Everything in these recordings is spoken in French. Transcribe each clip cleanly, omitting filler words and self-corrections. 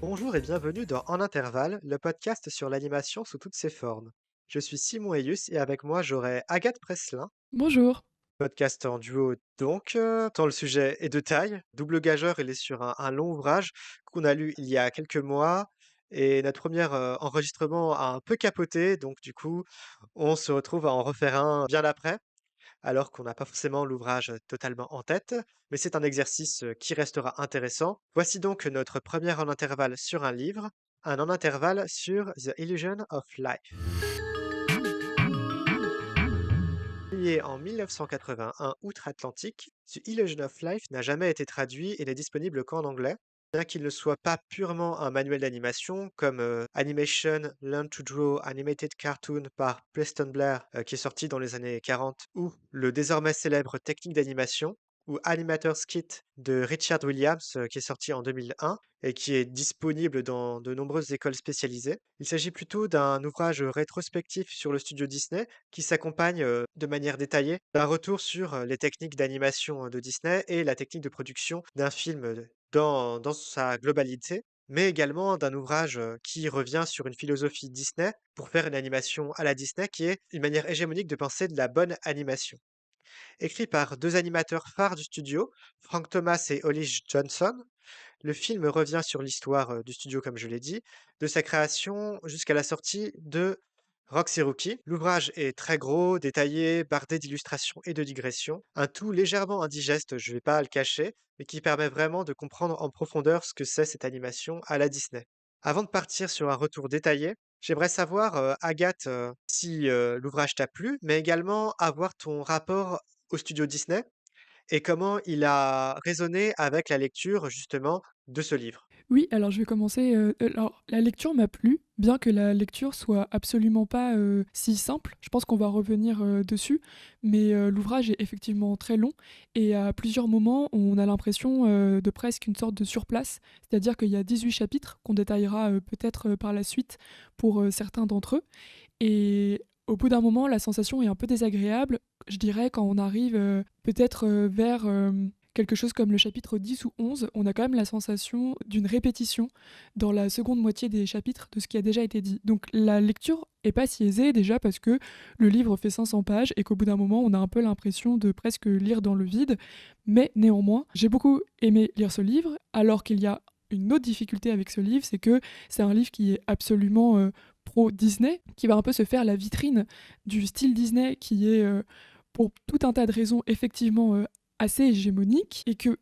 Bonjour et bienvenue dans En Intervalle, le podcast sur l'animation sous toutes ses formes. Je suis Simon Eyus et avec moi j'aurai Agathe Presselin, Bonjour. podcast en duo donc, tant le sujet est de taille. Double gageur, il est sur un long ouvrage qu'on a lu il y a quelques mois et notre premier enregistrement a un peu capoté, donc du coup on se retrouve à en refaire un bien après, alors qu'on n'a pas forcément l'ouvrage totalement en tête, mais c'est un exercice qui restera intéressant. Voici donc notre première en intervalle sur un livre, un en intervalle sur The Illusion of Life. Publié en 1981 outre-Atlantique, The Illusion of Life n'a jamais été traduit et n'est disponible qu'en anglais. Bien qu'il ne soit pas purement un manuel d'animation, comme Animation Learn to Draw Animated Cartoon par Preston Blair, qui est sorti dans les années 40, ou le désormais célèbre Technique d'animation, ou Animator's Kit de Richard Williams, qui est sorti en 2001 et qui est disponible dans de nombreuses écoles spécialisées. Il s'agit plutôt d'un ouvrage rétrospectif sur le studio Disney qui s'accompagne de manière détaillée d'un retour sur les techniques d'animation de Disney et la technique de production d'un film dans sa globalité, mais également d'un ouvrage qui revient sur une philosophie Disney pour faire une animation à la Disney qui est une manière hégémonique de penser de la bonne animation. Écrit par deux animateurs phares du studio, Frank Thomas et Holly Johnson, le film revient sur l'histoire du studio, comme je l'ai dit, de sa création jusqu'à la sortie de Roxy Rookie. L'ouvrage est très gros, détaillé, bardé d'illustrations et de digressions, un tout légèrement indigeste, je ne vais pas le cacher, mais qui permet vraiment de comprendre en profondeur ce que c'est cette animation à la Disney. Avant de partir sur un retour détaillé, j'aimerais savoir, Agathe, si l'ouvrage t'a plu, mais également avoir ton rapport au studio Disney et comment il a résonné avec la lecture justement de ce livre? Oui, alors je vais commencer, alors la lecture m'a plu, bien que la lecture soit absolument pas, si simple. Je pense qu'on va revenir, dessus, mais l'ouvrage est effectivement très long et à plusieurs moments, on a l'impression, de presque une sorte de surplace. C'est-à-dire qu'il y a 18 chapitres qu'on détaillera, peut-être, par la suite pour, certains d'entre eux et au bout d'un moment, la sensation est un peu désagréable, je dirais quand on arrive, peut-être, vers, quelque chose comme le chapitre 10 ou 11, on a quand même la sensation d'une répétition dans la seconde moitié des chapitres de ce qui a déjà été dit. Donc la lecture est pas si aisée déjà parce que le livre fait 500 pages et qu'au bout d'un moment, on a un peu l'impression de presque lire dans le vide. Mais néanmoins, j'ai beaucoup aimé lire ce livre, alors qu'il y a une autre difficulté avec ce livre, c'est que c'est un livre qui est absolument pro Disney, qui va un peu se faire la vitrine du style Disney qui est, pour tout un tas de raisons, effectivement assez hégémonique et que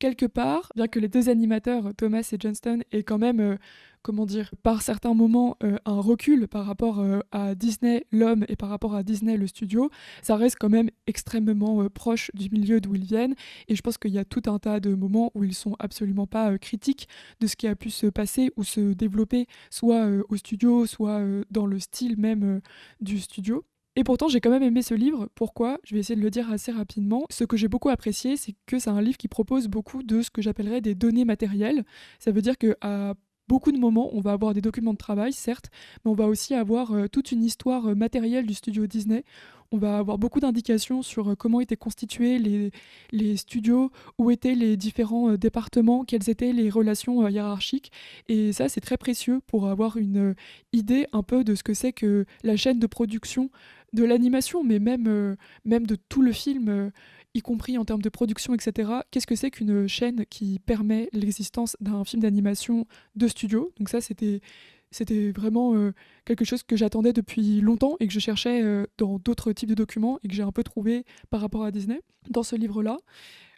quelque part, bien que les deux animateurs, Thomas et Johnston, aient quand même, comment dire, par certains moments, un recul par rapport à Disney l'homme et par rapport à Disney le studio, ça reste quand même extrêmement proche du milieu d'où ils viennent. Et je pense qu'il y a tout un tas de moments où ils sont absolument pas critiques de ce qui a pu se passer ou se développer, soit au studio, soit dans le style même du studio. Et pourtant, j'ai quand même aimé ce livre. Pourquoi? Je vais essayer de le dire assez rapidement. Ce que j'ai beaucoup apprécié, c'est que c'est un livre qui propose beaucoup de ce que j'appellerais des données matérielles. Ça veut dire qu'à beaucoup de moments, on va avoir des documents de travail, certes, mais on va aussi avoir toute une histoire matérielle du studio Disney. On va avoir beaucoup d'indications sur comment étaient constitués les studios, où étaient les différents départements, quelles étaient les relations hiérarchiques. Et ça, c'est très précieux pour avoir une idée un peu de ce que c'est que la chaîne de production de l'animation, mais même, même de tout le film, y compris en termes de production, etc. Qu'est-ce que c'est qu'une chaîne qui permet l'existence d'un film d'animation de studio? Donc ça, c'était vraiment quelque chose que j'attendais depuis longtemps et que je cherchais dans d'autres types de documents et que j'ai un peu trouvé par rapport à Disney dans ce livre-là.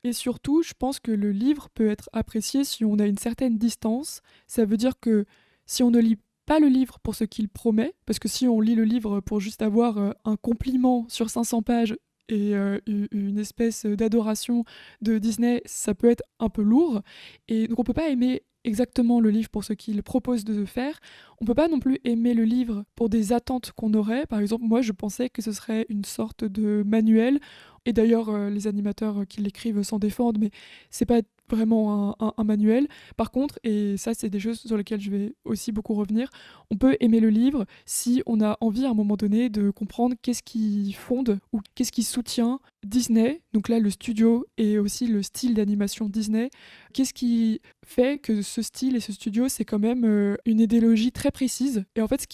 Et surtout, je pense que le livre peut être apprécié si on a une certaine distance. Ça veut dire que si on ne lit pas le livre pour ce qu'il promet, parce que si on lit le livre pour juste avoir un compliment sur 500 pages et une espèce d'adoration de Disney, ça peut être un peu lourd. Et donc on peut pas aimer exactement le livre pour ce qu'il propose de faire. On peut pas non plus aimer le livre pour des attentes qu'on aurait. Par exemple, moi je pensais que ce serait une sorte de manuel et d'ailleurs, les animateurs qui l'écrivent s'en défendent, mais c'est pas vraiment un manuel. Par contre, et ça c'est des choses sur lesquelles je vais aussi beaucoup revenir, on peut aimer le livre si on a envie à un moment donné de comprendre qu'est-ce qui fonde ou qu'est-ce qui soutient Disney, donc là le studio et aussi le style d'animation Disney, qu'est-ce qui fait que ce style et ce studio c'est quand même une idéologie très précise. Et en fait,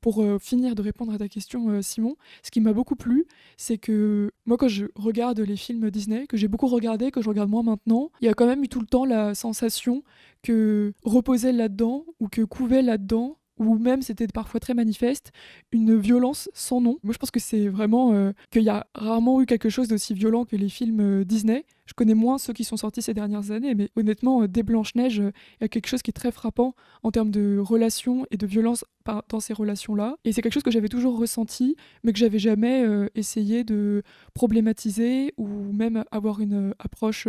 pour finir de répondre à ta question Simon, ce qui m'a beaucoup plu, c'est que moi quand je regarde les films Disney, que j'ai beaucoup regardé, que je regarde moins maintenant, il y a quand même eu tout le temps la sensation que reposait là-dedans ou que couvait là-dedans ou même c'était parfois très manifeste, une violence sans nom. Moi je pense que c'est vraiment qu'il y a rarement eu quelque chose d'aussi violent que les films Disney. Je connais moins ceux qui sont sortis ces dernières années, mais honnêtement, dès Blanche-Neige, il y a quelque chose qui est très frappant en termes de relations et de violence dans ces relations-là. Et c'est quelque chose que j'avais toujours ressenti, mais que j'avais jamais essayé de problématiser ou même avoir une approche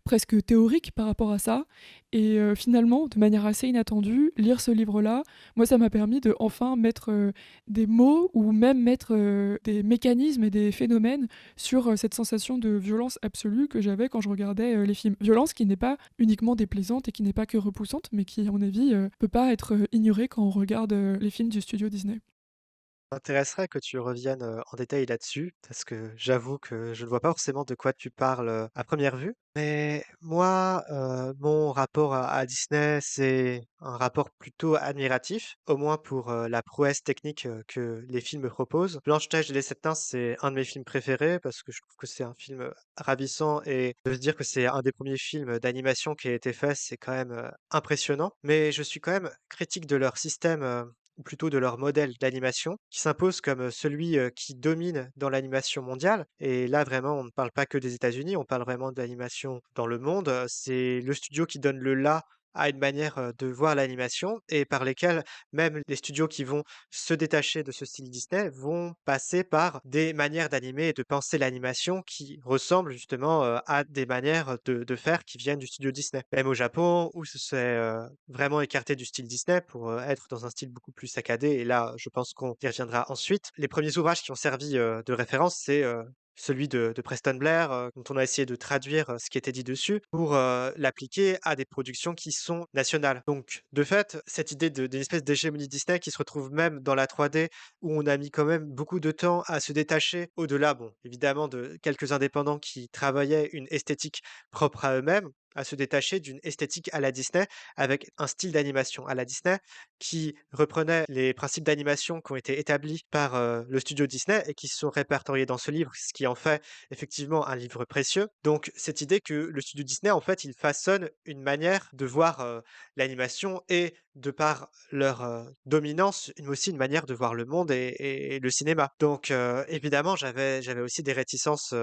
presque théorique par rapport à ça. Et finalement, de manière assez inattendue, lire ce livre-là, moi, ça m'a permis de enfin mettre des mots ou même mettre des mécanismes et des phénomènes sur cette sensation de violence absolue que j'avais quand je regardais les films. Violence qui n'est pas uniquement déplaisante et qui n'est pas que repoussante, mais qui, à mon avis, peut pas être ignorée quand on regarde les films du studio Disney. M'intéresserait que tu reviennes, en détail là-dessus, parce que j'avoue que je ne vois pas forcément de quoi tu parles, à première vue. Mais moi, mon rapport à Disney, c'est un rapport plutôt admiratif, au moins pour, la prouesse technique, que les films proposent. Blanche-Neige et les 7 nains, c'est un de mes films préférés parce que je trouve que c'est un film, ravissant et de se dire que c'est un des premiers films d'animation qui a été fait, c'est quand même, impressionnant. Mais je suis quand même critique de leur système, ou plutôt de leur modèle d'animation, qui s'impose comme celui qui domine dans l'animation mondiale. Et là, vraiment, on ne parle pas que des États-Unis, on parle vraiment de l'animation dans le monde. C'est le studio qui donne le là à une manière de voir l'animation et par lesquels même les studios qui vont se détacher de ce style Disney vont passer par des manières d'animer et de penser l'animation qui ressemblent justement à des manières de faire qui viennent du studio Disney. Même au Japon, où ce s'est vraiment écarté du style Disney pour, être dans un style beaucoup plus saccadé et là, je pense qu'on y reviendra ensuite. Les premiers ouvrages qui ont servi, de référence, c'est, celui de Preston Blair, dont on a essayé de traduire, ce qui était dit dessus pour, l'appliquer à des productions qui sont nationales. Donc de fait, cette idée d'une espèce d'hégémonie Disney qui se retrouve même dans la 3D où on a mis quand même beaucoup de temps à se détacher au-delà, bon, évidemment de quelques indépendants qui travaillaient une esthétique propre à eux-mêmes, à se détacher d'une esthétique à la Disney, avec un style d'animation à la Disney, qui reprenait les principes d'animation qui ont été établis par, le studio Disney et qui sont répertoriés dans ce livre, ce qui en fait effectivement un livre précieux. Donc cette idée que le studio Disney, en fait, il façonne une manière de voir, l'animation et de par leur, dominance, une aussi une manière de voir le monde et le cinéma. Donc évidemment, j'avais aussi des réticences,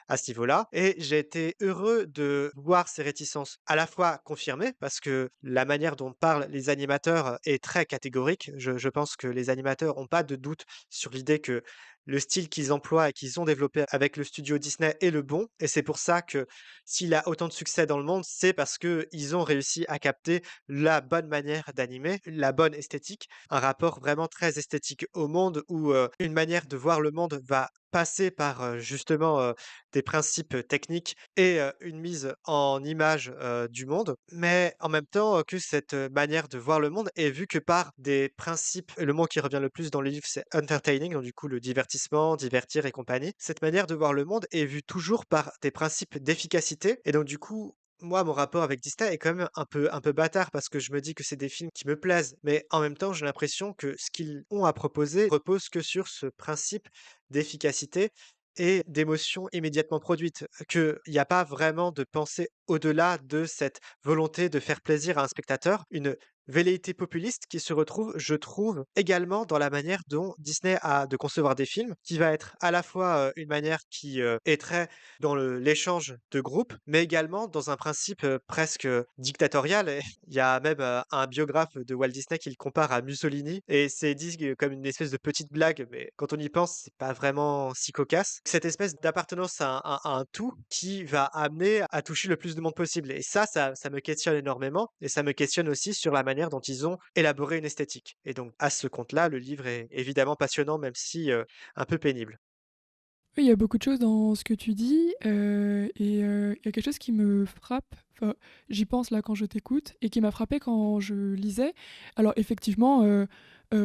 à ce niveau-là. Et j'ai été heureux de voir ces réticences à la fois confirmées, parce que la manière dont parlent les animateurs est très catégorique. Je pense que les animateurs ont pas de doute sur l'idée que le style qu'ils emploient et qu'ils ont développé avec le studio Disney est le bon. Et c'est pour ça que s'il a autant de succès dans le monde, c'est parce que ils ont réussi à capter la bonne manière d'animer, la bonne esthétique, un rapport vraiment très esthétique au monde où, une manière de voir le monde va passer par, justement, des principes techniques et une mise en image, du monde. Mais en même temps, que cette, manière de voir le monde est vue que par des principes le mot qui revient le plus dans le livre, c'est entertaining, donc du coup le divertissement, divertir et compagnie. Cette manière de voir le monde est vue toujours par des principes d'efficacité et donc du coup, moi, mon rapport avec Disney est quand même un peu bâtard parce que je me dis que c'est des films qui me plaisent, mais en même temps, j'ai l'impression que ce qu'ils ont à proposer repose que sur ce principe d'efficacité et d'émotion immédiatement produite, qu'il y a pas vraiment de pensée au-delà de cette volonté de faire plaisir à un spectateur, une velléité populiste qui se retrouve, je trouve, également dans la manière dont Disney a de concevoir des films, qui va être à la fois, une manière qui, est très dans l'échange de groupe, mais également dans un principe, presque, dictatorial et il y a même, un biographe de Walt Disney qui le compare à Mussolini et c'est dit comme une espèce de petite blague, mais quand on y pense, c'est pas vraiment si cocasse. Cette espèce d'appartenance à un tout qui va amener à toucher le plus de monde possible et ça me questionne énormément et ça me questionne aussi sur la manière dont ils ont élaboré une esthétique et donc à ce compte-là, le livre est évidemment passionnant même si, un peu pénible. Oui, il y a beaucoup de choses dans ce que tu dis, il y a quelque chose qui me frappe, enfin, j'y pense là quand je t'écoute et qui m'a frappé quand je lisais. Alors effectivement,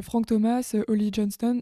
Frank Thomas, Ollie Johnston,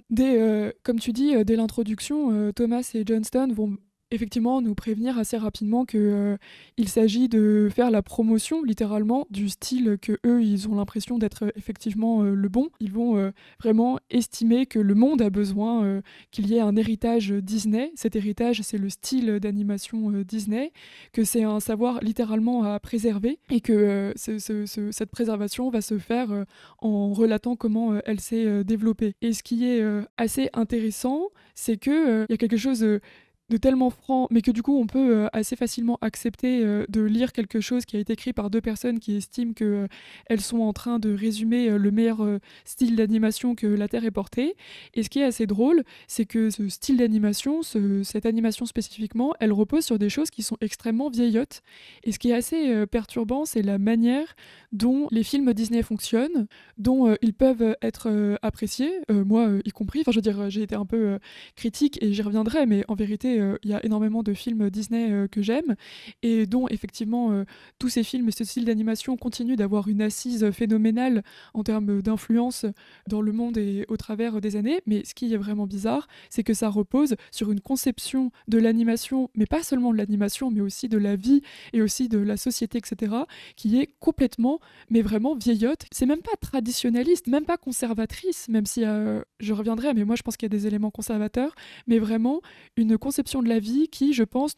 comme tu dis, dès l'introduction, Thomas et Johnston vont effectivement nous prévenir assez rapidement que, il s'agit de faire la promotion littéralement du style que eux ils ont l'impression d'être, effectivement, le bon. Ils vont, vraiment estimer que le monde a besoin, qu'il y ait un héritage Disney. Cet héritage, c'est le style d'animation Disney, que c'est un savoir littéralement à préserver et que cette préservation va se faire en relatant comment elle s'est développée. Et ce qui est assez intéressant, c'est que il y a quelque chose de tellement franc, mais que du coup on peut assez facilement accepter de lire quelque chose qui a été écrit par deux personnes qui estiment que elles sont en train de résumer le meilleur style d'animation que la Terre ait porté. Et ce qui est assez drôle, c'est que ce style d'animation, cette animation spécifiquement, elle repose sur des choses qui sont extrêmement vieillottes. Et ce qui est assez perturbant, c'est la manière dont les films Disney fonctionnent, dont ils peuvent être appréciés, moi y compris. Enfin, je veux dire, j'ai été un peu critique et j'y reviendrai, mais en vérité, il y a énormément de films Disney que j'aime et dont effectivement tous ces films et ce style d'animation continuent d'avoir une assise phénoménale en termes d'influence dans le monde et au travers des années. Mais ce qui est vraiment bizarre, c'est que ça repose sur une conception de l'animation, mais pas seulement de l'animation, mais aussi de la vie et aussi de la société, etc., qui est complètement, mais vraiment vieillotte. C'est même pas traditionnaliste, même pas conservatrice, même si je reviendrai, mais moi je pense qu'il y a des éléments conservateurs, mais vraiment une conception de la vie qui, je pense,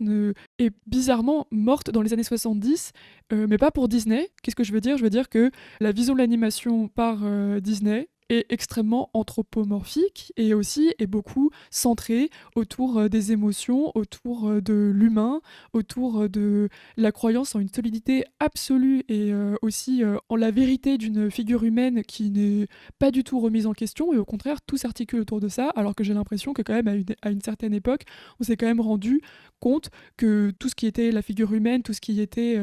est bizarrement morte dans les années 70, mais pas pour Disney. Qu'est-ce que je veux dire? Je veux dire que la vision de l'animation par Disney est extrêmement anthropomorphique et aussi est beaucoup centrée autour des émotions, autour de l'humain, autour de la croyance en une solidité absolue et aussi en la vérité d'une figure humaine qui n'est pas du tout remise en question et au contraire tout s'articule autour de ça, alors que j'ai l'impression que quand même à une certaine époque on s'est quand même rendu compte que tout ce qui était la figure humaine, tout ce qui était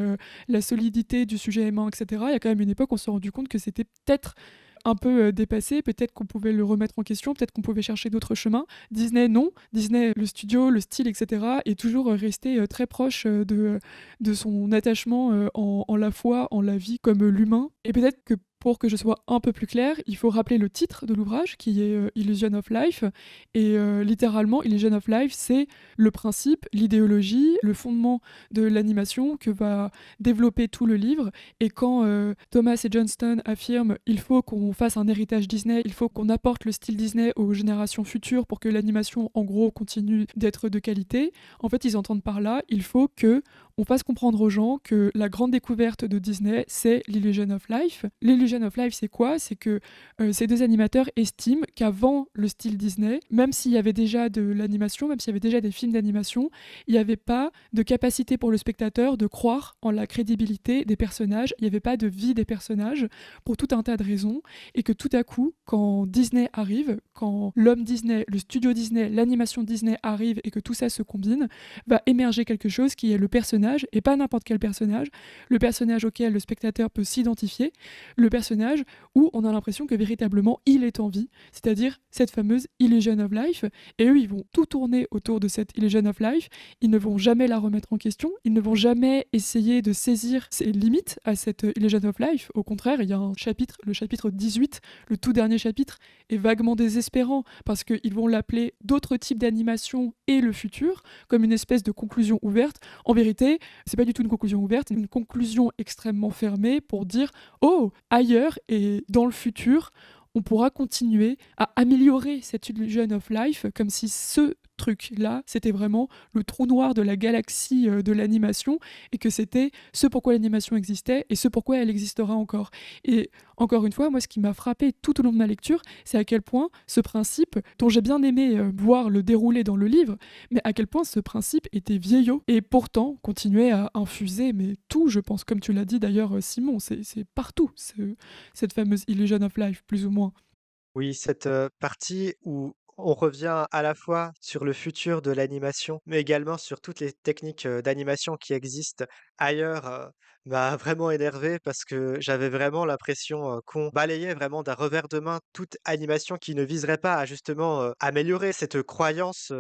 la solidité du sujet aimant, etc., il y a quand même une époque où on s'est rendu compte que c'était peut-être un peu dépassé, peut-être qu'on pouvait le remettre en question, peut-être qu'on pouvait chercher d'autres chemins. Disney, non. Disney, le studio, le style, etc., est toujours resté très proche de son attachement en la foi, en la vie comme l'humain. Et peut-être que pour que je sois un peu plus clair, il faut rappeler le titre de l'ouvrage qui est Illusion of Life. Et littéralement, Illusion of Life, c'est le principe, l'idéologie, le fondement de l'animation que va développer tout le livre. Et quand Thomas et Johnston affirment il faut qu'on fasse un héritage Disney, il faut qu'on apporte le style Disney aux générations futures pour que l'animation, en gros, continue d'être de qualité, en fait, ils entendent par là il faut que on fasse comprendre aux gens que la grande découverte de Disney, c'est l'Illusion of Life. L'Illusion of Life, c'est quoi? C'est que ces deux animateurs estiment qu'avant le style Disney, même s'il y avait déjà de l'animation, même s'il y avait déjà des films d'animation, il n'y avait pas de capacité pour le spectateur de croire en la crédibilité des personnages, il n'y avait pas de vie des personnages, pour tout un tas de raisons, et que tout à coup, quand Disney arrive, quand l'homme Disney, le studio Disney, l'animation Disney arrive et que tout ça se combine, va émerger quelque chose qui est le personnage, et pas n'importe quel personnage, le personnage auquel le spectateur peut s'identifier, le personnage où on a l'impression que véritablement il est en vie, c'est-à-dire cette fameuse Illusion of Life, et eux ils vont tout tourner autour de cette Illusion of Life, ils ne vont jamais la remettre en question, ils ne vont jamais essayer de saisir ses limites à cette Illusion of Life, au contraire il y a un chapitre, le chapitre 18, le tout dernier chapitre, est vaguement désespérant, parce qu'ils vont l'appeler d'autres types d'animation et le futur, comme une espèce de conclusion ouverte. En vérité, c'est pas du tout une conclusion ouverte, c'est une conclusion extrêmement fermée pour dire oh, ailleurs et dans le futur, on pourra continuer à améliorer cette illusion of life comme si ce truc-là, c'était vraiment le trou noir de la galaxie de l'animation et que c'était ce pourquoi l'animation existait et ce pourquoi elle existera encore. Et encore une fois, moi, ce qui m'a frappé tout au long de ma lecture, c'est à quel point ce principe, dont j'ai bien aimé voir le dérouler dans le livre, mais à quel point ce principe était vieillot et pourtant continuait à infuser mais tout, je pense, comme tu l'as dit d'ailleurs, Simon, c'est partout, cette fameuse illusion of life, plus ou moins. Oui, cette, partie où on revient à la fois sur le futur de l'animation, mais également sur toutes les techniques, d'animation qui existent ailleurs, m'a vraiment énervé parce que j'avais vraiment l'impression, qu'on balayait vraiment d'un revers de main toute animation qui ne viserait pas à justement, améliorer cette croyance,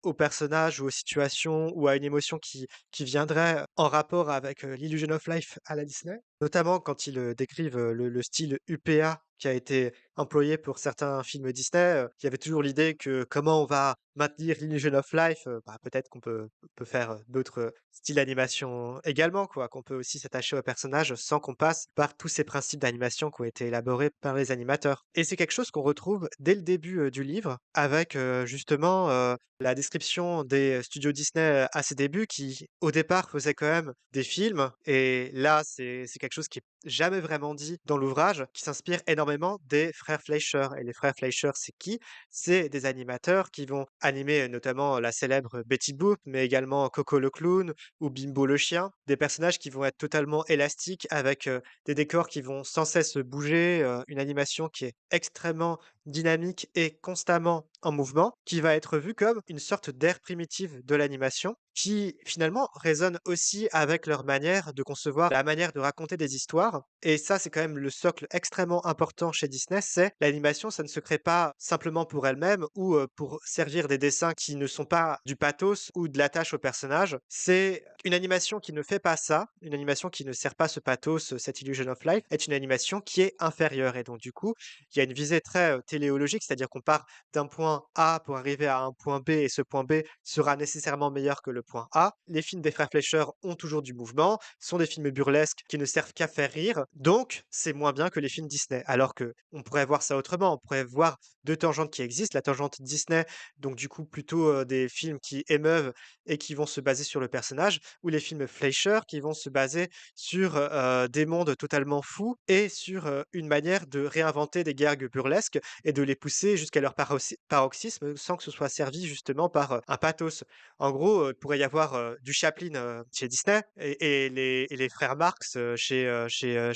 au personnage ou aux situations ou à une émotion qui viendrait en rapport avec, l'Illusion of Life à la Disney. Notamment quand ils, décrivent, le style UPA qui a été employé pour certains films Disney, il y avait toujours l'idée que comment on va maintenir l'Illusion of Life, peut-être qu'on peut faire, d'autres, styles d'animation également quoi, qu'on peut aussi s'attacher aux personnages sans qu'on passe par tous ces principes d'animation qui ont été élaborés par les animateurs. Et c'est quelque chose qu'on retrouve dès le début, du livre avec, justement, la description des studios Disney, à ses débuts qui, au départ, faisaient quand même des films et là, c'est quelque chose qui est jamais vraiment dit dans l'ouvrage, qui s'inspire énormément des frères Fleischer et les frères Fleischer, c'est qui? C'est des animateurs qui vont animer, notamment la célèbre Betty Boop, mais également Coco le clown ou Bimbo le chien. Des personnages qui vont être totalement élastiques avec, des décors qui vont sans cesse bouger, une animation qui est extrêmement dynamique et constamment en mouvement, qui va être vue comme une sorte d'ère primitive de l'animation, qui finalement résonne aussi avec leur manière de concevoir, la manière de raconter des histoires. Et ça, c'est quand même le socle extrêmement important chez Disney, c'est l'animation, ça ne se crée pas simplement pour elle-même ou pour servir des dessins qui ne sont pas du pathos ou de l'attache au personnage. C'est une animation qui ne fait pas ça, une animation qui ne sert pas ce pathos, cette illusion of life, est une animation qui est inférieure. Et donc du coup, il y a une visée très téléologique, c'est-à-dire qu'on part d'un point A pour arriver à un point B et ce point B sera nécessairement meilleur que le point A. Les films des frères Fleischer ont toujours du mouvement, sont des films burlesques qui ne servent qu'à faire rire, donc c'est moins bien que les films Disney. Alors que on pourrait voir ça autrement, on pourrait voir deux tangentes qui existent, la tangente Disney, donc du coup plutôt des films qui émeuvent et qui vont se baser sur le personnage, ou les films Fleischer qui vont se baser sur des mondes totalement fous et sur une manière de réinventer des gags burlesques et de les pousser jusqu'à leur paroxysme sans que ce soit servi justement par, un pathos. En gros, il pourrait y avoir, du Chaplin, chez Disney et les frères Marx, chez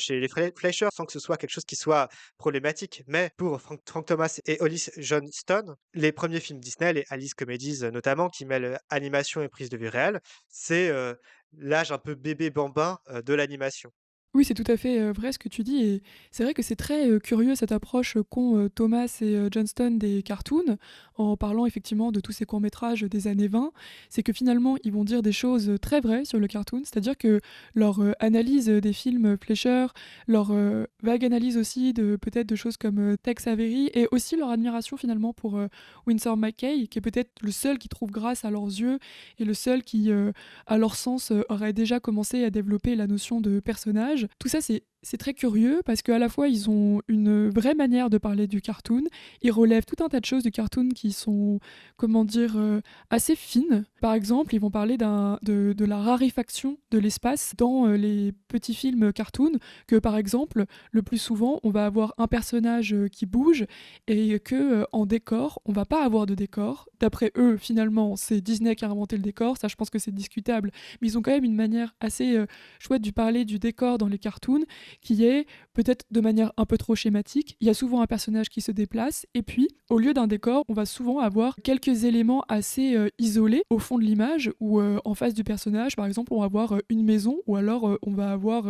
les Fleischer sans que ce soit quelque chose qui soit problématique. Mais pour Frank Thomas et Hollis Johnston, les premiers films Disney, les Alice Comedies, notamment, qui mêlent, animation et prise de vue réelle, c'est, l'âge un peu bébé bambin, de l'animation. Oui, c'est tout à fait, vrai ce que tu dis et c'est vrai que c'est très, curieux cette approche, qu'ont, Thomas et Johnston des cartoons, en parlant effectivement de tous ces courts métrages des années 20. C'est que finalement, ils vont dire des choses, très vraies sur le cartoon, c'est-à-dire que leur, analyse, des films Fleischer, leur, vague analyse aussi de peut-être de choses comme, Tex Avery et aussi leur admiration finalement pour, Winsor McCay, qui est peut-être le seul qui trouve grâce à leurs yeux et le seul qui, à leur sens, aurait déjà commencé à développer la notion de personnage. Tout ça, c'est très curieux parce qu'à la fois, ils ont une vraie manière de parler du cartoon. Ils relèvent tout un tas de choses du cartoon qui sont, comment dire, assez fines. Par exemple, ils vont parler de la raréfaction de l'espace dans les petits films cartoon, que par exemple, le plus souvent, on va avoir un personnage qui bouge et que en décor, on va pas avoir de décor. D'après eux, finalement, c'est Disney qui a inventé le décor. Ça, je pense que c'est discutable. Mais ils ont quand même une manière assez chouette de parler du décor dans les cartoons qui est peut-être de manière un peu trop schématique. Il y a souvent un personnage qui se déplace et puis au lieu d'un décor, on va souvent avoir quelques éléments assez isolés au fond de l'image ou en face du personnage. Par exemple, on va avoir une maison ou alors on va avoir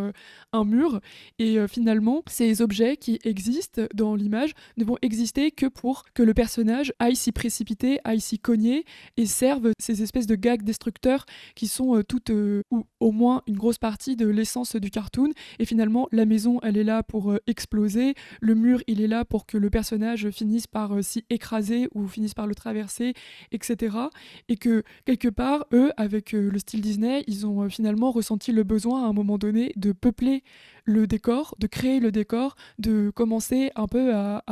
un mur et finalement, ces objets qui existent dans l'image ne vont exister que pour que le personnage aille s'y précipiter, aille s'y cogner et servent ces espèces de gags destructeurs qui sont toutes ou au moins une grosse partie de l'essence du cartoon et finalement la maison elle est là pour exploser, le mur il est là pour que le personnage finisse par s'y écraser ou finisse par le traverser, etc. Et que quelque part eux avec le style Disney ils ont finalement ressenti le besoin à un moment donné de peupler le décor, de créer le décor, de commencer un peu à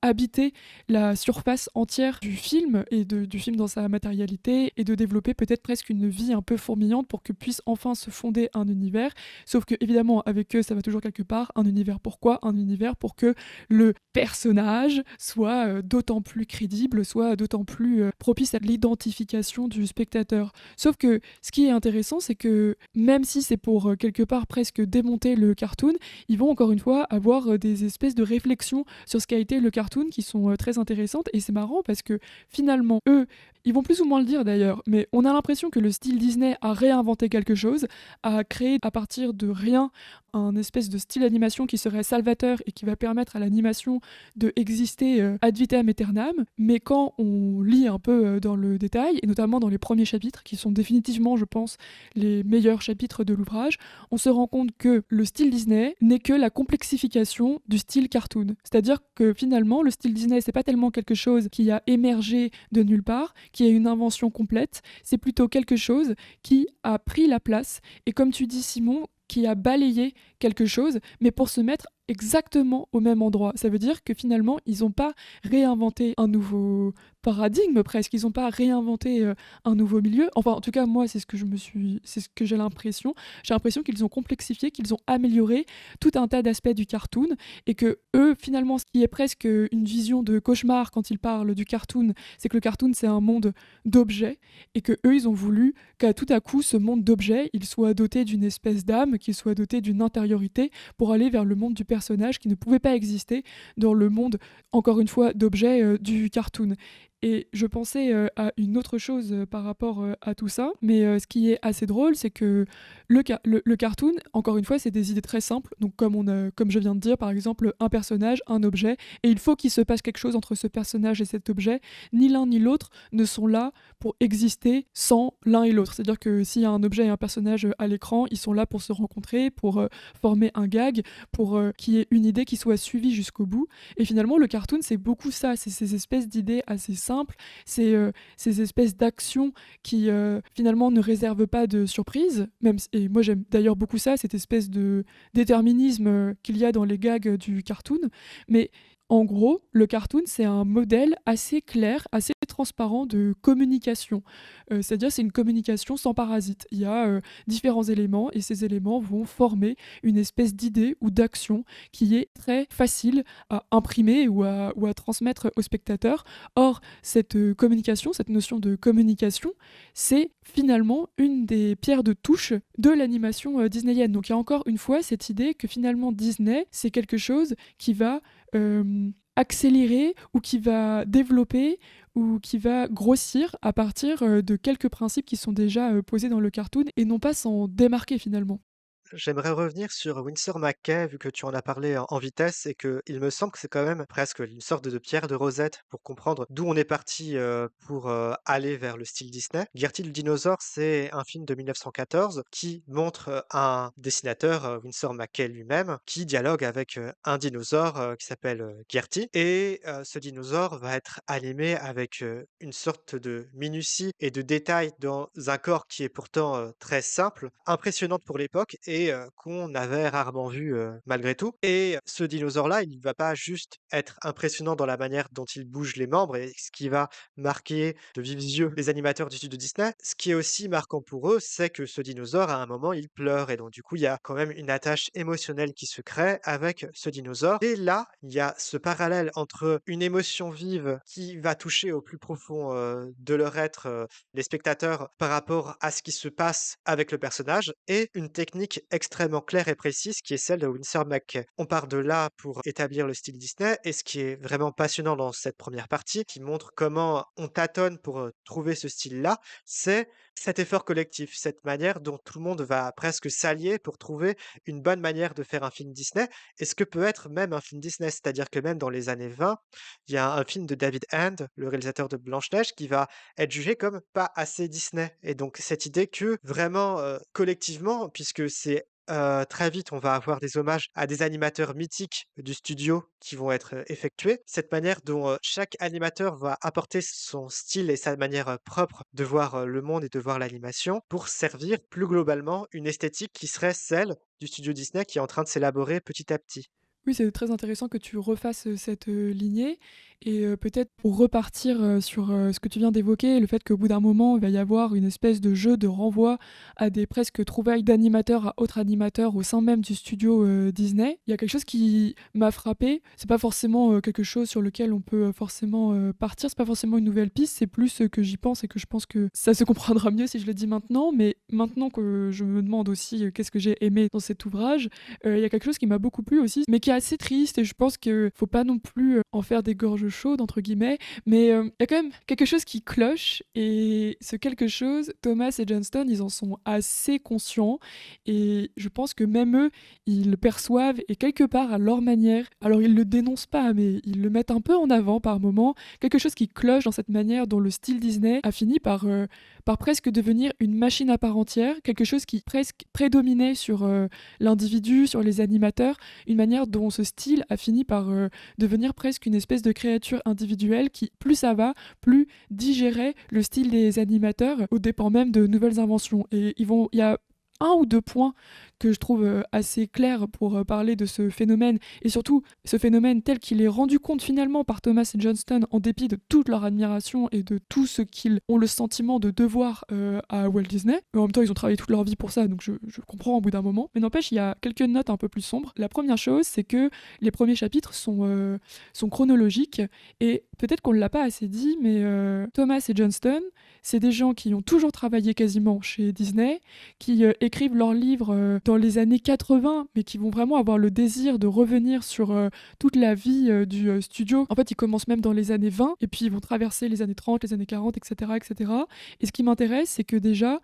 habiter la surface entière du film et du film dans sa matérialité et de développer peut-être presque une vie un peu fourmillante pour que puisse enfin se fonder un univers. Sauf que évidemment avec eux ça va toujours quelque part un univers. Pourquoi un univers? Pour que le personnage soit d'autant plus crédible, soit d'autant plus propice à l'identification du spectateur. Sauf que ce qui est intéressant c'est que même si c'est pour quelque part presque démonter le cartoon cartoon, ils vont encore une fois avoir des espèces de réflexions sur ce qu'a été le cartoon qui sont très intéressantes. Et c'est marrant parce que finalement, eux, ils vont plus ou moins le dire d'ailleurs, mais on a l'impression que le style Disney a réinventé quelque chose, a créé à partir de rien un espèce de style d'animation qui serait salvateur et qui va permettre à l'animation de exister ad vitam aeternam. Mais quand on lit un peu dans le détail, et notamment dans les premiers chapitres, qui sont définitivement, je pense, les meilleurs chapitres de l'ouvrage, on se rend compte que le style Disney n'est que la complexification du style cartoon. C'est-à-dire que finalement, le style Disney, c'est pas tellement quelque chose qui a émergé de nulle part, qui est une invention complète, c'est plutôt quelque chose qui a pris la place, et comme tu dis Simon, qui a balayé quelque chose, mais pour se mettre exactement au même endroit. Ça veut dire que finalement, ils n'ont pas réinventé un nouveau paradigme presque, ils n'ont pas réinventé un nouveau milieu. Enfin, en tout cas, moi, c'est ce que j'ai l'impression. J'ai l'impression qu'ils ont complexifié, qu'ils ont amélioré tout un tas d'aspects du cartoon, et que eux, finalement, ce qui est presque une vision de cauchemar quand ils parlent du cartoon, c'est que le cartoon, c'est un monde d'objets, et que eux, ils ont voulu qu'à tout à coup, ce monde d'objets, il soit doté d'une espèce d'âme, qu'il soit doté d'une intériorité pour aller vers le monde du personnage qui ne pouvait pas exister dans le monde, encore une fois, d'objets du cartoon. Et je pensais à une autre chose par rapport à tout ça, mais ce qui est assez drôle, c'est que le cartoon, encore une fois, c'est des idées très simples. Donc comme je viens de dire, par exemple, un personnage, un objet, et il faut qu'il se passe quelque chose entre ce personnage et cet objet. Ni l'un ni l'autre ne sont là pour exister sans l'un et l'autre. C'est-à-dire que s'il y a un objet et un personnage à l'écran, ils sont là pour se rencontrer, pour former un gag, pour qu'il y ait une idée qui soit suivie jusqu'au bout. Et finalement, le cartoon, c'est beaucoup ça, c'est ces espèces d'idées assez simples, c'est ces espèces d'actions qui finalement ne réservent pas de surprise, et moi j'aime d'ailleurs beaucoup ça, cette espèce de déterminisme qu'il y a dans les gags du cartoon, mais en gros, le cartoon, c'est un modèle assez clair, assez transparent de communication. C'est-à-dire c'est une communication sans parasite. Il y a différents éléments et ces éléments vont former une espèce d'idée ou d'action qui est très facile à imprimer ou à transmettre au spectateur. Or, cette communication, cette notion de communication, c'est finalement une des pierres de touche de l'animation disneyenne. Donc il y a encore une fois cette idée que finalement Disney, c'est quelque chose qui va accélérer ou qui va développer ou qui va grossir à partir de quelques principes qui sont déjà posés dans le cartoon et non pas s'en démarquer finalement. J'aimerais revenir sur Winsor McCay, vu que tu en as parlé en vitesse et que il me semble que c'est quand même presque une sorte de pierre de Rosette pour comprendre d'où on est parti pour aller vers le style Disney. Gertie le dinosaure, c'est un film de 1914 qui montre un dessinateur, Winsor McCay lui-même, qui dialogue avec un dinosaure qui s'appelle Gertie. Et ce dinosaure va être animé avec une sorte de minutie et de détail dans un corps qui est pourtant très simple, impressionnante pour l'époque et qu'on avait rarement vu, malgré tout. Et ce dinosaure-là, il ne va pas juste être impressionnant dans la manière dont il bouge les membres et ce qui va marquer de vifs yeux les animateurs du studio Disney. Ce qui est aussi marquant pour eux, c'est que ce dinosaure, à un moment, il pleure et donc du coup, il y a quand même une attache émotionnelle qui se crée avec ce dinosaure. Et là, il y a ce parallèle entre une émotion vive qui va toucher au plus profond, de leur être, les spectateurs par rapport à ce qui se passe avec le personnage et une technique extrêmement claire et précise qui est celle de Winsor McCay. On part de là pour établir le style Disney et ce qui est vraiment passionnant dans cette première partie, qui montre comment on tâtonne pour trouver ce style-là, c'est cet effort collectif, cette manière dont tout le monde va presque s'allier pour trouver une bonne manière de faire un film Disney et ce que peut être même un film Disney. C'est-à-dire que même dans les années 20, il y a un film de David Hand, le réalisateur de Blanche-Neige, qui va être jugé comme pas assez Disney. Et donc cette idée que vraiment, collectivement, puisque c'est, très vite on va avoir des hommages à des animateurs mythiques du studio qui vont être, effectués. Cette manière dont, chaque animateur va apporter son style et sa manière, propre de voir, le monde et de voir l'animation pour servir plus globalement une esthétique qui serait celle du studio Disney qui est en train de s'élaborer petit à petit. Oui, c'est très intéressant que tu refasses, cette, lignée et peut-être pour repartir, sur, ce que tu viens d'évoquer, le fait qu'au bout d'un moment, il va y avoir une espèce de jeu de renvoi à des presque trouvailles d'animateurs à autres animateurs au sein même du studio, Disney. Il y a quelque chose qui m'a frappée, c'est pas forcément, quelque chose sur lequel on peut, forcément, partir, c'est pas forcément une nouvelle piste, c'est plus, que j'y pense et que je pense que ça se comprendra mieux si je le dis maintenant. Mais maintenant que je me demande aussi, qu'est-ce que j'ai aimé dans cet ouvrage, il y a quelque chose qui m'a beaucoup plu aussi, mais qui est assez triste et je pense qu'il faut pas non plus, en faire des gorges chaudes entre guillemets, mais il y a quand même quelque chose qui cloche et ce quelque chose, Thomas et Johnston, ils en sont assez conscients et je pense que même eux, ils le perçoivent et quelque part à leur manière, alors ils le dénoncent pas, mais ils le mettent un peu en avant par moments, quelque chose qui cloche dans cette manière dont le style Disney a fini par presque devenir une machine à part entière, quelque chose qui presque prédominait sur l'individu, sur les animateurs, une manière dont ce style a fini par devenir presque une espèce de créature individuelle qui, plus ça va, plus digérait le style des animateurs au dépens même de nouvelles inventions. Et il y a un ou deux points que je trouve assez clairs pour parler de ce phénomène, et surtout ce phénomène tel qu'il est rendu compte finalement par Thomas et Johnston en dépit de toute leur admiration et de tout ce qu'ils ont le sentiment de devoir à Walt Disney. Mais en même temps, ils ont travaillé toute leur vie pour ça, donc je comprends au bout d'un moment. Mais n'empêche, il y a quelques notes un peu plus sombres. La première chose, c'est que les premiers chapitres sont chronologiques, et peut-être qu'on ne l'a pas assez dit, mais Thomas et Johnston, c'est des gens qui ont toujours travaillé quasiment chez Disney, qui écrivent leurs livres dans les années 80, mais qui vont vraiment avoir le désir de revenir sur toute la vie du studio. En fait, ils commencent même dans les années 20, et puis ils vont traverser les années 30, les années 40, etc. etc. Et cetera. Et ce qui m'intéresse, c'est que déjà,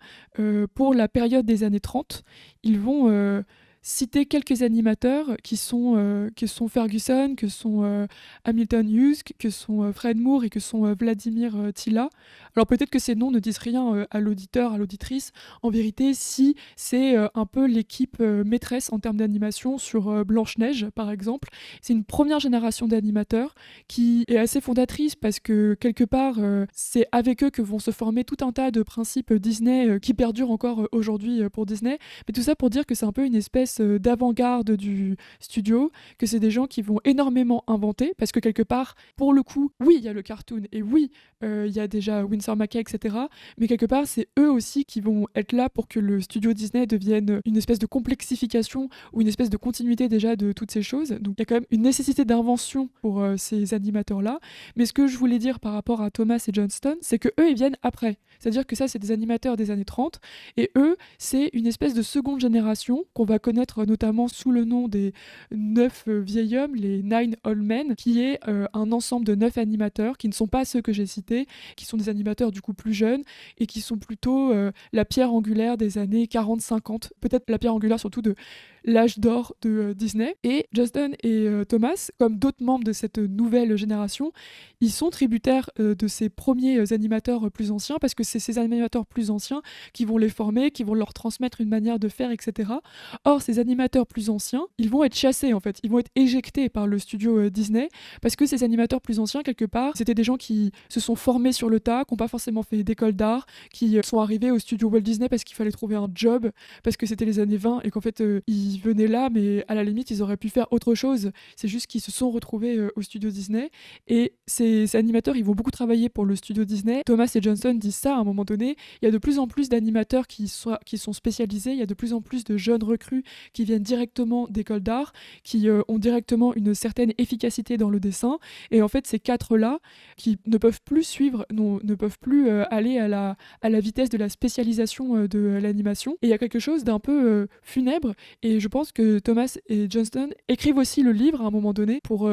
pour la période des années 30, ils vont citer quelques animateurs que sont Ferguson, que sont Hamilton Hughes, que sont Fred Moore et que sont Vladimir Tilla. Alors peut-être que ces noms ne disent rien à l'auditeur, à l'auditrice. En vérité, si c'est un peu l'équipe maîtresse en termes d'animation sur Blanche-Neige, par exemple. C'est une première génération d'animateurs qui est assez fondatrice parce que quelque part, c'est avec eux que vont se former tout un tas de principes Disney qui perdurent encore aujourd'hui pour Disney. Mais tout ça pour dire que c'est un peu une espèce d'avant-garde du studio, que c'est des gens qui vont énormément inventer, parce que quelque part, pour le coup, oui, il y a le cartoon, et oui, il y a déjà Winsor McCay, etc. Mais quelque part, c'est eux aussi qui vont être là pour que le studio Disney devienne une espèce de complexification ou une espèce de continuité déjà de toutes ces choses. Donc il y a quand même une nécessité d'invention pour ces animateurs-là. Mais ce que je voulais dire par rapport à Thomas et Johnston, c'est que eux, ils viennent après. C'est-à-dire que ça, c'est des animateurs des années 30, et eux, c'est une espèce de seconde génération qu'on va connaître notamment sous le nom des 9 vieils hommes, les Nine Old Men, qui est un ensemble de 9 animateurs qui ne sont pas ceux que j'ai cités, qui sont des animateurs du coup plus jeunes et qui sont plutôt la pierre angulaire des années 40-50, peut-être la pierre angulaire surtout de l'âge d'or de Disney. Et Justin et Thomas, comme d'autres membres de cette nouvelle génération, ils sont tributaires de ces premiers animateurs plus anciens, parce que c'est ces animateurs plus anciens qui vont les former, qui vont leur transmettre une manière de faire, etc. Or, ces animateurs plus anciens, ils vont être chassés en fait, ils vont être éjectés par le studio Disney, parce que ces animateurs plus anciens, quelque part, c'était des gens qui se sont formés sur le tas, qui n'ont pas forcément fait d'école d'art, qui sont arrivés au studio Walt Disney parce qu'il fallait trouver un job, parce que c'était les années 20 et qu'en fait, ils venaient là, mais à la limite, ils auraient pu faire autre chose. C'est juste qu'ils se sont retrouvés au studio Disney. Et ces animateurs, ils vont beaucoup travailler pour le studio Disney. Thomas et Johnson disent ça à un moment donné. Il y a de plus en plus d'animateurs qui sont spécialisés. Il y a de plus en plus de jeunes recrues qui viennent directement d'écoles d'art, qui ont directement une certaine efficacité dans le dessin. Et en fait, ces quatre-là, qui ne peuvent plus suivre, ne peuvent plus aller à la vitesse de la spécialisation de l'animation. Et il y a quelque chose d'un peu funèbre. Et je pense que Thomas et Johnston écrivent aussi le livre à un moment donné pour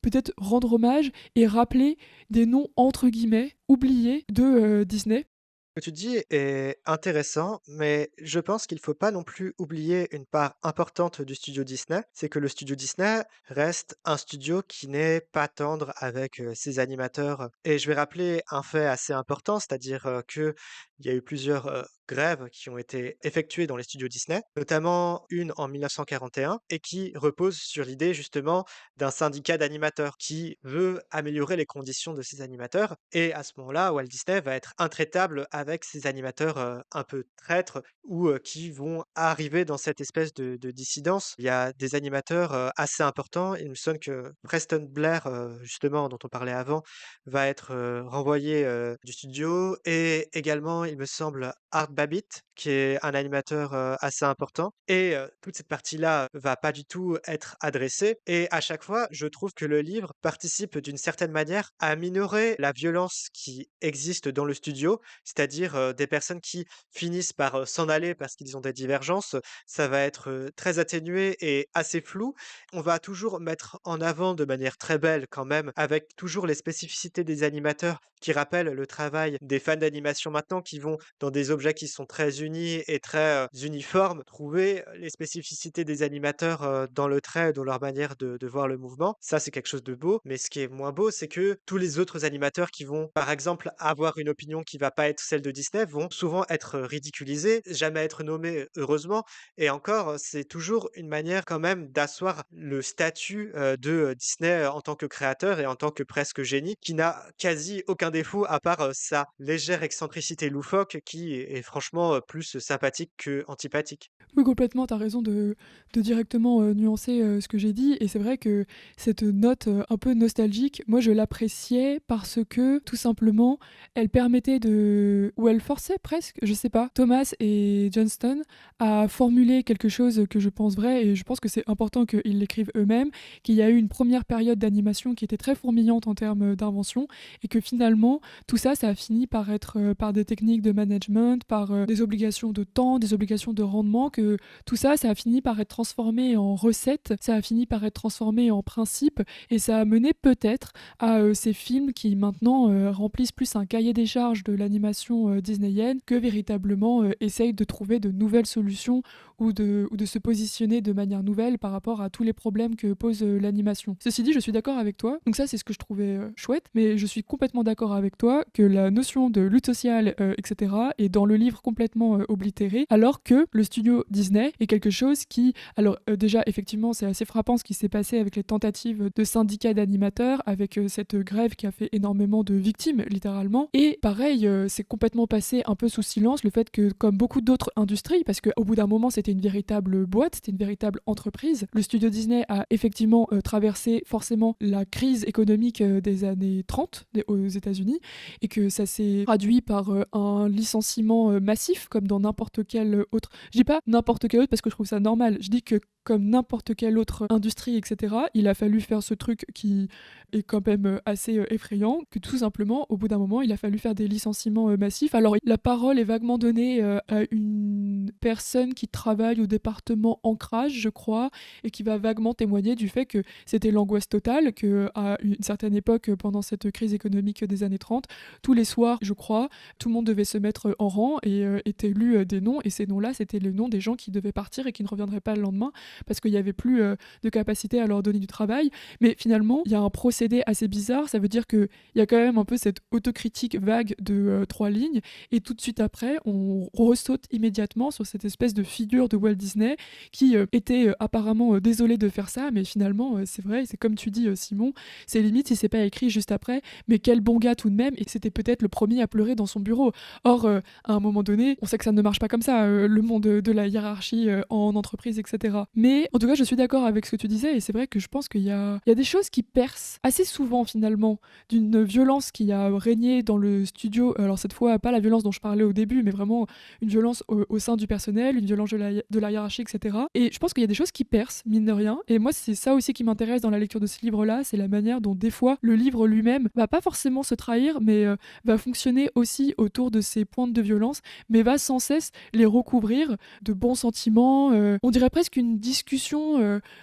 peut-être rendre hommage et rappeler des noms entre guillemets oubliés de Disney. Ce que tu dis est intéressant, mais je pense qu'il faut pas non plus oublier une part importante du studio Disney. C'est que le studio Disney reste un studio qui n'est pas tendre avec ses animateurs. Et je vais rappeler un fait assez important, c'est-à-dire qu'il y a eu plusieurs grèves qui ont été effectuées dans les studios Disney, notamment une en 1941 et qui repose sur l'idée justement d'un syndicat d'animateurs qui veut améliorer les conditions de ces animateurs. Et à ce moment-là, Walt Disney va être intraitable avec ces animateurs un peu traîtres ou qui vont arriver dans cette espèce de dissidence. Il y a des animateurs assez importants. Il me semble que Preston Blair, justement, dont on parlait avant, va être renvoyé du studio. Et également, il me semble, Art Babbitt, qui est un animateur assez important. Et toute cette partie-là va pas du tout être adressée. Et à chaque fois, je trouve que le livre participe d'une certaine manière à minorer la violence qui existe dans le studio, c'est-à-dire des personnes qui finissent par s'en aller parce qu'ils ont des divergences. Ça va être très atténué et assez flou. On va toujours mettre en avant de manière très belle quand même, avec toujours les spécificités des animateurs qui rappellent le travail des fans d'animation maintenant qui vont dans des objets qui sont très unis et très uniformes, trouver les spécificités des animateurs dans le trait, dans leur manière de voir le mouvement. Ça, c'est quelque chose de beau. Mais ce qui est moins beau, c'est que tous les autres animateurs qui vont, par exemple, avoir une opinion qui va pas être celle de Disney vont souvent être ridiculisés, jamais être nommés, heureusement. Et encore, c'est toujours une manière quand même d'asseoir le statut, de Disney, en tant que créateur et en tant que presque génie, qui n'a quasi aucun défaut à part, sa légère excentricité loufoque qui est franchement, plus sympathique qu'antipathique. Oui, complètement, tu as raison de directement, nuancer, ce que j'ai dit et c'est vrai que cette note, un peu nostalgique, moi je l'appréciais parce que, tout simplement, elle permettait de ou elle forçait presque, je sais pas, Thomas et Johnston à formuler quelque chose que je pense vrai et je pense que c'est important qu'ils l'écrivent eux-mêmes, qu'il y a eu une première période d'animation qui était très fourmillante en termes, d'invention et que finalement, tout ça, ça a fini par être, par des techniques de management, par, des obligations de temps, des obligations de rendement, que tout ça, ça a fini par être transformé en recettes, ça a fini par être transformé en principes, et ça a mené peut-être à ces films qui maintenant remplissent plus un cahier des charges de l'animation disneyenne que véritablement essayent de trouver de nouvelles solutions ou de se positionner de manière nouvelle par rapport à tous les problèmes que pose l'animation. Ceci dit, je suis d'accord avec toi, donc ça c'est ce que je trouvais chouette, mais je suis complètement d'accord avec toi que la notion de lutte sociale, etc., est dans le livre complètement oblitérée, alors que le studio Disney est quelque chose qui, alors déjà effectivement c'est assez frappant ce qui s'est passé avec les tentatives de syndicats d'animateurs, avec cette grève qui a fait énormément de victimes littéralement, et pareil c'est complètement passé un peu sous silence le fait que comme beaucoup d'autres industries, parce qu'au bout d'un moment c'était une véritable boîte, c'était une véritable entreprise, le studio Disney a effectivement traversé forcément la crise économique des années 30 aux États-Unis et que ça s'est traduit par un licenciement massif comme dans n'importe quel autre. Je dis pas n'importe quel autre parce que je trouve ça normal. Je dis que comme n'importe quelle autre industrie, etc., il a fallu faire ce truc qui est quand même assez effrayant, que tout simplement, au bout d'un moment, il a fallu faire des licenciements massifs. Alors, la parole est vaguement donnée à une personne qui travaille au département ancrage, je crois, et qui va vaguement témoigner du fait que c'était l'angoisse totale, qu'à une certaine époque, pendant cette crise économique des années 30, tous les soirs, je crois, tout le monde devait se mettre en rang et étaient lus des noms, et ces noms-là, c'était le nom des gens qui devaient partir et qui ne reviendraient pas le lendemain, parce qu'il n'y avait plus de capacité à leur donner du travail. Mais finalement, il y a un procédé assez bizarre, ça veut dire qu'il y a quand même un peu cette autocritique vague de 3 lignes, et tout de suite après, on ressaute immédiatement sur cette espèce de figure de Walt Disney qui était apparemment désolé de faire ça, mais finalement, c'est vrai, c'est comme tu dis, Simon, c'est limite si c'est pas écrit juste après, mais quel bon gars tout de même, et c'était peut-être le premier à pleurer dans son bureau. Or, à un moment donné, on sait que ça ne marche pas comme ça, le monde de la hiérarchie en entreprise, etc. Mais en tout cas, je suis d'accord avec ce que tu disais, et c'est vrai que je pense qu'il y a des choses qui percent assez souvent finalement, d'une violence qui a régné dans le studio. Alors cette fois, pas la violence dont je parlais au début, mais vraiment une violence au sein du personnel, une violence de la hiérarchie, etc. Et je pense qu'il y a des choses qui percent, mine de rien. Et moi, c'est ça aussi qui m'intéresse dans la lecture de ce livre-là, c'est la manière dont des fois le livre lui-même va pas forcément se trahir, mais va fonctionner aussi autour de ces pointes de violence, mais va sans cesse les recouvrir de bons sentiments. On dirait presque une discussion,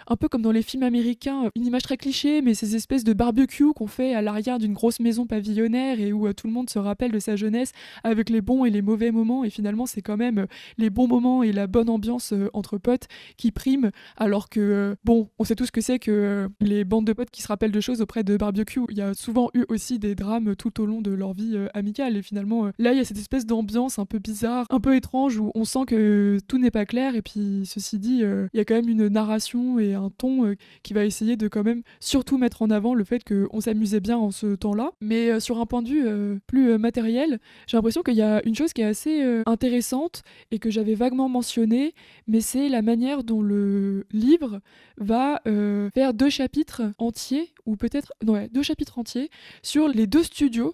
un peu comme dans les films américains, une image très cliché, mais ces espèces de barbecue qu'on fait à l'arrière d'une grosse maison pavillonnaire et où tout le monde se rappelle de sa jeunesse avec les bons et les mauvais moments, et finalement c'est quand même les bons bon moment et la bonne ambiance entre potes qui prime, alors que, bon, on sait tous ce que c'est que les bandes de potes qui se rappellent de choses auprès de barbecue. Il y a souvent eu aussi des drames tout au long de leur vie amicale, et finalement, là, il y a cette espèce d'ambiance un peu bizarre, un peu étrange, où on sent que tout n'est pas clair, et puis, ceci dit, il y a quand même une narration et un ton qui va essayer de quand même surtout mettre en avant le fait qu'on s'amusait bien en ce temps-là. Mais sur un point de vue plus matériel, j'ai l'impression qu'il y a une chose qui est assez intéressante et que j'avais vaguement mentionnée, mais c'est la manière dont le livre va faire 2 chapitres entiers, ou peut-être non, ouais, 2 chapitres entiers sur les deux studios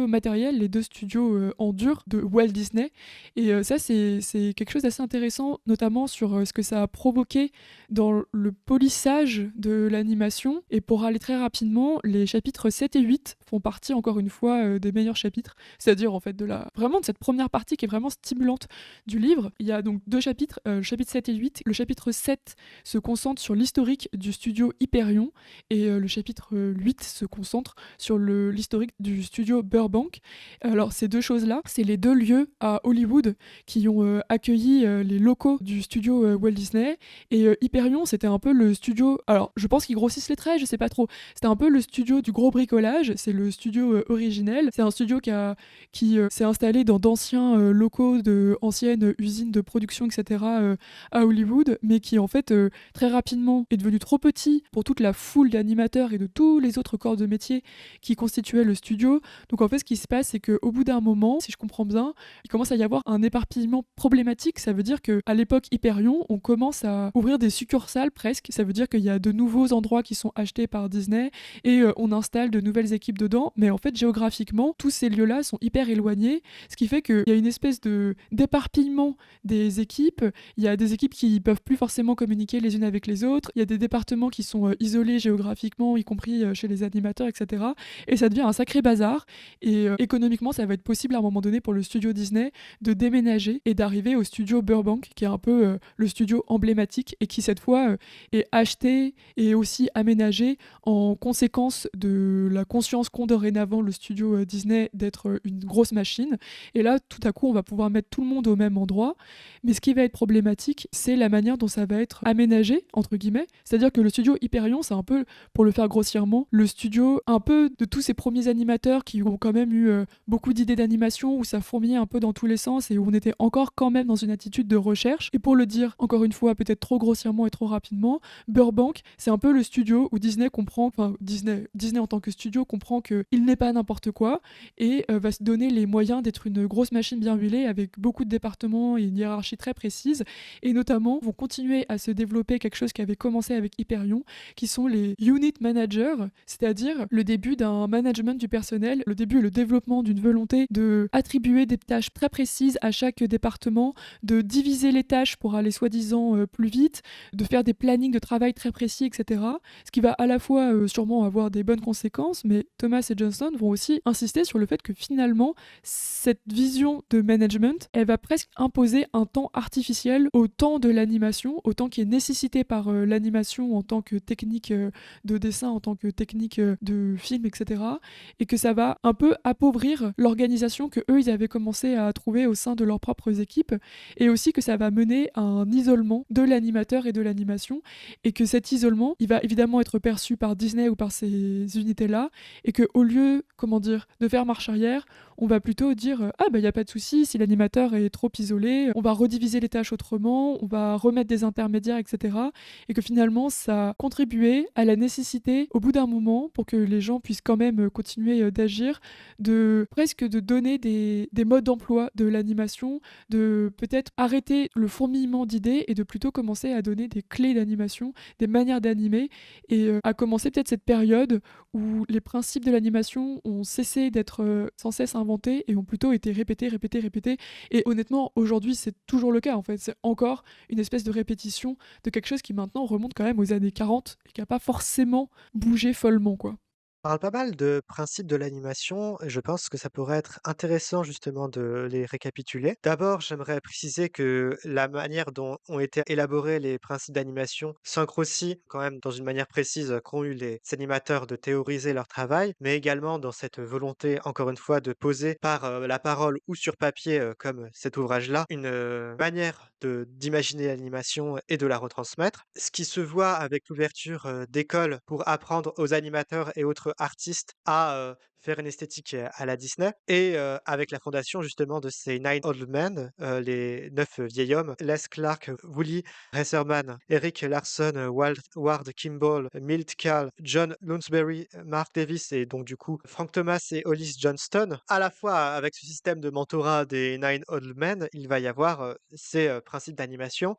matériels, les 2 studios en dur de Walt Disney. Et ça, c'est quelque chose d'assez intéressant, notamment sur ce que ça a provoqué dans le polissage de l'animation. Et pour aller très rapidement, les chapitres 7 et 8 font partie, encore une fois, des meilleurs chapitres. C'est-à-dire, en fait, vraiment de cette première partie qui est vraiment stimulante du livre. Il y a donc 2 chapitres, le chapitre 7 et 8. Le chapitre 7 se concentre sur l'historique du studio Hyperion, et le chapitre 8 se concentre sur l'historique du studio Burbank. Alors, ces 2 choses-là, c'est les 2 lieux à Hollywood qui ont accueilli les locaux du studio Walt Disney. Et Hyperion, c'était un peu le studio. Alors, je pense qu'ils grossissent les traits, je sais pas trop. C'était un peu le studio du gros bricolage. C'est le studio originel. C'est un studio qui s'est installé dans d'anciens locaux de anciennes usines de production, etc. À Hollywood, mais qui en fait très rapidement est devenu trop petit pour toute la foule d'animateurs et de tous les autres corps de métier qui constituaient le studio. Donc en fait, ce qui se passe, c'est qu'au bout d'un moment, si je comprends bien, il commence à y avoir un éparpillement problématique. Ça veut dire qu'à l'époque Hyperion, on commence à ouvrir des succursales presque. Ça veut dire qu'il y a de nouveaux endroits qui sont achetés par Disney, et on installe de nouvelles équipes dedans. Mais en fait, géographiquement, tous ces lieux-là sont hyper éloignés, ce qui fait qu'il y a une espèce d'éparpillement des équipes. Il y a des équipes qui peuvent plus forcément communiquer les unes avec les autres. Il y a des départements qui sont isolés géographiquement, y compris chez les animateurs, etc. Et ça devient un sacré bazar. Et économiquement, ça va être possible à un moment donné pour le studio Disney de déménager et d'arriver au studio Burbank, qui est un peu le studio emblématique, et qui cette fois est acheté et aussi aménagé en conséquence de la conscience qu'ont dorénavant le studio Disney d'être une grosse machine. Et là, tout à coup, on va pouvoir mettre tout le monde au même endroit. Mais ce qui va être problématique, c'est la manière dont ça va être aménagé, entre guillemets. C'est-à-dire que le studio Hyperion, c'est un peu, pour le faire grossièrement, le studio un peu de tous ces premiers animateurs qui ont quand même eu beaucoup d'idées d'animation, où ça fourmillait un peu dans tous les sens et où on était encore quand même dans une attitude de recherche. Et pour le dire, encore une fois, peut-être trop grossièrement et trop rapidement, Burbank, c'est un peu le studio où Disney comprend, enfin Disney en tant que studio comprend qu'il n'est pas n'importe quoi, et va se donner les moyens d'être une grosse machine bien huilée avec beaucoup de départements et une hiérarchie très précise. Et notamment, vont continuer à se développer quelque chose qui avait commencé avec Hyperion, qui sont les unit managers, c'est-à-dire le début d'un management du personnel, le début et le développement d'une volonté de attribuer des tâches très précises à chaque département, de diviser les tâches pour aller soi-disant plus vite, de faire des plannings de travail très précis, etc. Ce qui va à la fois sûrement avoir des bonnes conséquences, mais Thomas et Johnston vont aussi insister sur le fait que finalement, cette vision de management, elle va presque imposer un temps artificiel au temps de l'animation, au temps qui est nécessité par l'animation en tant que technique de dessin, en tant que technique de film, etc. Et que ça va un peu appauvrir l'organisation que eux ils avaient commencé à trouver au sein de leurs propres équipes, et aussi que ça va mener à un isolement de l'animateur et de l'animation, et que cet isolement il va évidemment être perçu par Disney ou par ces unités-là, et que au lieu, comment dire, de faire marche arrière, on va plutôt dire ah bah il y a pas de souci, si l'animateur est trop isolé, on va rediviser les tâches autrement, on va remettre des intermédiaires, etc. Et que finalement ça contribuait à la nécessité au bout d'un moment, pour que les gens puissent quand même continuer d'agir, de presque de donner des modes d'emploi de l'animation, de peut-être arrêter le fourmillement d'idées et de plutôt commencer à donner des clés d'animation, des manières d'animer, et à commencer peut-être cette période où les principes de l'animation ont cessé d'être sans cesse inventés et ont plutôt été répétés, répétés, répétés. Et honnêtement, aujourd'hui, c'est toujours le cas en fait. C'est encore une espèce de répétition de quelque chose qui maintenant remonte quand même aux années 40 et qui n'a pas forcément bougé follement, quoi. Parle pas mal de principes de l'animation et je pense que ça pourrait être intéressant justement de les récapituler. D'abord, j'aimerais préciser que la manière dont ont été élaborés les principes d'animation s'ancre aussi quand même dans une manière précise qu'ont eu les animateurs de théoriser leur travail, mais également dans cette volonté, encore une fois, de poser par la parole ou sur papier, comme cet ouvrage-là, une manière d'imaginer l'animation et de la retransmettre. Ce qui se voit avec l'ouverture d'écoles pour apprendre aux animateurs et autres artistes à faire une esthétique à la Disney et avec la fondation justement de ces Nine Old Men, les 9 vieils hommes, Les Clark, Wooly Reserman, Eric Larson, Ward Kimball, Milt Kahl, John Lounsbury, Mark Davis et donc du coup Frank Thomas et Hollis Johnston. À la fois avec ce système de mentorat des Nine Old Men, il va y avoir ces principes d'animation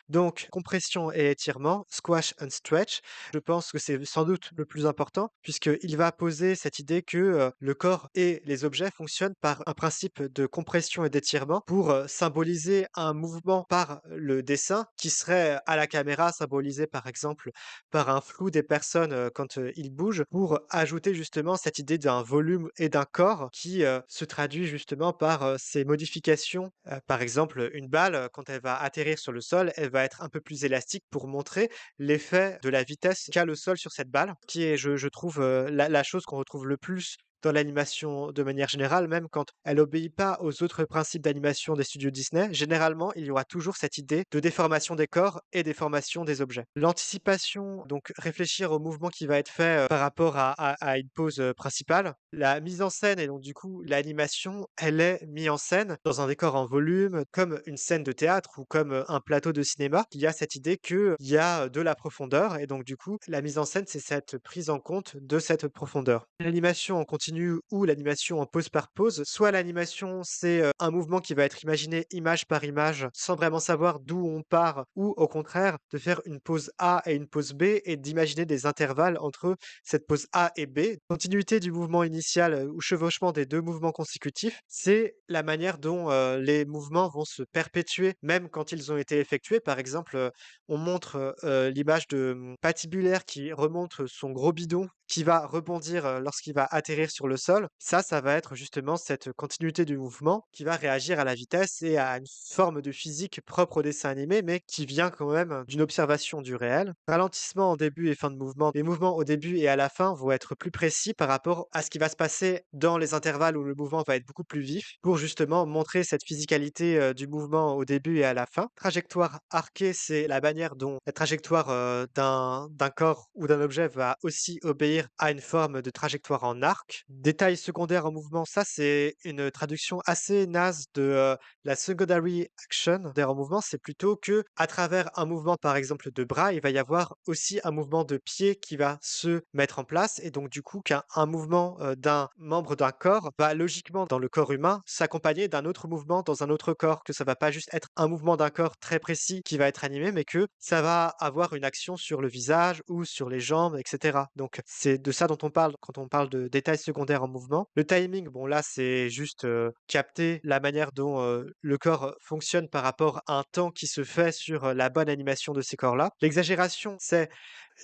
donc, compression et étirement, squash and stretch. Je pense que c'est sans doute le plus important, puisqu'il va poser cette idée que le corps et les objets fonctionnent par un principe de compression et d'étirement pour symboliser un mouvement par le dessin qui serait à la caméra symbolisé par exemple par un flou des personnes quand ils bougent, pour ajouter justement cette idée d'un volume et d'un corps qui se traduit justement par ces modifications. Par exemple, une balle, quand elle va atterrir sur le sol, elle va être un peu plus élastique pour montrer l'effet de la vitesse qu'a le sol sur cette balle, qui est, je trouve, la chose qu'on retrouve le plus dans l'animation de manière générale, même quand elle obéit pas aux autres principes d'animation des studios Disney. Généralement, il y aura toujours cette idée de déformation des corps et déformation des objets. L'anticipation, donc réfléchir au mouvement qui va être fait, par rapport à une pose, principale. La mise en scène et donc du coup l'animation, elle est mise en scène dans un décor en volume, comme une scène de théâtre ou comme, un plateau de cinéma. Il y a cette idée qu'il y a, de la profondeur et donc du coup, la mise en scène, c'est cette prise en compte de cette profondeur. L'animation en continu ou l'animation en pause par pause, soit l'animation, c'est, un mouvement qui va être imaginé image par image sans vraiment savoir d'où on part ou au contraire de faire une pause A et une pause B et d'imaginer des intervalles entre cette pause A et B. Continuité du mouvement initial, ou chevauchement des 2 mouvements consécutifs, c'est la manière dont, les mouvements vont se perpétuer même quand ils ont été effectués. Par exemple, on montre, l'image de, Patibulaire qui remonte son gros bidon, qui va rebondir, lorsqu'il va atterrir sur le sol. Ça va être justement cette continuité du mouvement qui va réagir à la vitesse et à une forme de physique propre au dessin animé, mais qui vient quand même d'une observation du réel. Ralentissement en début et fin de mouvement. Les mouvements au début et à la fin vont être plus précis par rapport à ce qui va se passer dans les intervalles où le mouvement va être beaucoup plus vif, pour justement montrer cette physicalité, du mouvement au début et à la fin. Trajectoire arquée, c'est la manière dont la trajectoire, d'un corps ou d'un objet va aussi obéir à une forme de trajectoire en arc. Détail secondaire en mouvement, ça c'est une traduction assez naze de, la secondary action. En mouvement, c'est plutôt que à travers un mouvement, par exemple, de bras, il va y avoir aussi un mouvement de pied qui va se mettre en place et donc du coup qu'un un mouvement, d'un membre d'un corps va logiquement dans le corps humain s'accompagner d'un autre mouvement dans un autre corps, que ça va pas juste être un mouvement d'un corps très précis qui va être animé, mais que ça va avoir une action sur le visage ou sur les jambes et cetera. Donc c'est de ça dont on parle quand on parle de détails secondaires en mouvement. Le timing, bon là, c'est juste, capter la manière dont, le corps, fonctionne par rapport à un temps qui se fait sur, la bonne animation de ces corps-là. L'exagération, c'est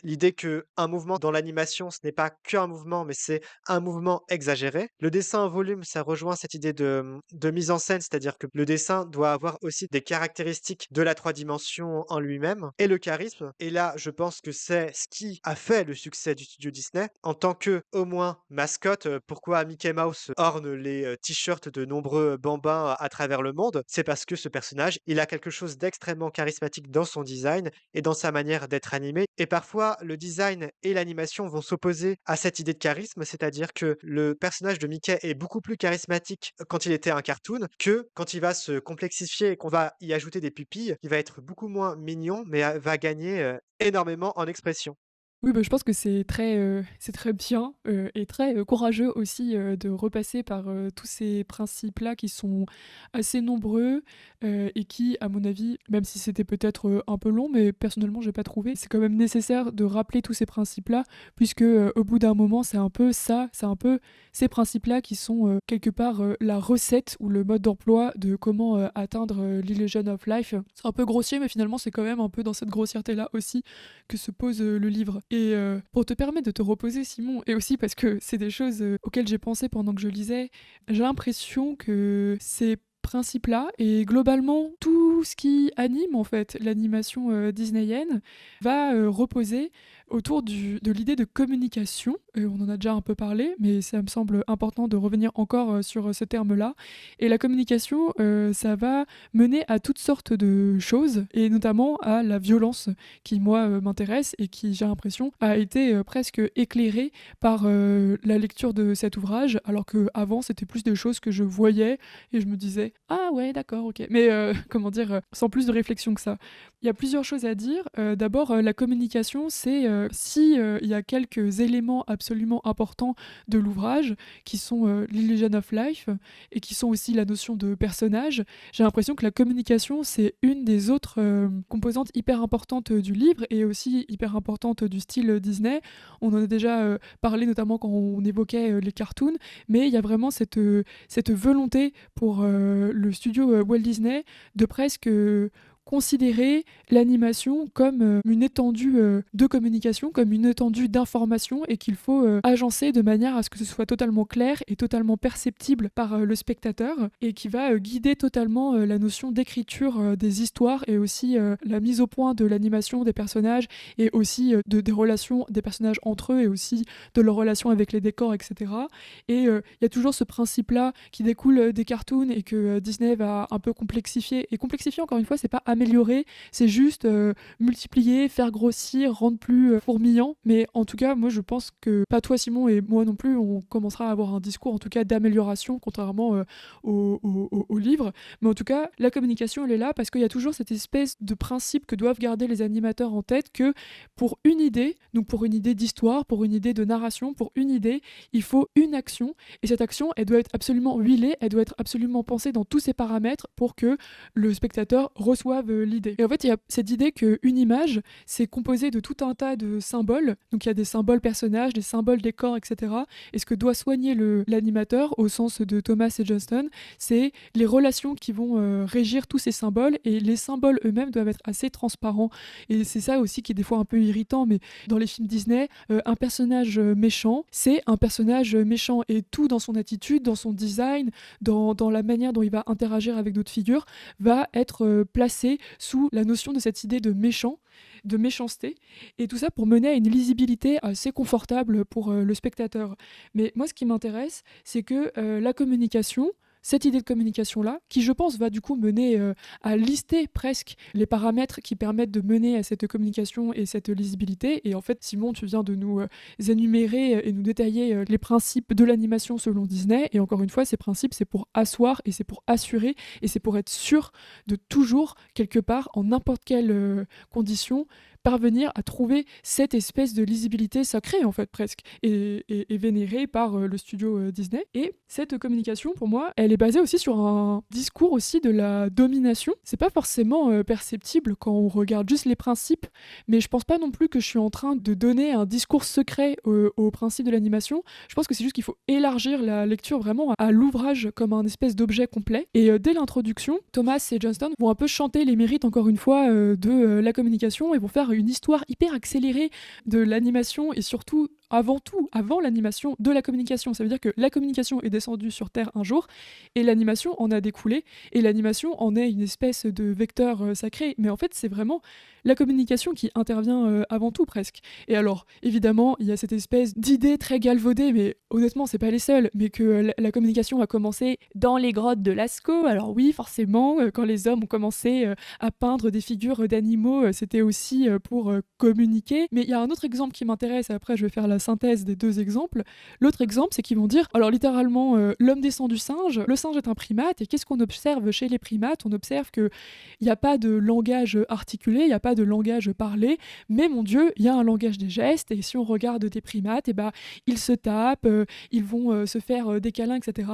l'idée que un mouvement dans l'animation, ce n'est pas qu'un mouvement, mais c'est un mouvement exagéré. Le dessin en volume, ça rejoint cette idée de mise en scène, c'est-à-dire que le dessin doit avoir aussi des caractéristiques de la 3 dimensions en lui-même et le charisme. Et là, je pense que c'est ce qui a fait le succès du studio Disney en tant que, au moins, mascotte. Pourquoi Mickey Mouse orne les t-shirts de nombreux bambins à travers le monde? C'est parce que ce personnage, il a quelque chose d'extrêmement charismatique dans son design et dans sa manière d'être animé. Et parfois, le design et l'animation vont s'opposer à cette idée de charisme, c'est-à-dire que le personnage de Mickey est beaucoup plus charismatique quand il était un cartoon que quand il va se complexifier et qu'on va y ajouter des pupilles. Il va être beaucoup moins mignon, mais va gagner énormément en expression. Oui, bah, je pense que c'est très bien, et très, courageux aussi, de repasser par, tous ces principes-là qui sont assez nombreux, et qui, à mon avis, même si c'était peut-être, un peu long, mais personnellement j'ai pas trouvé, c'est quand même nécessaire de rappeler tous ces principes-là puisque, au bout d'un moment, c'est un peu ça, c'est un peu ces principes-là qui sont, quelque part, la recette ou le mode d'emploi de comment, atteindre, l'illusion of life. C'est un peu grossier, mais finalement c'est quand même un peu dans cette grossièreté-là aussi que se pose, le livre. Et pour te permettre de te reposer, Simon, et aussi parce que c'est des choses auxquelles j'ai pensé pendant que je lisais, j'ai l'impression que ces principes-là et globalement tout ce qui anime en fait l'animation disneyenne va reposer autour de l'idée de communication. On en a déjà un peu parlé, mais ça me semble important de revenir encore sur ce terme-là. Et la communication, ça va mener à toutes sortes de choses, et notamment à la violence qui, moi, m'intéresse et qui, j'ai l'impression, a été presque éclairée par la lecture de cet ouvrage, alors qu'avant, c'était plus des choses que je voyais et je me disais « Ah ouais, d'accord, ok ». Mais comment dire, sans plus de réflexion que ça. Il y a plusieurs choses à dire. D'abord, la communication, c'est si il y a quelques éléments absolument importants de l'ouvrage, qui sont l'Illusion of Life, et qui sont aussi la notion de personnage, j'ai l'impression que la communication, c'est une des autres composantes hyper importantes du livre, et aussi hyper importante du style Disney. On en a déjà parlé, notamment quand on évoquait les cartoons, mais il y a vraiment cette volonté pour le studio Walt Disney de presque considérer l'animation comme une étendue de communication, comme une étendue d'information, et qu'il faut agencer de manière à ce que ce soit totalement clair et totalement perceptible par le spectateur, et qui va guider totalement la notion d'écriture des histoires, et aussi la mise au point de l'animation des personnages, et aussi des relations des personnages entre eux, et aussi de leurs relations avec les décors, etc. Et il y a toujours ce principe-là qui découle des cartoons, et que Disney va un peu complexifier. Et complexifier, encore une fois, c'est pas améliorer, c'est juste multiplier, faire grossir, rendre plus fourmillant. Mais en tout cas, moi je pense que pas toi Simon et moi non plus, on commencera à avoir un discours en tout cas d'amélioration, contrairement au livre. Mais en tout cas, la communication elle est là parce qu'il y a toujours cette espèce de principe que doivent garder les animateurs en tête, que pour une idée, donc pour une idée d'histoire, pour une idée de narration, pour une idée, il faut une action, et cette action elle doit être absolument huilée, elle doit être absolument pensée dans tous ses paramètres pour que le spectateur reçoive l'idée. Et en fait, il y a cette idée qu'une image, c'est composé de tout un tas de symboles. Donc il y a des symboles personnages, des symboles décors, etc. Et ce que doit soigner l'animateur, au sens de Thomas et Johnston, c'est les relations qui vont régir tous ces symboles, et les symboles eux-mêmes doivent être assez transparents. Et c'est ça aussi qui est des fois un peu irritant, mais dans les films Disney, un personnage méchant, c'est un personnage méchant, et tout dans son attitude, dans son design, dans la manière dont il va interagir avec d'autres figures, va être placé sous la notion de cette idée de méchant, de méchanceté, et tout ça pour mener à une lisibilité assez confortable pour le spectateur. Mais moi, ce qui m'intéresse, c'est que la communication, cette idée de communication-là, qui je pense va du coup mener à lister presque les paramètres qui permettent de mener à cette communication et cette lisibilité. Et en fait, Simon, tu viens de nous énumérer et nous détailler les principes de l'animation selon Disney. Et encore une fois, ces principes, c'est pour asseoir, et c'est pour assurer, et c'est pour être sûr de toujours, quelque part, en n'importe quelle condition, parvenir à trouver cette espèce de lisibilité sacrée en fait presque, et vénérée par le studio Disney. Et cette communication pour moi elle est basée aussi sur un discours aussi de la domination. C'est pas forcément perceptible quand on regarde juste les principes, mais je pense pas non plus que je suis en train de donner un discours secret aux principes de l'animation. Je pense que c'est juste qu'il faut élargir la lecture vraiment à l'ouvrage comme un espèce d'objet complet. Et dès l'introduction, Thomas et Johnston vont un peu chanter les mérites encore une fois de la communication, et vont faire une histoire hyper accélérée de l'animation, et surtout avant tout, avant l'animation, de la communication. Ça veut dire que la communication est descendue sur Terre un jour, et l'animation en a découlé, et l'animation en est une espèce de vecteur sacré. Mais en fait, c'est vraiment la communication qui intervient avant tout presque. Et alors, évidemment, il y a cette espèce d'idée très galvaudée, mais honnêtement, c'est pas les seuls, mais que la communication a commencé dans les grottes de Lascaux. Alors oui, forcément, quand les hommes ont commencé à peindre des figures d'animaux, c'était aussi pour communiquer. Mais il y a un autre exemple qui m'intéresse, et après je vais faire la synthèse des deux exemples. L'autre exemple, c'est qu'ils vont dire, alors littéralement, l'homme descend du singe, le singe est un primate, et qu'est-ce qu'on observe chez les primates? On observe qu'il n'y a pas de langage articulé, il n'y a pas de langage parlé, mais mon Dieu, il y a un langage des gestes, et si on regarde des primates, et ben, ils se tapent, ils vont se faire des câlins, etc.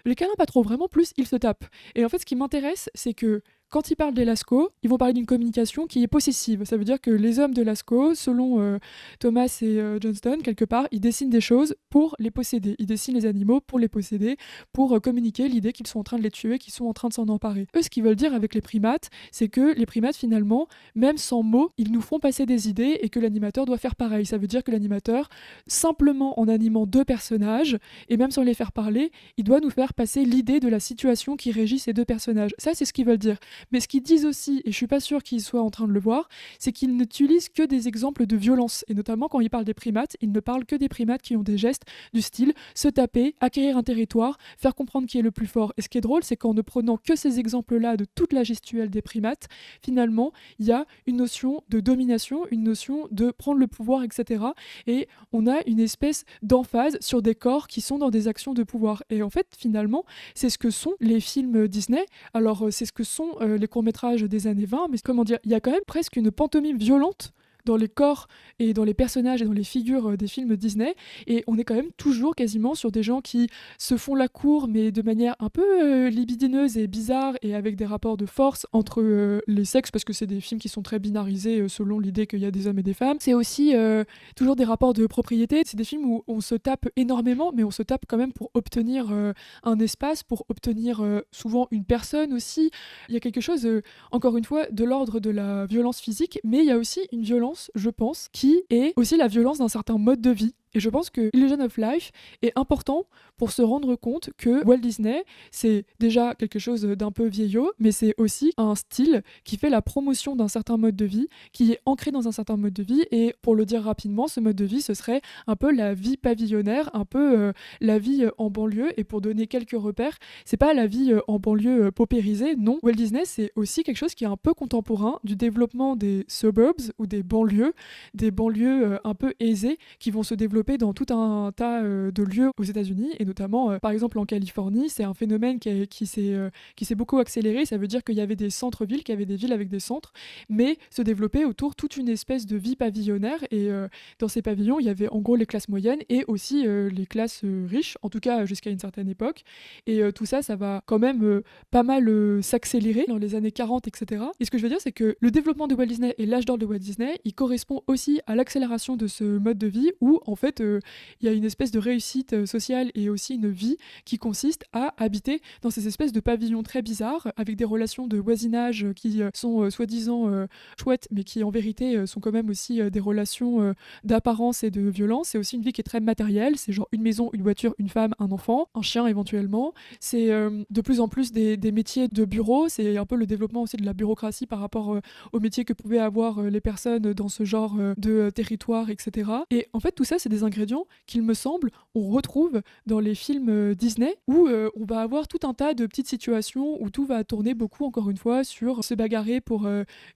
Les câlins, pas trop, vraiment, plus ils se tapent. Et en fait, ce qui m'intéresse, c'est que quand ils parlent des Lascaux, ils vont parler d'une communication qui est possessive. Ça veut dire que les hommes de Lascaux, selon Thomas et Johnston, quelque part, ils dessinent des choses pour les posséder. Ils dessinent les animaux pour les posséder, pour communiquer l'idée qu'ils sont en train de les tuer, qu'ils sont en train de s'en emparer. Eux, ce qu'ils veulent dire avec les primates, c'est que les primates, finalement, même sans mots, ils nous font passer des idées et que l'animateur doit faire pareil. Ça veut dire que l'animateur, simplement en animant deux personnages, et même sans les faire parler, il doit nous faire passer l'idée de la situation qui régit ces deux personnages. Ça, c'est ce qu'ils veulent dire. Mais ce qu'ils disent aussi, et je suis pas sûre qu'ils soient en train de le voir, c'est qu'ils n'utilisent que des exemples de violence. Et notamment, quand ils parlent des primates, ils ne parlent que des primates qui ont des gestes du style se taper, acquérir un territoire, faire comprendre qui est le plus fort. Et ce qui est drôle, c'est qu'en ne prenant que ces exemples-là de toute la gestuelle des primates, finalement, il y a une notion de domination, une notion de prendre le pouvoir, etc. Et on a une espèce d'emphase sur des corps qui sont dans des actions de pouvoir. Et en fait, finalement, c'est ce que sont les films Disney. Alors, c'est ce que sont les courts-métrages des années 20, mais comment dire, il y a quand même presque une pantomime violente dans les corps et dans les personnages et dans les figures des films Disney, et on est quand même toujours quasiment sur des gens qui se font la cour, mais de manière un peu libidineuse et bizarre, et avec des rapports de force entre les sexes, parce que c'est des films qui sont très binarisés selon l'idée qu'il y a des hommes et des femmes. C'est aussi toujours des rapports de propriété, c'est des films où on se tape énormément, mais on se tape quand même pour obtenir un espace, pour obtenir souvent une personne aussi. Il y a quelque chose, encore une fois, de l'ordre de la violence physique, mais il y a aussi une violence, je pense, qui est aussi la violence d'un certain mode de vie. Et je pense que Illusion of Life est important pour se rendre compte que Walt Disney, c'est déjà quelque chose d'un peu vieillot, mais c'est aussi un style qui fait la promotion d'un certain mode de vie, qui est ancré dans un certain mode de vie. Et pour le dire rapidement, ce mode de vie, ce serait un peu la vie pavillonnaire, un peu la vie en banlieue. Et pour donner quelques repères, c'est pas la vie en banlieue paupérisée, non. Walt Disney, c'est aussi quelque chose qui est un peu contemporain du développement des suburbs ou des banlieues un peu aisées qui vont se développer dans tout un tas de lieux aux États-Unis, et notamment par exemple en Californie. C'est un phénomène qui s'est beaucoup accéléré. Ça veut dire qu'il y avait des centres-villes, qu'il y avait des villes avec des centres, mais se développait autour toute une espèce de vie pavillonnaire, et dans ces pavillons il y avait en gros les classes moyennes et aussi les classes riches, en tout cas jusqu'à une certaine époque. Et tout ça, ça va quand même pas mal s'accélérer dans les années 40, etc. Et ce que je veux dire, c'est que le développement de Walt Disney et l'âge d'or de Walt Disney, il correspond aussi à l'accélération de ce mode de vie où en fait il y a une espèce de réussite sociale et aussi une vie qui consiste à habiter dans ces espèces de pavillons très bizarres avec des relations de voisinage qui sont soi-disant chouettes, mais qui en vérité sont quand même aussi des relations d'apparence et de violence. C'est aussi une vie qui est très matérielle, c'est genre une maison, une voiture, une femme, un enfant, un chien éventuellement. C'est de plus en plus des métiers de bureau, c'est un peu le développement aussi de la bureaucratie par rapport aux métiers que pouvaient avoir les personnes dans ce genre de territoire, etc. Et en fait tout ça, c'est des ingrédients qu'il me semble on retrouve dans les films Disney, où on va avoir tout un tas de petites situations où tout va tourner beaucoup, encore une fois, sur se bagarrer pour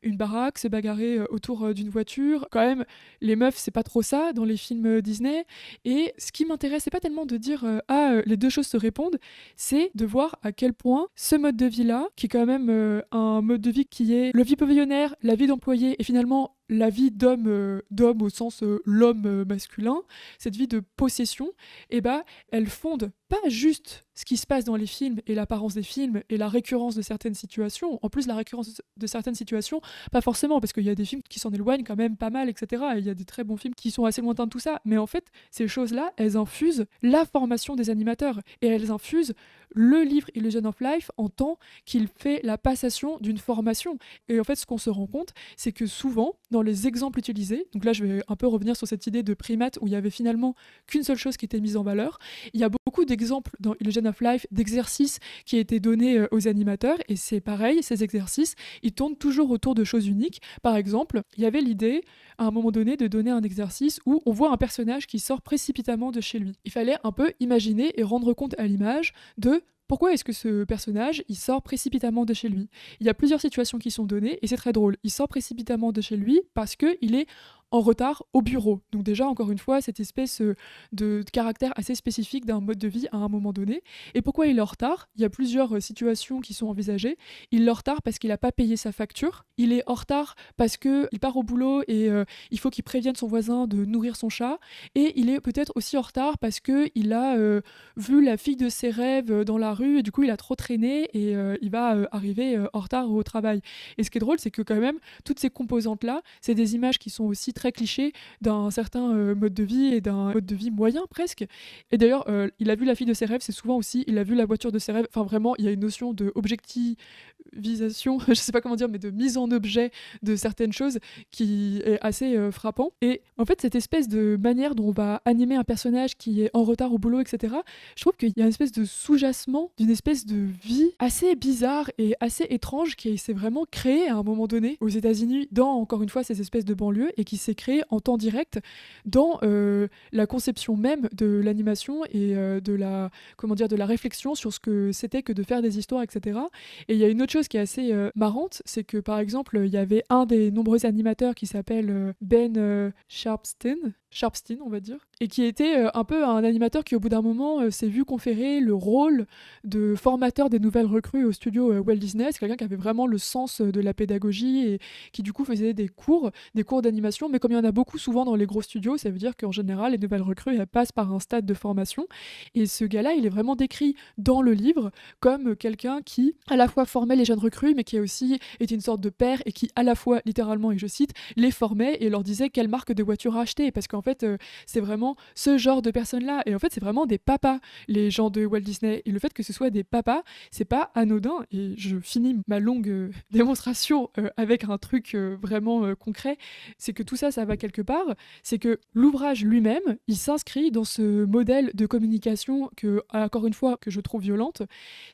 une baraque, se bagarrer autour d'une voiture. Quand même, les meufs, c'est pas trop ça dans les films Disney. Et ce qui m'intéresse, c'est pas tellement de dire les deux choses se répondent, c'est de voir à quel point ce mode de vie-là, qui est quand même un mode de vie qui est le vie pavillonnaire, la vie d'employé et finalement la vie d'homme au sens l'homme masculin, cette vie de possession, eh ben, elle fonde pas juste ce qui se passe dans les films et l'apparence des films et la récurrence de certaines situations. En plus, la récurrence de certaines situations, pas forcément, parce qu'il y a des films qui s'en éloignent quand même pas mal, etc. Et il y a des très bons films qui sont assez lointains de tout ça. Mais en fait, ces choses-là, elles infusent la formation des animateurs. Et elles infusent le livre Illusion of Life en tant qu'il fait la passation d'une formation. Et en fait, ce qu'on se rend compte, c'est que souvent, dans les exemples utilisés, donc là, je vais un peu revenir sur cette idée de primate où il y avait finalement qu'une seule chose qui était mise en valeur, il y a beaucoup d'exemples dans Illusion of Life d'exercices qui étaient donnés aux animateurs, et c'est pareil, ces exercices, ils tournent toujours autour de choses uniques. Par exemple, il y avait l'idée, à un moment donné, de donner un exercice où on voit un personnage qui sort précipitamment de chez lui. Il fallait un peu imaginer et rendre compte à l'image de pourquoi est-ce que ce personnage, il sort précipitamment de chez lui. Il y a plusieurs situations qui sont données, et c'est très drôle. Il sort précipitamment de chez lui parce qu'il est en retard au bureau. Donc déjà, encore une fois, cette espèce de caractère assez spécifique d'un mode de vie à un moment donné. Et pourquoi il est en retard? Il y a plusieurs situations qui sont envisagées. Il est en retard parce qu'il n'a pas payé sa facture. Il est en retard parce qu'il part au boulot et il faut qu'il prévienne son voisin de nourrir son chat. Et il est peut-être aussi en retard parce qu'il a vu la fille de ses rêves dans la rue et du coup il a trop traîné et il va arriver en retard au travail. Et ce qui est drôle, c'est que quand même, toutes ces composantes-là, c'est des images qui sont aussi très clichés d'un certain mode de vie et d'un mode de vie moyen presque. Et d'ailleurs, il a vu la fille de ses rêves, c'est souvent aussi, il a vu la voiture de ses rêves. Enfin vraiment, il y a une notion de objectivisation, je sais pas comment dire, mais de mise en objet de certaines choses qui est assez frappant. Et en fait, cette espèce de manière dont on va animer un personnage qui est en retard au boulot, etc., je trouve qu'il y a une espèce de sous-jacement d'une espèce de vie assez bizarre et assez étrange qui s'est vraiment créée à un moment donné aux États-Unis dans, encore une fois, ces espèces de banlieues et qui s'est créée en temps direct dans la conception même de l'animation et de la, comment dire, de la réflexion sur ce que c'était que de faire des histoires, etc. Et il y a une autre chose qui est assez marrante, c'est que par exemple, il y avait un des nombreux animateurs qui s'appelle Ben Sharpstein, on va dire, et qui était un peu un animateur qui, au bout d'un moment, s'est vu conférer le rôle de formateur des nouvelles recrues au studio Walt Disney. C'est quelqu'un qui avait vraiment le sens de la pédagogie et qui, du coup, faisait des cours d'animation. Mais comme il y en a beaucoup souvent dans les gros studios, ça veut dire qu'en général, les nouvelles recrues, elles passent par un stade de formation. Et ce gars-là, il est vraiment décrit dans le livre comme quelqu'un qui, à la fois, formait les jeunes recrues, mais qui a aussi été une sorte de père et qui, à la fois, littéralement, et je cite, les formait et leur disait quelle marque de voiture acheter. Parce qu'en fait, c'est vraiment ce genre de personnes-là. Et en fait, c'est vraiment des papas, les gens de Walt Disney. Et le fait que ce soit des papas, c'est pas anodin. Et je finis ma longue démonstration avec un truc vraiment concret. C'est que tout ça, ça va quelque part. C'est que l'ouvrage lui-même, il s'inscrit dans ce modèle de communication que, encore une fois, que je trouve violente.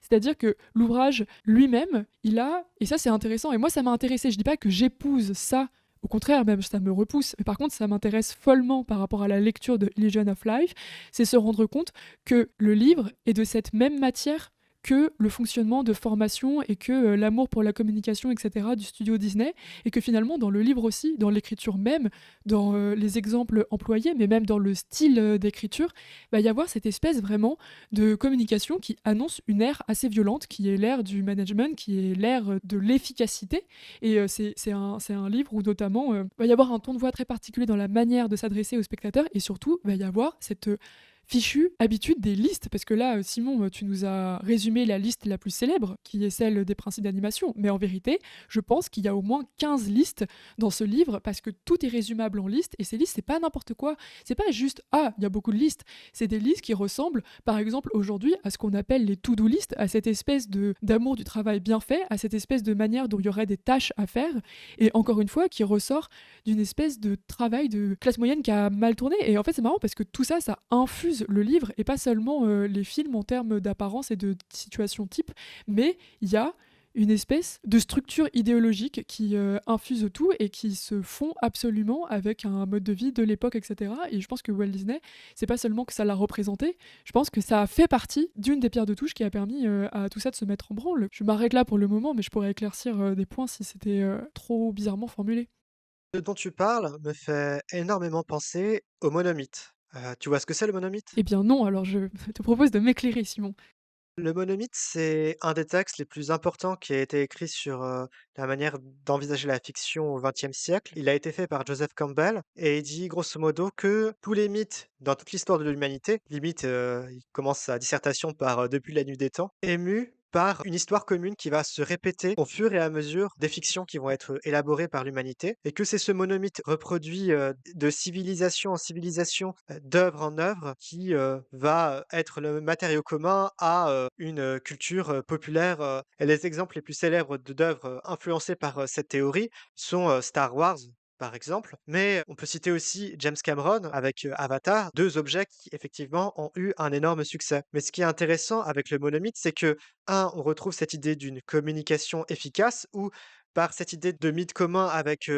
C'est-à-dire que l'ouvrage lui-même, il a, et ça c'est intéressant, et moi ça m'a intéressé, je dis pas que j'épouse ça, au contraire, même ça me repousse. Mais par contre, ça m'intéresse follement par rapport à la lecture de Illusion of Life, c'est se rendre compte que le livre est de cette même matière que le fonctionnement de formation et que l'amour pour la communication, etc., du studio Disney, et que finalement, dans le livre aussi, dans l'écriture même, dans les exemples employés, mais même dans le style d'écriture, il va y avoir cette espèce vraiment de communication qui annonce une ère assez violente, qui est l'ère du management, qui est l'ère de l'efficacité. Et c'est un livre où notamment, va y avoir un ton de voix très particulier dans la manière de s'adresser aux spectateurs, et surtout, va y avoir cette fichue habitude des listes, parce que là, Simon, tu nous as résumé la liste la plus célèbre, qui est celle des principes d'animation, mais en vérité, je pense qu'il y a au moins 15 listes dans ce livre, parce que tout est résumable en listes, et ces listes, c'est pas n'importe quoi, c'est pas juste « Ah, il y a beaucoup de listes », c'est des listes qui ressemblent, par exemple, aujourd'hui, à ce qu'on appelle les to-do listes, à cette espèce d'amour du travail bien fait, à cette espèce de manière dont il y aurait des tâches à faire, et encore une fois, qui ressort d'une espèce de travail de classe moyenne qui a mal tourné, et en fait, c'est marrant, parce que tout ça, ça infuse le livre et pas seulement les films en termes d'apparence et de situation type, mais il y a une espèce de structure idéologique qui infuse tout et qui se fond absolument avec un mode de vie de l'époque, etc. Et je pense que Walt Disney, c'est pas seulement que ça l'a représenté, je pense que ça a fait partie d'une des pierres de touche qui a permis à tout ça de se mettre en branle. Je m'arrête là pour le moment, mais je pourrais éclaircir des points si c'était trop bizarrement formulé. Ce dont tu parles me fait énormément penser au monomythe. Tu vois ce que c'est le monomythe? Eh bien non, alors je te propose de m'éclairer, Simon. Le monomythe, c'est un des textes les plus importants qui a été écrit sur, la manière d'envisager la fiction au XXe siècle. Il a été fait par Joseph Campbell et il dit grosso modo que tous les mythes dans toute l'histoire de l'humanité, limite, il commence sa dissertation par, «Depuis la nuit des temps», est mû par une histoire commune qui va se répéter au fur et à mesure des fictions qui vont être élaborées par l'humanité et que c'est ce monomythe reproduit, de civilisation en civilisation, d'œuvre en œuvre qui, va, être le matériau commun à, une, culture, populaire, et les exemples les plus célèbres d'œuvres, influencées par, cette théorie sont, Star Wars, par exemple, mais on peut citer aussi James Cameron avec, Avatar, 2 objets qui effectivement ont eu un énorme succès. Mais ce qui est intéressant avec le monomythe, c'est que, un, on retrouve cette idée d'une communication efficace où par cette idée de mythe commun avec,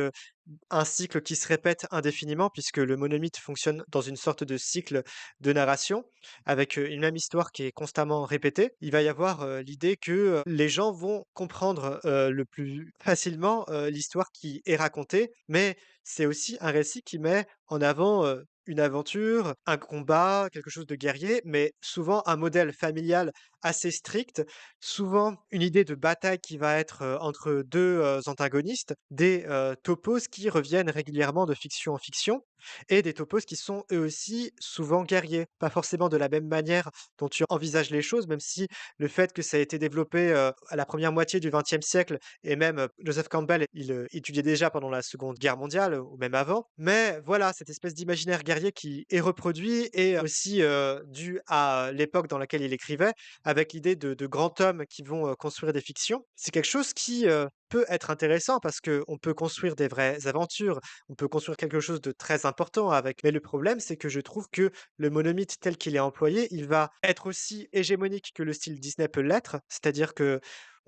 un cycle qui se répète indéfiniment puisque le monomythe fonctionne dans une sorte de cycle de narration avec, une même histoire qui est constamment répétée. Il va y avoir, l'idée que, les gens vont comprendre, le plus facilement, l'histoire qui est racontée, mais c'est aussi un récit qui met en avant, une aventure, un combat, quelque chose de guerrier, mais souvent un modèle familial assez strict, souvent une idée de bataille qui va être, entre 2 antagonistes, des, topos qui reviennent régulièrement de fiction en fiction et des topos qui sont eux aussi souvent guerriers. Pas forcément de la même manière dont tu envisages les choses, même si le fait que ça a été développé, à la première moitié du XXe siècle et même, Joseph Campbell, il, étudiait déjà pendant la Seconde Guerre mondiale, ou même avant. Mais voilà, cette espèce d'imaginaire guerrier qui est reproduit et aussi, dû à l'époque dans laquelle il écrivait, avec l'idée de grands hommes qui vont, construire des fictions. C'est quelque chose qui, peut être intéressant parce qu'on peut construire des vraies aventures, on peut construire quelque chose de très important avec. Mais le problème, c'est que je trouve que le monomythe tel qu'il est employé, il va être aussi hégémonique que le style Disney peut l'être. C'est-à-dire que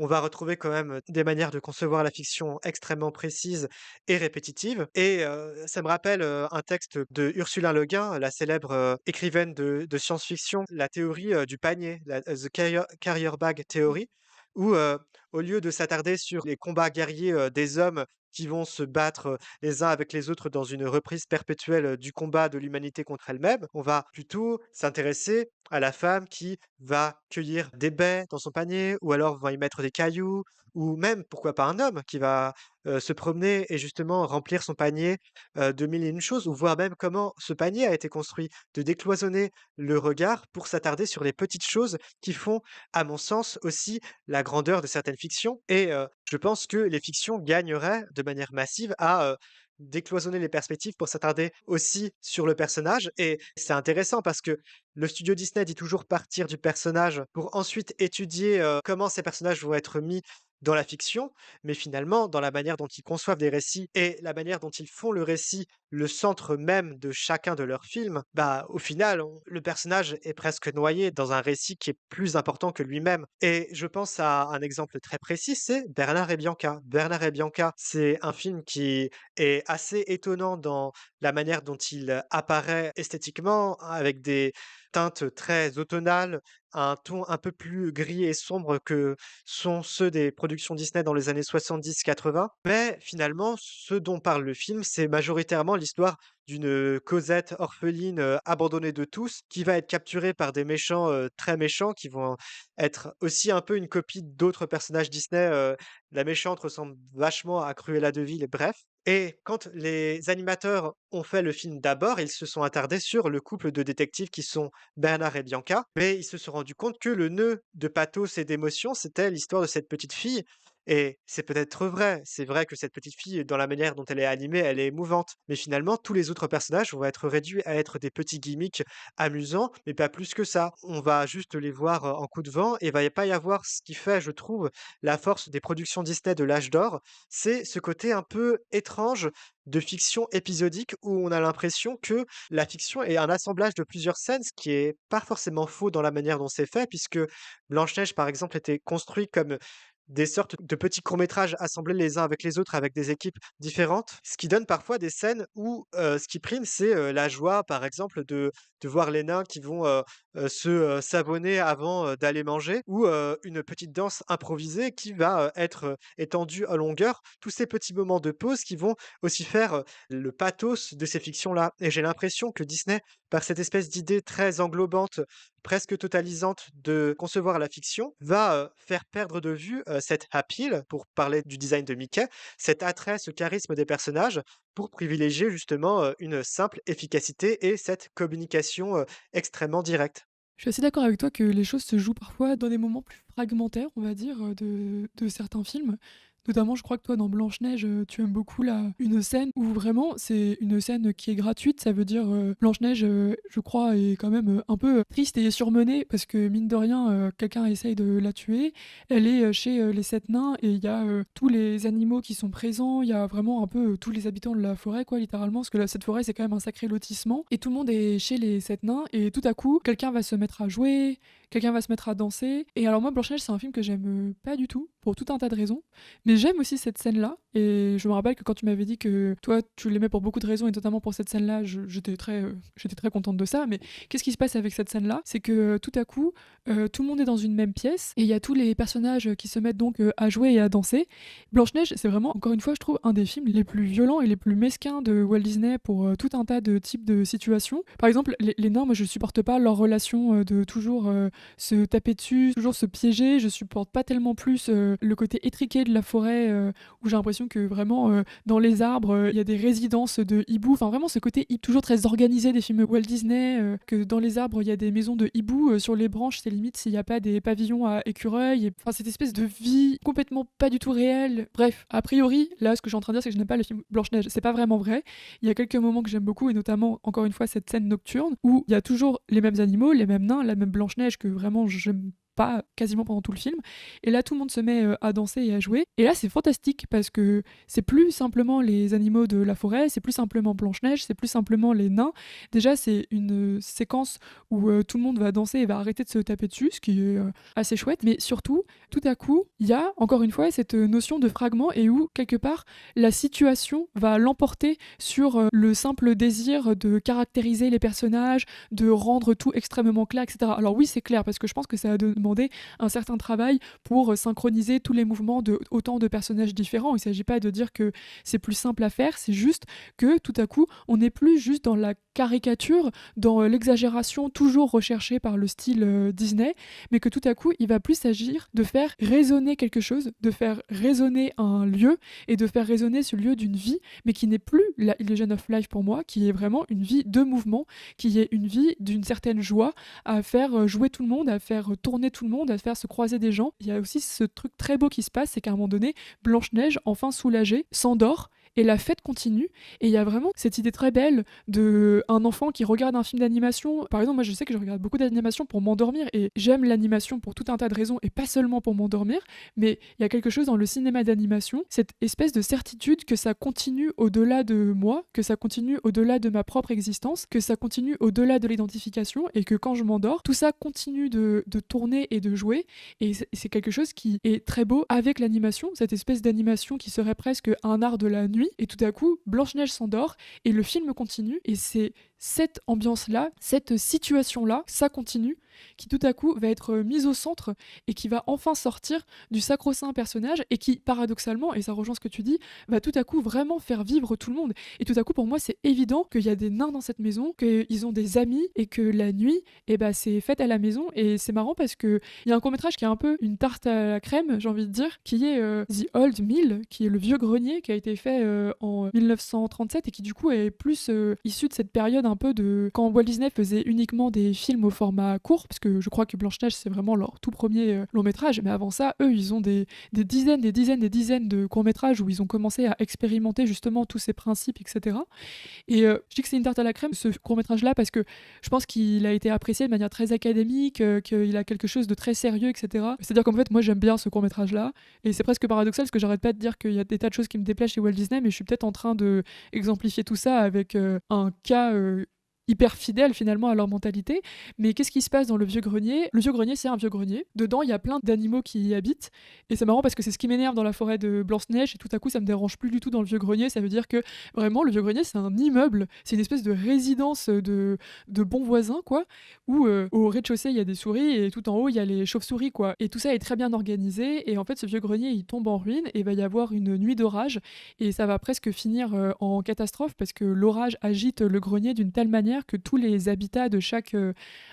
on va retrouver quand même des manières de concevoir la fiction extrêmement précises et répétitives. Et ça me rappelle, un texte de Ursula Le Guin, la célèbre, écrivaine de science-fiction, la théorie, du panier, la The Carrier Bag Theory, où, au lieu de s'attarder sur les combats guerriers, des hommes qui vont se battre, les uns avec les autres dans une reprise perpétuelle, du combat de l'humanité contre elle-même, on va plutôt s'intéresser à la femme qui va cueillir des baies dans son panier ou alors va y mettre des cailloux ou même, pourquoi pas, un homme qui va, se promener et justement remplir son panier, de mille et une choses ou voir même comment ce panier a été construit. De décloisonner le regard pour s'attarder sur les petites choses qui font, à mon sens, aussi la grandeur de certaines fictions et je pense que les fictions gagneraient de manière massive à, décloisonner les perspectives pour s'attarder aussi sur le personnage et c'est intéressant parce que le studio Disney dit toujours partir du personnage pour ensuite étudier, comment ces personnages vont être mis dans la fiction, mais finalement, dans la manière dont ils conçoivent des récits et la manière dont ils font le récit le centre même de chacun de leurs films, bah, au final, le personnage est presque noyé dans un récit qui est plus important que lui-même. Et je pense à un exemple très précis, c'est Bernard et Bianca. Bernard et Bianca, c'est un film qui est assez étonnant dans la manière dont il apparaît esthétiquement, avec des teintes très automnales, un ton un peu plus gris et sombre que sont ceux des productions Disney dans les années 70-80. Mais finalement, ce dont parle le film, c'est majoritairement l'histoire d'une Cosette orpheline, abandonnée de tous, qui va être capturée par des méchants, très méchants, qui vont être aussi un peu une copie d'autres personnages Disney. La méchante ressemble vachement à Cruella de Vil et bref. Et quand les animateurs ont fait le film d'abord, ils se sont attardés sur le couple de détectives qui sont Bernard et Bianca, mais ils se sont rendus compte que le nœud de pathos et d'émotion, c'était l'histoire de cette petite fille. Et c'est peut-être vrai, c'est vrai que cette petite fille, dans la manière dont elle est animée, elle est émouvante. Mais finalement, tous les autres personnages vont être réduits à être des petits gimmicks amusants, mais pas plus que ça. On va juste les voir en coup de vent et il va pas y avoir ce qui fait, je trouve, la force des productions Disney de l'âge d'or, c'est ce côté un peu étrange de fiction épisodique où on a l'impression que la fiction est un assemblage de plusieurs scènes, ce qui est pas forcément faux dans la manière dont c'est fait, puisque Blanche-Neige, par exemple, était construit comme des sortes de petits courts-métrages assemblés les uns avec les autres avec des équipes différentes, ce qui donne parfois des scènes où, ce qui prime, c'est, la joie, par exemple, de voir les nains qui vont, se, savonner avant, d'aller manger ou, une petite danse improvisée qui va, être, étendue à longueur. Tous ces petits moments de pause qui vont aussi faire, le pathos de ces fictions-là et j'ai l'impression que Disney, par cette espèce d'idée très englobante, presque totalisante de concevoir la fiction, va, faire perdre de vue, cet appeal, pour parler du design de Mickey, cet attrait, ce charisme des personnages, pour privilégier justement, une simple efficacité et cette communication, extrêmement directe. Je suis assez d'accord avec toi que les choses se jouent parfois dans des moments plus fragmentaires, on va dire, de certains films. Notamment, je crois que toi, dans Blanche-Neige, tu aimes beaucoup une scène où vraiment c'est une scène qui est gratuite. Ça veut dire Blanche-Neige, je crois, est quand même un peu triste et surmenée parce que mine de rien, quelqu'un essaye de la tuer. Elle est chez les sept nains et il y a tous les animaux qui sont présents. Il y a vraiment un peu tous les habitants de la forêt, quoi, littéralement, parce que cette forêt, c'est quand même un sacré lotissement. Et tout le monde est chez les sept nains et tout à coup, quelqu'un va se mettre à jouer. quelqu'un va se mettre à danser. Et alors moi, Blanche-Neige, c'est un film que j'aime pas du tout, pour tout un tas de raisons. Mais j'aime aussi cette scène-là. Et je me rappelle que quand tu m'avais dit que toi, tu l'aimais pour beaucoup de raisons, et notamment pour cette scène-là, j'étais très contente de ça. Mais qu'est-ce qui se passe avec cette scène-là? C'est que tout à coup, tout le monde est dans une même pièce, et il y a tous les personnages qui se mettent donc à jouer et à danser. Blanche-Neige, c'est vraiment, encore une fois, je trouve, un des films les plus violents et les plus mesquins de Walt Disney pour tout un tas de types de situations. Par exemple, les nains, moi, je supporte pas leur relation de toujours se taper dessus, toujours se piéger. Je supporte pas tellement plus le côté étriqué de la forêt, où j'ai l'impression que vraiment, dans les arbres, il y a des résidences de hiboux. Enfin, vraiment, ce côté toujours très organisé des films Walt Disney, que dans les arbres, il y a des maisons de hiboux, sur les branches, c'est limite s'il n'y a pas des pavillons à écureuils. Et, enfin, cette espèce de vie complètement pas du tout réelle. Bref, a priori, là, ce que je suis en train de dire, c'est que je n'aime pas le film Blanche-Neige. C'est pas vraiment vrai. Il y a quelques moments que j'aime beaucoup, et notamment, encore une fois, cette scène nocturne où il y a toujours les mêmes animaux, les mêmes nains, la même Blanche-Neige que vraiment j'aime pas quasiment pendant tout le film. Et là, tout le monde se met à danser et à jouer. Et là, c'est fantastique parce que c'est plus simplement les animaux de la forêt, c'est plus simplement Blanche-Neige, c'est plus simplement les nains. Déjà, c'est une séquence où tout le monde va danser et va arrêter de se taper dessus, ce qui est assez chouette. Mais surtout, tout à coup, il y a encore une fois cette notion de fragment, et où, quelque part, la situation va l'emporter sur le simple désir de caractériser les personnages, de rendre tout extrêmement clair, etc. Alors oui, c'est clair, parce que je pense que ça a demandé un certain travail pour synchroniser tous les mouvements de autant de personnages différents. Il ne s'agit pas de dire que c'est plus simple à faire, c'est juste que tout à coup, on n'est plus juste dans la caricature, dans l'exagération toujours recherchée par le style Disney, mais que tout à coup, il va plus s'agir de faire résonner quelque chose, de faire résonner un lieu, et de faire résonner ce lieu d'une vie, mais qui n'est plus la Illusion of Life pour moi, qui est vraiment une vie de mouvement, qui est une vie d'une certaine joie, à faire jouer tout le monde, à faire tourner tout le monde, à faire se croiser des gens. Il y a aussi ce truc très beau qui se passe, c'est qu'à un moment donné, Blanche-Neige, enfin soulagée, s'endort, et la fête continue. Et il y a vraiment cette idée très belle de un enfant qui regarde un film d'animation. Par exemple, moi je sais que je regarde beaucoup d'animation pour m'endormir, et j'aime l'animation pour tout un tas de raisons et pas seulement pour m'endormir, mais il y a quelque chose dans le cinéma d'animation, cette espèce de certitude que ça continue au-delà de moi, que ça continue au-delà de ma propre existence, que ça continue au-delà de l'identification, et que quand je m'endors, tout ça continue de tourner et de jouer. Et c'est quelque chose qui est très beau avec l'animation, cette espèce d'animation qui serait presque un art de la nuit. Et tout à coup, Blanche-Neige s'endort et le film continue, et c'est cette ambiance-là, cette situation-là, ça continue, qui tout à coup va être mise au centre, et qui va enfin sortir du sacro-saint personnage, et qui, paradoxalement, et ça rejoint ce que tu dis, va tout à coup vraiment faire vivre tout le monde. Et tout à coup, pour moi, c'est évident qu'il y a des nains dans cette maison, qu'ils ont des amis, et que la nuit, eh ben, c'est fête à la maison. Et c'est marrant parce qu'il y a un court-métrage qui est un peu une tarte à la crème, j'ai envie de dire, qui est The Old Mill, qui est le vieux grenier, qui a été fait en 1937, et qui du coup est plus issu de cette période un peu de quand Walt Disney faisait uniquement des films au format court, parce que je crois que Blanche-Neige c'est vraiment leur tout premier long métrage, mais avant ça, eux, ils ont des dizaines, des dizaines, des dizaines de courts métrages où ils ont commencé à expérimenter justement tous ces principes, etc. Et je dis que c'est une tarte à la crème, ce court-métrage-là, parce que je pense qu'il a été apprécié de manière très académique, qu'il a quelque chose de très sérieux, etc. C'est-à-dire qu'en fait, moi, j'aime bien ce court-métrage-là, et c'est presque paradoxal, parce que j'arrête pas de dire qu'il y a des tas de choses qui me déplaisent chez Walt Disney, mais je suis peut-être en train de exemplifier tout ça avec un cas hyper fidèles finalement à leur mentalité. Mais qu'est-ce qui se passe dans le vieux grenier? Le vieux grenier, c'est un vieux grenier. Dedans, il y a plein d'animaux qui y habitent. Et c'est marrant parce que c'est ce qui m'énerve dans la forêt de Blanche-Neige. Et tout à coup, ça me dérange plus du tout dans le vieux grenier. Ça veut dire que vraiment, le vieux grenier, c'est un immeuble. C'est une espèce de résidence de bons voisins, quoi. Où au rez-de-chaussée, il y a des souris et tout en haut, il y a les chauves-souris, quoi. Et tout ça est très bien organisé. Et en fait, ce vieux grenier, il tombe en ruine et il va y avoir une nuit d'orage. Et ça va presque finir en catastrophe parce que l'orage agite le grenier d'une telle manière que tous les habitats de chaque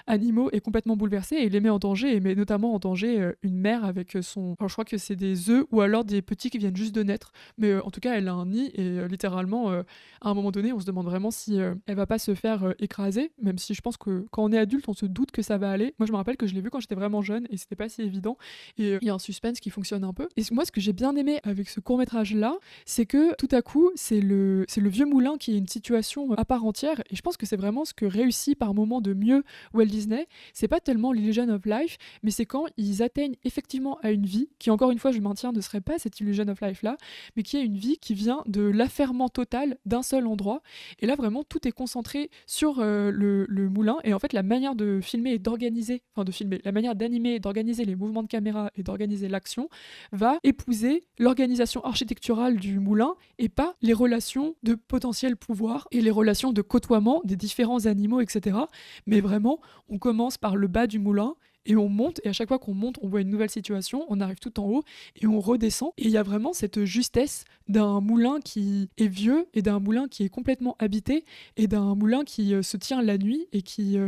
animal est complètement bouleversé et il les met en danger, et met notamment en danger une mère avec son... Alors je crois que c'est des œufs ou alors des petits qui viennent juste de naître, mais en tout cas elle a un nid et littéralement à un moment donné on se demande vraiment si elle va pas se faire écraser, même si je pense que quand on est adulte on se doute que ça va aller. Moi je me rappelle que je l'ai vu quand j'étais vraiment jeune et c'était pas si évident, et il y a un suspense qui fonctionne un peu. Et moi ce que j'ai bien aimé avec ce court-métrage là, c'est que tout à coup c'est le vieux moulin qui est une situation à part entière, et je pense que c'est vraiment vraiment ce que réussit par moment de mieux Walt Disney, c'est pas tellement l'illusion of life, mais c'est quand ils atteignent effectivement à une vie, qui encore une fois, je maintiens, ne serait pas cette illusion of life-là, mais qui est une vie qui vient de l'affairement total d'un seul endroit. Et là, vraiment, tout est concentré sur le moulin. Et en fait, la manière de filmer et d'organiser, enfin de filmer, la manière d'animer et d'organiser les mouvements de caméra et d'organiser l'action va épouser l'organisation architecturale du moulin et pas les relations de potentiel pouvoir et les relations de côtoiement des différents animaux, etc. Mais vraiment, on commence par le bas du moulin et on monte, et à chaque fois qu'on monte, on voit une nouvelle situation, on arrive tout en haut et on redescend. Et il y a vraiment cette justesse d'un moulin qui est vieux et d'un moulin qui est complètement habité et d'un moulin qui se tient la nuit et qui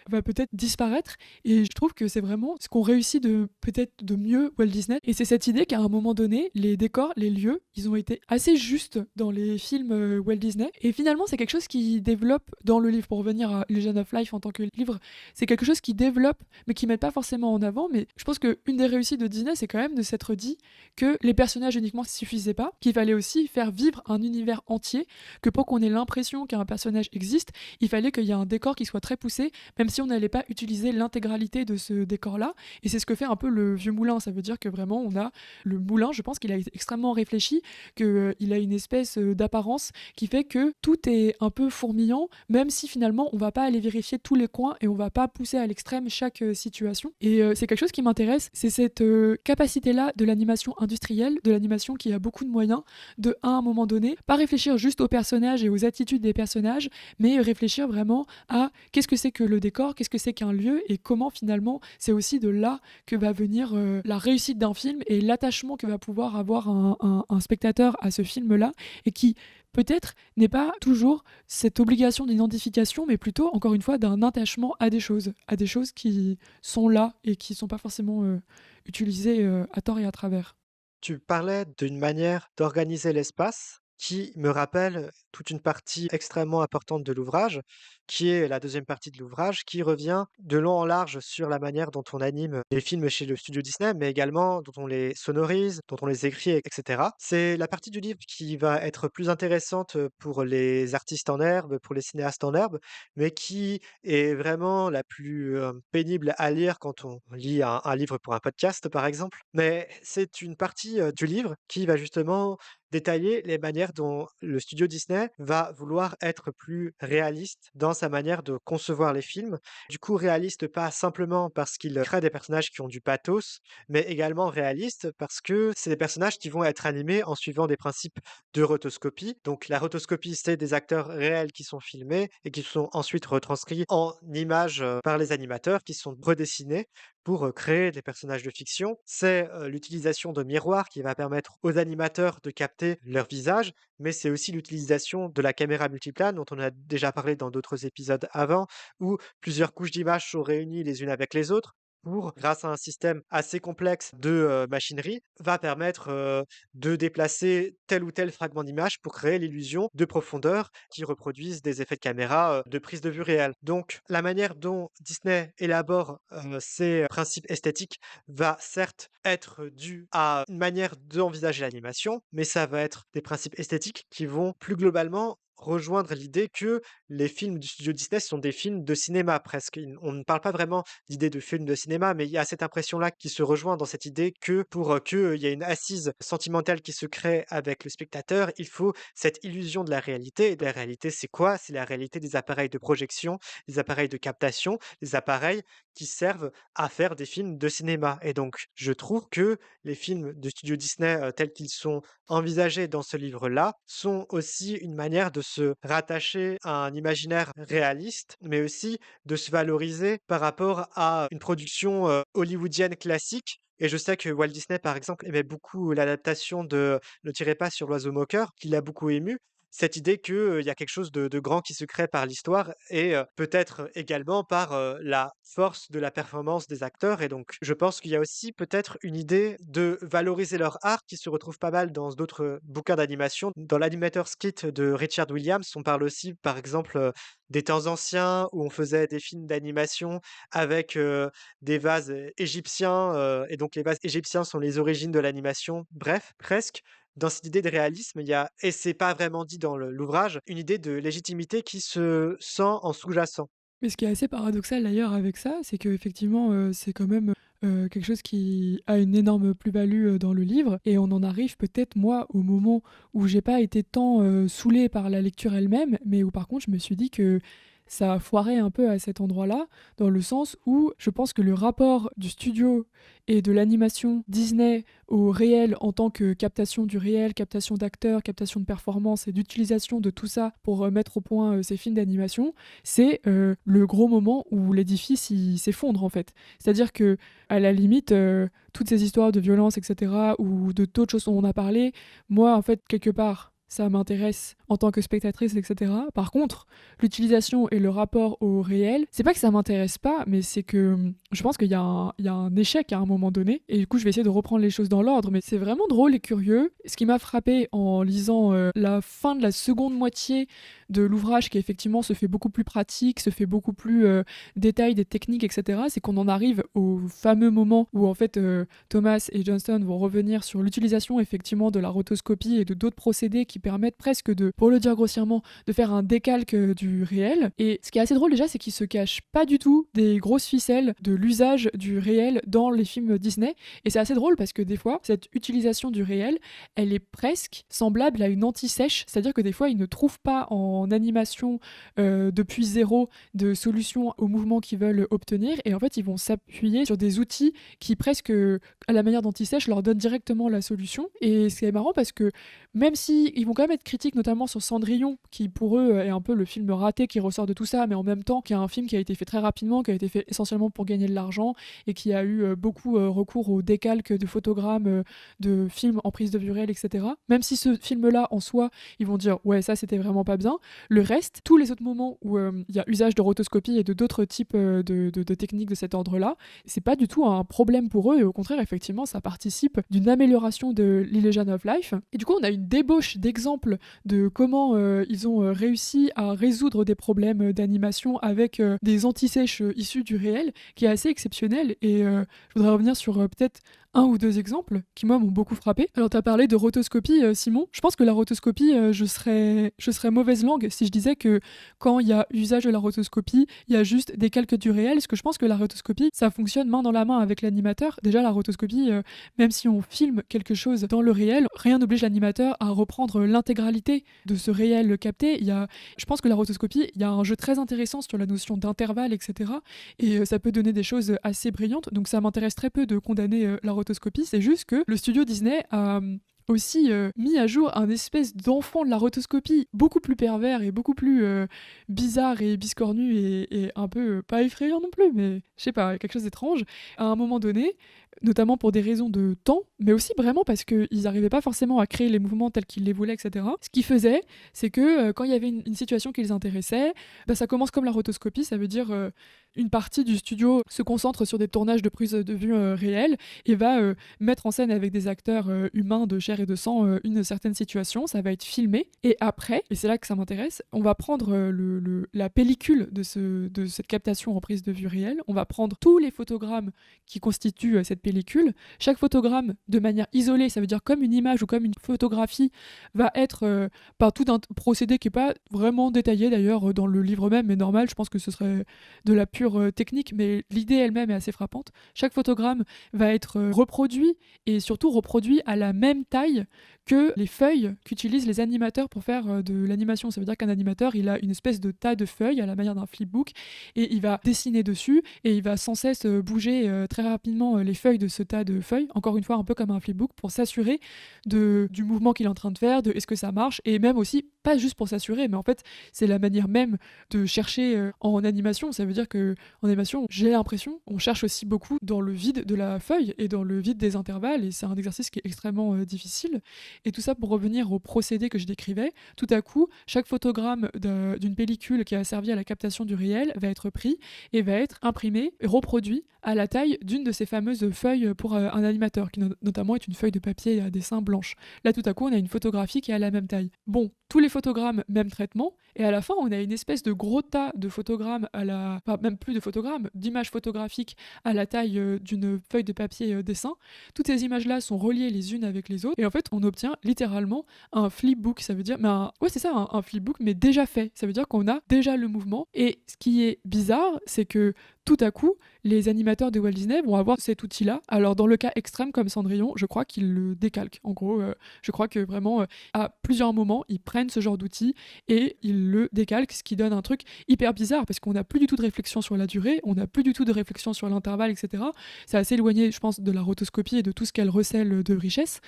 va peut-être disparaître. Et je trouve que c'est vraiment ce qu'on réussit de peut-être de mieux Walt Disney. Et c'est cette idée qu'à un moment donné, les décors, les lieux, ils ont été assez justes dans les films Walt Disney. Et finalement, c'est quelque chose qui développe dans le livre, pour revenir à Legend of Life en tant que livre, c'est quelque chose qui développe, mais qui met pas forcément en avant. Mais je pense qu'une des réussites de Disney, c'est quand même de s'être dit que les personnages uniquement ne suffisaient pas, qu'il fallait aussi faire vivre un univers entier, que pour qu'on ait l'impression qu'un personnage existe, il fallait qu'il y ait un décor qui soit très poussé, même si on n'allait pas utiliser l'intégralité de ce décor-là. Et c'est ce que fait un peu le vieux moulin. Ça veut dire que vraiment, on a le moulin, je pense qu'il a été extrêmement réfléchi, qu'il a une espèce d'apparence qui fait que tout est un peu fourmillant, même si finalement, on va pas aller vérifier tous les coins et on va pas pousser à l'extrême chaque situation. Et c'est quelque chose qui m'intéresse, c'est cette capacité-là de l'animation industrielle, de l'animation qui a beaucoup de moyens, de à un moment donné, pas réfléchir juste aux personnages et aux attitudes des personnages, mais réfléchir vraiment à qu'est-ce que c'est que le décor, qu'est-ce que c'est qu'un lieu et comment finalement c'est aussi de là que va venir la réussite d'un film et l'attachement que va pouvoir avoir un spectateur à ce film-là et qui peut-être n'est pas toujours cette obligation d'identification, mais plutôt, encore une fois, d'un attachement à des choses qui sont là et qui ne sont pas forcément utilisées à tort et à travers. Tu parlais d'une manière d'organiser l'espace qui me rappelle toute une partie extrêmement importante de l'ouvrage, qui est la deuxième partie de l'ouvrage, qui revient de long en large sur la manière dont on anime les films chez le studio Disney, mais également dont on les sonorise, dont on les écrit, etc. C'est la partie du livre qui va être plus intéressante pour les artistes en herbe, pour les cinéastes en herbe, mais qui est vraiment la plus pénible à lire quand on lit un livre pour un podcast, par exemple. Mais c'est une partie du livre qui va justement détailler les manières dont le studio Disney va vouloir être plus réaliste dans sa manière de concevoir les films. Du coup, réaliste pas simplement parce qu'il crée des personnages qui ont du pathos, mais également réaliste parce que c'est des personnages qui vont être animés en suivant des principes de rotoscopie. Donc la rotoscopie, c'est des acteurs réels qui sont filmés et qui sont ensuite retranscrits en images par les animateurs qui sont redessinés pour créer des personnages de fiction. C'est l'utilisation de miroirs qui va permettre aux animateurs de capter leur visage, mais c'est aussi l'utilisation de la caméra multiplane dont on a déjà parlé dans d'autres épisodes avant, où plusieurs couches d'images sont réunies les unes avec les autres pour, grâce à un système assez complexe de machinerie, va permettre de déplacer tel ou tel fragment d'image pour créer l'illusion de profondeur qui reproduisent des effets de caméra de prise de vue réelle. Donc, la manière dont Disney élabore ses principes esthétiques va certes être due à une manière d'envisager l'animation, mais ça va être des principes esthétiques qui vont plus globalement rejoindre l'idée que les films du studio Disney sont des films de cinéma presque. On ne parle pas vraiment d'idée de film de cinéma, mais il y a cette impression-là qui se rejoint dans cette idée que pour qu'il y ait une assise sentimentale qui se crée avec le spectateur, il faut cette illusion de la réalité. Et la réalité, c'est quoi? C'est la réalité des appareils de projection, des appareils de captation, des appareils qui servent à faire des films de cinéma. Et donc, je trouve que les films de studio Disney tels qu'ils sont envisagés dans ce livre-là sont aussi une manière de se rattacher à un imaginaire réaliste, mais aussi de se valoriser par rapport à une production hollywoodienne classique. Et je sais que Walt Disney, par exemple, aimait beaucoup l'adaptation de Ne tirez pas sur l'oiseau moqueur, qui l'a beaucoup ému. Cette idée que, il y a quelque chose de grand qui se crée par l'histoire et peut-être également par, la force de la performance des acteurs et donc je pense qu'il y a aussi peut-être une idée de valoriser leur art qui se retrouve pas mal dans d'autres bouquins d'animation. Dans l'Animator's Kit de Richard Williams, on parle aussi, par exemple, des temps anciens où on faisait des films d'animation avec, des vases égyptiens, et donc les vases égyptiens sont les origines de l'animation. Bref, presque dans cette idée de réalisme, il y a et c'est pas vraiment dit dans l'ouvrage, une idée de légitimité qui se sent en sous-jacent. Mais ce qui est assez paradoxal d'ailleurs avec ça, c'est qu'effectivement, c'est quand même, quelque chose qui a une énorme plus-value, dans le livre et on en arrive peut-être moi au moment où j'ai pas été tant, saoulée par la lecture elle-même, mais où par contre je me suis dit que ça a foiré un peu à cet endroit-là, dans le sens où je pense que le rapport du studio et de l'animation Disney au réel en tant que captation du réel, captation d'acteurs, captation de performances et d'utilisation de tout ça pour mettre au point ces films d'animation, c'est le gros moment où l'édifice il s'effondre en fait. C'est-à-dire que à la limite, toutes ces histoires de violence, etc., ou de d'autres choses dont on a parlé, moi en fait quelque part ça m'intéresse en tant que spectatrice, etc. Par contre, l'utilisation et le rapport au réel, c'est pas que ça m'intéresse pas, mais c'est que je pense qu'il y a un échec à un moment donné. Et du coup, je vais essayer de reprendre les choses dans l'ordre, mais c'est vraiment drôle et curieux. Ce qui m'a frappé en lisant la fin de la seconde moitié de l'ouvrage, qui effectivement se fait beaucoup plus pratique, se fait beaucoup plus détail des techniques, etc., c'est qu'on en arrive au fameux moment où en fait Thomas et Johnston vont revenir sur l'utilisation effectivement de la rotoscopie et de d'autres procédés qui permettent presque de, pour le dire grossièrement, de faire un décalque du réel. Et ce qui est assez drôle déjà, c'est qu'ils se cachent pas du tout des grosses ficelles de l'usage du réel dans les films Disney. Et c'est assez drôle parce que des fois, cette utilisation du réel, elle est presque semblable à une anti-sèche, c'est-à-dire que des fois, ils ne trouvent pas en animation depuis zéro de solution aux mouvements qu'ils veulent obtenir, et en fait, ils vont s'appuyer sur des outils qui presque, à la manière d'anti-sèche, leur donnent directement la solution. Et c'est marrant parce que même si ils vont quand même être critiques, notamment sur Cendrillon, qui pour eux est un peu le film raté qui ressort de tout ça, mais en même temps qui est un film qui a été fait très rapidement, qui a été fait essentiellement pour gagner de l'argent et qui a eu beaucoup recours au décalque de photogrammes, de films en prise de vue réelle, etc. Même si ce film-là en soi, ils vont dire ouais ça c'était vraiment pas bien. Le reste, tous les autres moments où il y a usage de rotoscopie et de d'autres types de techniques de cet ordre-là, c'est pas du tout un problème pour eux et au contraire effectivement ça participe d'une amélioration de l'Illusion of Life. Et du coup on a une débauche d'exemples de comment ils ont réussi à résoudre des problèmes d'animation avec des anti-sèches issus du réel qui est assez exceptionnel. Et je voudrais revenir sur peut-être un ou deux exemples qui, moi, m'ont beaucoup frappé. Alors, tu as parlé de rotoscopie, Simon. Je pense que la rotoscopie, je serais mauvaise langue si je disais que quand il y a usage de la rotoscopie, il y a juste des calques du réel. Parce que je pense que la rotoscopie, ça fonctionne main dans la main avec l'animateur. Déjà, la rotoscopie, même si on filme quelque chose dans le réel, rien n'oblige l'animateur à reprendre l'intégralité de ce réel capté. Je pense que la rotoscopie, il y a un jeu très intéressant sur la notion d'intervalle, etc. Et ça peut donner des choses assez brillantes. Donc, ça m'intéresse très peu de condamner la rotoscopie. C'est juste que le studio Disney a aussi mis à jour un espèce d'enfant de la rotoscopie beaucoup plus pervers et beaucoup plus bizarre et biscornu et un peu pas effrayant non plus, mais je sais pas, quelque chose d'étrange à un moment donné, notamment pour des raisons de temps, mais aussi vraiment parce qu'ils n'arrivaient pas forcément à créer les mouvements tels qu'ils les voulaient, etc. Ce qu'ils faisaient, c'est que quand il y avait une situation qui les intéressait, bah, ça commence comme la rotoscopie, ça veut dire une partie du studio se concentre sur des tournages de prise de vue réels et va mettre en scène avec des acteurs humains de chair et de sang une certaine situation, ça va être filmé, et après, et c'est là que ça m'intéresse, on va prendre la pellicule de cette captation en prise de vue réelle, on va prendre tous les photogrammes qui constituent cette pellicule, chaque photogramme de manière isolée, ça veut dire comme une image ou comme une photographie, va être par tout un procédé qui n'est pas vraiment détaillé d'ailleurs dans le livre même, mais normal, je pense que ce serait de la pure technique, mais l'idée elle-même est assez frappante. Chaque photogramme va être reproduit et surtout reproduit à la même taille que les feuilles qu'utilisent les animateurs pour faire de l'animation. Ça veut dire qu'un animateur, il a une espèce de tas de feuilles à la manière d'un flipbook et il va dessiner dessus et il va sans cesse bouger très rapidement les feuilles de ce tas de feuilles, encore une fois un peu comme un flipbook, pour s'assurer du mouvement qu'il est en train de faire, de est-ce que ça marche, et même aussi, pas juste pour s'assurer, mais en fait c'est la manière même de chercher en animation. Ça veut dire que en animation, j'ai l'impression, on cherche aussi beaucoup dans le vide de la feuille et dans le vide des intervalles, et c'est un exercice qui est extrêmement difficile. Et tout ça pour revenir au procédé que je décrivais. Tout à coup, chaque photogramme d'une pellicule qui a servi à la captation du réel va être pris et va être imprimé et reproduit à la taille d'une de ces fameuses feuilles pour un animateur, qui notamment est une feuille de papier à dessin blanche. Là, tout à coup, on a une photographie qui est à la même taille. Bon, tous les photogrammes, même traitement, et à la fin, on a une espèce de gros tas de photogrammes enfin, même plus de photogrammes, d'images photographiques à la taille d'une feuille de papier dessin. Toutes ces images-là sont reliées les unes avec les autres, et en fait, on obtient littéralement un flipbook, ça veut dire, ouais, c'est ça, un flipbook, mais déjà fait. Ça veut dire qu'on a déjà le mouvement, et ce qui est bizarre, c'est que tout à coup, les animateurs de Walt Disney vont avoir cet outil-là. Alors, dans le cas extrême comme Cendrillon, je crois qu'ils le décalquent. En gros, je crois que vraiment, à plusieurs moments, ils prennent ce genre d'outil et ils le décalquent, ce qui donne un truc hyper bizarre parce qu'on n'a plus du tout de réflexion sur la durée, on n'a plus du tout de réflexion sur l'intervalle, etc. C'est assez éloigné, je pense, de la rotoscopie et de tout ce qu'elle recèle de richesse.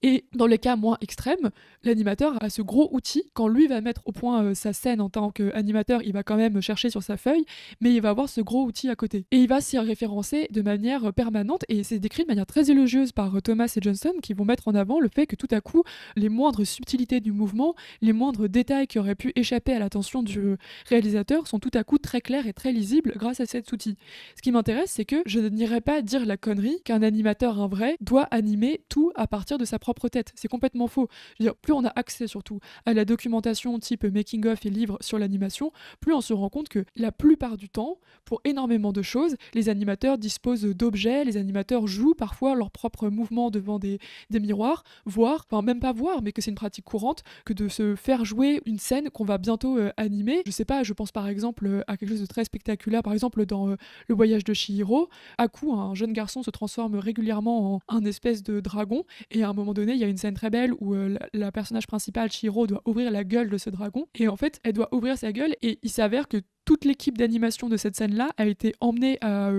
Et dans les cas moins extrêmes, l'animateur a ce gros outil. Quand lui va mettre au point sa scène en tant qu'animateur, il va quand même chercher sur sa feuille, mais il va avoir ce gros outil à côté. Et il va s'y référencer de manière permanente, et c'est décrit de manière très élogieuse par Thomas et Johnson, qui vont mettre en avant le fait que tout à coup, les moindres subtilités du mouvement, les moindres détails qui auraient pu échapper à l'attention du réalisateur sont tout à coup très clairs et très lisibles grâce à cet outil. Ce qui m'intéresse, c'est que je n'irai pas dire la connerie qu'un animateur, un vrai, doit animer tout à partir de sa propre tête. C'est complètement faux. Je veux dire, plus on a accès surtout à la documentation type making-of et livres sur l'animation, plus on se rend compte que la plupart du temps, pour énormément de choses, les animateurs disposent d'objets, les animateurs jouent parfois leurs propres mouvements devant des miroirs, voire, enfin même pas voir, mais que c'est une pratique courante, que de se faire jouer une scène qu'on va bientôt animer. Je sais pas, je pense par exemple à quelque chose de très spectaculaire, par exemple dans Le Voyage de Chihiro. À coup, un jeune garçon se transforme régulièrement en un espèce de dragon, et à un moment donné, il y a une scène très belle où la personnage principale, Chihiro, doit ouvrir la gueule de ce dragon, et en fait, elle doit ouvrir sa gueule, et il s'avère que toute l'équipe d'animation de cette scène-là a été emmenée à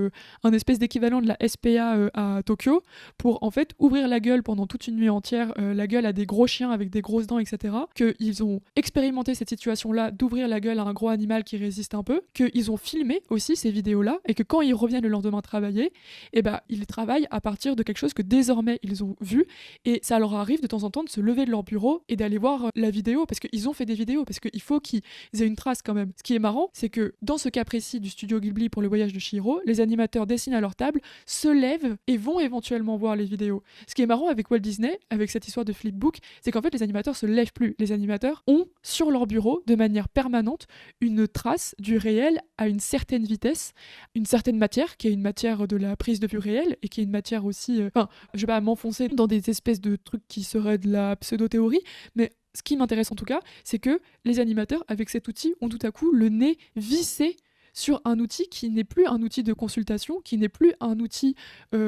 un espèce d'équivalent de la SPA à Tokyo pour en fait ouvrir la gueule pendant toute une nuit entière, la gueule à des gros chiens avec des grosses dents, etc. Qu'ils ont expérimenté cette situation-là d'ouvrir la gueule à un gros animal qui résiste un peu, qu'ils ont filmé aussi ces vidéos-là et que quand ils reviennent le lendemain travailler, eh ben, ils travaillent à partir de quelque chose que désormais ils ont vu, et ça leur arrive de temps en temps de se lever de leur bureau et d'aller voir la vidéo parce qu'ils ont fait des vidéos, parce qu'il faut qu'ils aient une trace quand même. Ce qui est marrant, c'est que dans ce cas précis du studio Ghibli pour Le Voyage de Chihiro, les animateurs dessinent à leur table, se lèvent et vont éventuellement voir les vidéos. Ce qui est marrant avec Walt Disney, avec cette histoire de flipbook, c'est qu'en fait les animateurs se lèvent plus. Les animateurs ont sur leur bureau, de manière permanente, une trace du réel à une certaine vitesse, une certaine matière, qui est une matière de la prise de vue réelle et qui est une matière aussi... Enfin, je vais pas m'enfoncer dans des espèces de trucs qui seraient de la pseudo-théorie, mais ce qui m'intéresse en tout cas, c'est que les animateurs, avec cet outil, ont tout à coup le nez vissé sur un outil qui n'est plus un outil de consultation, qui n'est plus un outil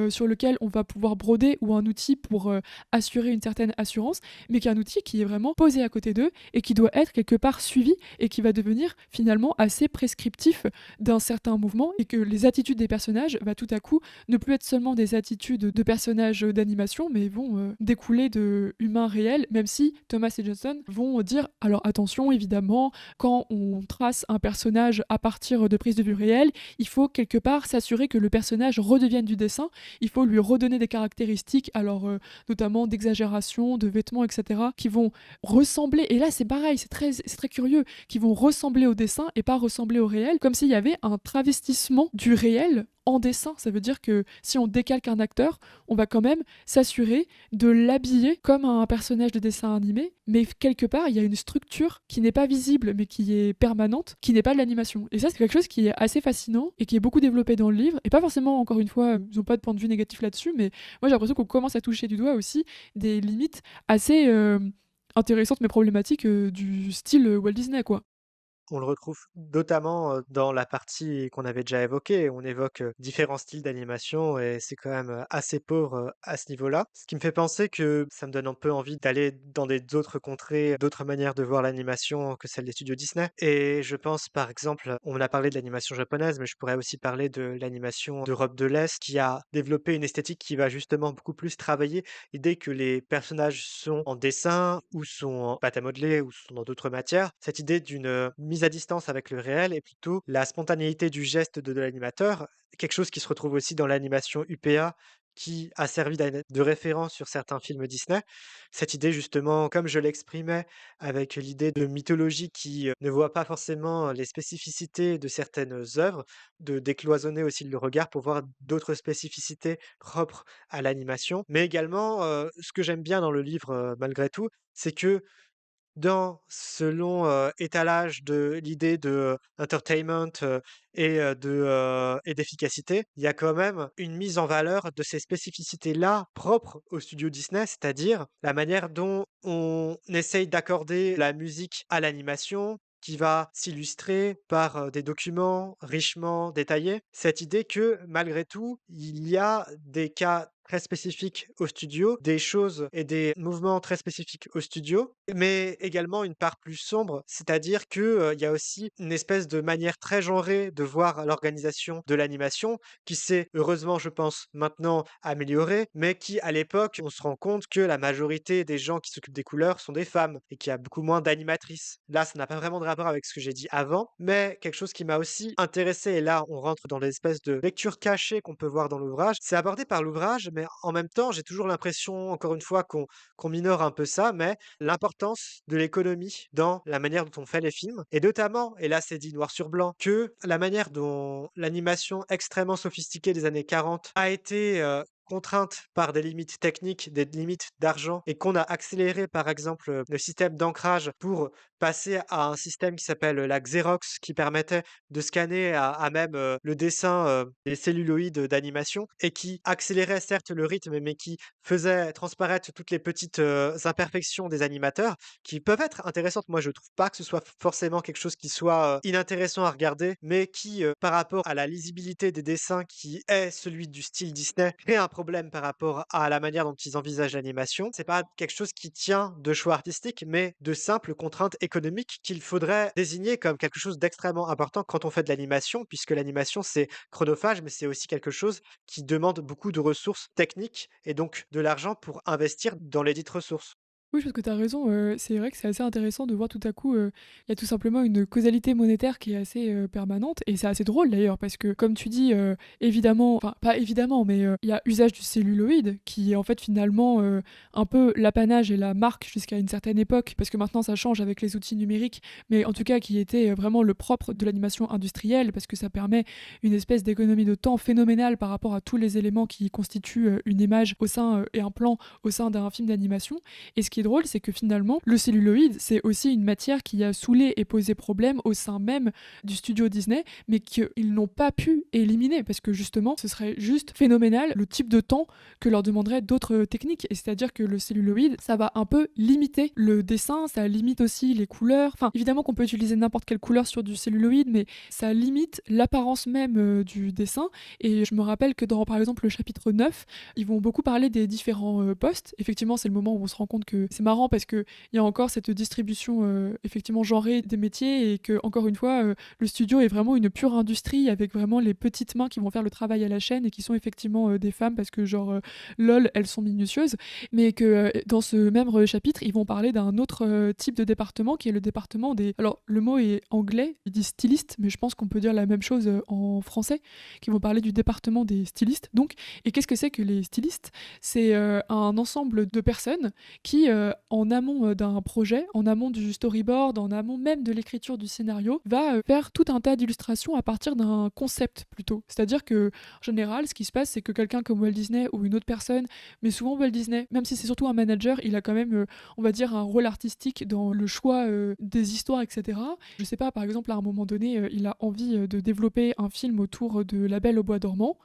sur lequel on va pouvoir broder ou un outil pour assurer une certaine assurance, mais qui est un outil qui est vraiment posé à côté d'eux et qui doit être quelque part suivi et qui va devenir finalement assez prescriptif d'un certain mouvement, et que les attitudes des personnages va tout à coup ne plus être seulement des attitudes de personnages d'animation, mais vont découler de humains réels, même si Thomas et Johnson vont dire alors attention évidemment, quand on trace un personnage à partir de prise de vue réelle, il faut quelque part s'assurer que le personnage redevienne du dessin, il faut lui redonner des caractéristiques, alors notamment d'exagération, de vêtements, etc., qui vont ressembler, et là c'est pareil, c'est très curieux, qui vont ressembler au dessin et pas ressembler au réel, comme s'il y avait un travestissement du réel en dessin. Ça veut dire que si on décalque un acteur, on va quand même s'assurer de l'habiller comme un personnage de dessin animé, mais quelque part, il y a une structure qui n'est pas visible, mais qui est permanente, qui n'est pas de l'animation. Et ça, c'est quelque chose qui est assez fascinant et qui est beaucoup développé dans le livre, et pas forcément, encore une fois, ils n'ont pas de point de vue négatif là-dessus, mais moi j'ai l'impression qu'on commence à toucher du doigt aussi des limites assez intéressantes mais problématiques du style Walt Disney, quoi. On le retrouve notamment, dans la partie qu'on avait déjà évoquée. On évoque, différents styles d'animation et c'est quand même, assez pauvre, à ce niveau-là. Ce qui me fait penser que ça me donne un peu envie d'aller dans des d'autres contrées, d'autres manières de voir l'animation que celle des studios Disney, et je pense par exemple, on a parlé de l'animation japonaise, mais je pourrais aussi parler de l'animation d'Europe de l'Est qui a développé une esthétique qui va justement beaucoup plus travailler l'idée que les personnages sont en dessin ou sont en pâte à modeler ou sont dans d'autres matières. Cette idée d'une, mise à distance avec le réel et plutôt la spontanéité du geste de l'animateur, quelque chose qui se retrouve aussi dans l'animation UPA qui a servi de référence sur certains films Disney. Cette idée justement, comme je l'exprimais avec l'idée de mythologie qui, ne voit pas forcément les spécificités de certaines œuvres, de décloisonner aussi le regard pour voir d'autres spécificités propres à l'animation. Mais également, ce que j'aime bien dans le livre, malgré tout, c'est que dans ce long, étalage de l'idée de, entertainment, et d'efficacité, il y a quand même une mise en valeur de ces spécificités-là propres aux studios Disney, c'est-à-dire la manière dont on essaye d'accorder la musique à l'animation, qui va s'illustrer par, des documents richement détaillés. Cette idée que, malgré tout, il y a des cas très spécifiques au studio, des choses et des mouvements très spécifiques au studio, mais également une part plus sombre, c'est-à-dire que, il y a aussi une espèce de manière très genrée de voir l'organisation de l'animation qui s'est heureusement, je pense, maintenant améliorée, mais qui, à l'époque, on se rend compte que la majorité des gens qui s'occupent des couleurs sont des femmes et qu'il y a beaucoup moins d'animatrices. Là, ça n'a pas vraiment de rapport avec ce que j'ai dit avant, mais quelque chose qui m'a aussi intéressé, et là, on rentre dans l'espèce de lecture cachée qu'on peut voir dans l'ouvrage. C'est abordé par l'ouvrage, mais en même temps, j'ai toujours l'impression, encore une fois, qu'on minore un peu ça, mais l'importance de l'économie dans la manière dont on fait les films et notamment, et là c'est dit noir sur blanc, que la manière dont l'animation extrêmement sophistiquée des années 40 a été, contrainte par des limites techniques, des limites d'argent et qu'on a accéléré par exemple, le système d'ancrage pour passer à un système qui s'appelle, la Xerox qui permettait de scanner à même, le dessin, des celluloïdes, d'animation et qui accélérait certes le rythme, mais qui faisait transparaître toutes les petites, imperfections des animateurs qui peuvent être intéressantes. Moi, je trouve pas que ce soit forcément quelque chose qui soit, inintéressant à regarder, mais qui, par rapport à la lisibilité des dessins qui est celui du style Disney, crée un problème par rapport à la manière dont ils envisagent l'animation. C'est pas quelque chose qui tient de choix artistiques, mais de simples contraintes économiques qu'il faudrait désigner comme quelque chose d'extrêmement important quand on fait de l'animation, puisque l'animation, c'est chronophage, mais c'est aussi quelque chose qui demande beaucoup de ressources techniques et donc de l'argent pour investir dans les dites ressources. Oui, parce que tu as raison, c'est vrai que c'est assez intéressant de voir tout à coup, il y a tout simplement une causalité monétaire qui est assez, permanente et c'est assez drôle d'ailleurs parce que comme tu dis, évidemment enfin pas évidemment, mais, il y a usage du celluloïd qui est en fait finalement, un peu l'apanage et la marque jusqu'à une certaine époque, parce que maintenant ça change avec les outils numériques, mais en tout cas qui était, vraiment le propre de l'animation industrielle parce que ça permet une espèce d'économie de temps phénoménale par rapport à tous les éléments qui constituent, une image au sein, et un plan au sein d'un film d'animation et ce qui est drôle, c'est que finalement, le celluloïd, c'est aussi une matière qui a saoulé et posé problème au sein même du studio Disney, mais qu'ils n'ont pas pu éliminer, parce que justement, ce serait juste phénoménal le type de temps que leur demanderait d'autres techniques. Et c'est-à-dire que le celluloïd, ça va un peu limiter le dessin, ça limite aussi les couleurs. Enfin, évidemment qu'on peut utiliser n'importe quelle couleur sur du celluloïd, mais ça limite l'apparence même du dessin. Et je me rappelle que dans, par exemple, le chapitre 9, ils vont beaucoup parler des différents postes. Effectivement, c'est le moment où on se rend compte que c'est marrant parce qu'il y a encore cette distribution effectivement genrée des métiers et que, encore une fois, le studio est vraiment une pure industrie avec vraiment les petites mains qui vont faire le travail à la chaîne et qui sont effectivement des femmes parce que, genre, lol, elles sont minutieuses. Mais que dans ce même chapitre, ils vont parler d'un autre type de département qui est le département des. Alors, le mot est anglais, il dit styliste, mais je pense qu'on peut dire la même chose en français, qui vont parler du département des stylistes. Donc, et qu'est-ce que c'est que les stylistes? C'est un ensemble de personnes qui, en amont d'un projet, en amont du storyboard, en amont même de l'écriture du scénario, va faire tout un tas d'illustrations à partir d'un concept plutôt. C'est-à-dire que, en général, ce qui se passe, c'est que quelqu'un comme Walt Disney ou une autre personne, mais souvent Walt Disney, même si c'est surtout un manager, il a quand même, on va dire, un rôle artistique dans le choix des histoires, etc. Je sais pas, par exemple, à un moment donné, il a envie de développer un film autour de La Belle au bois dormant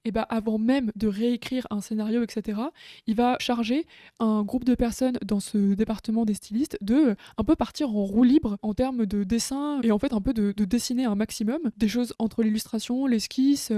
et bah, avant même de réécrire un scénario, etc., il va charger un groupe de personnes dans ce département des stylistes de un peu partir en roue libre en termes de dessin et en fait un peu de dessiner un maximum des choses entre l'illustration, l'esquisse,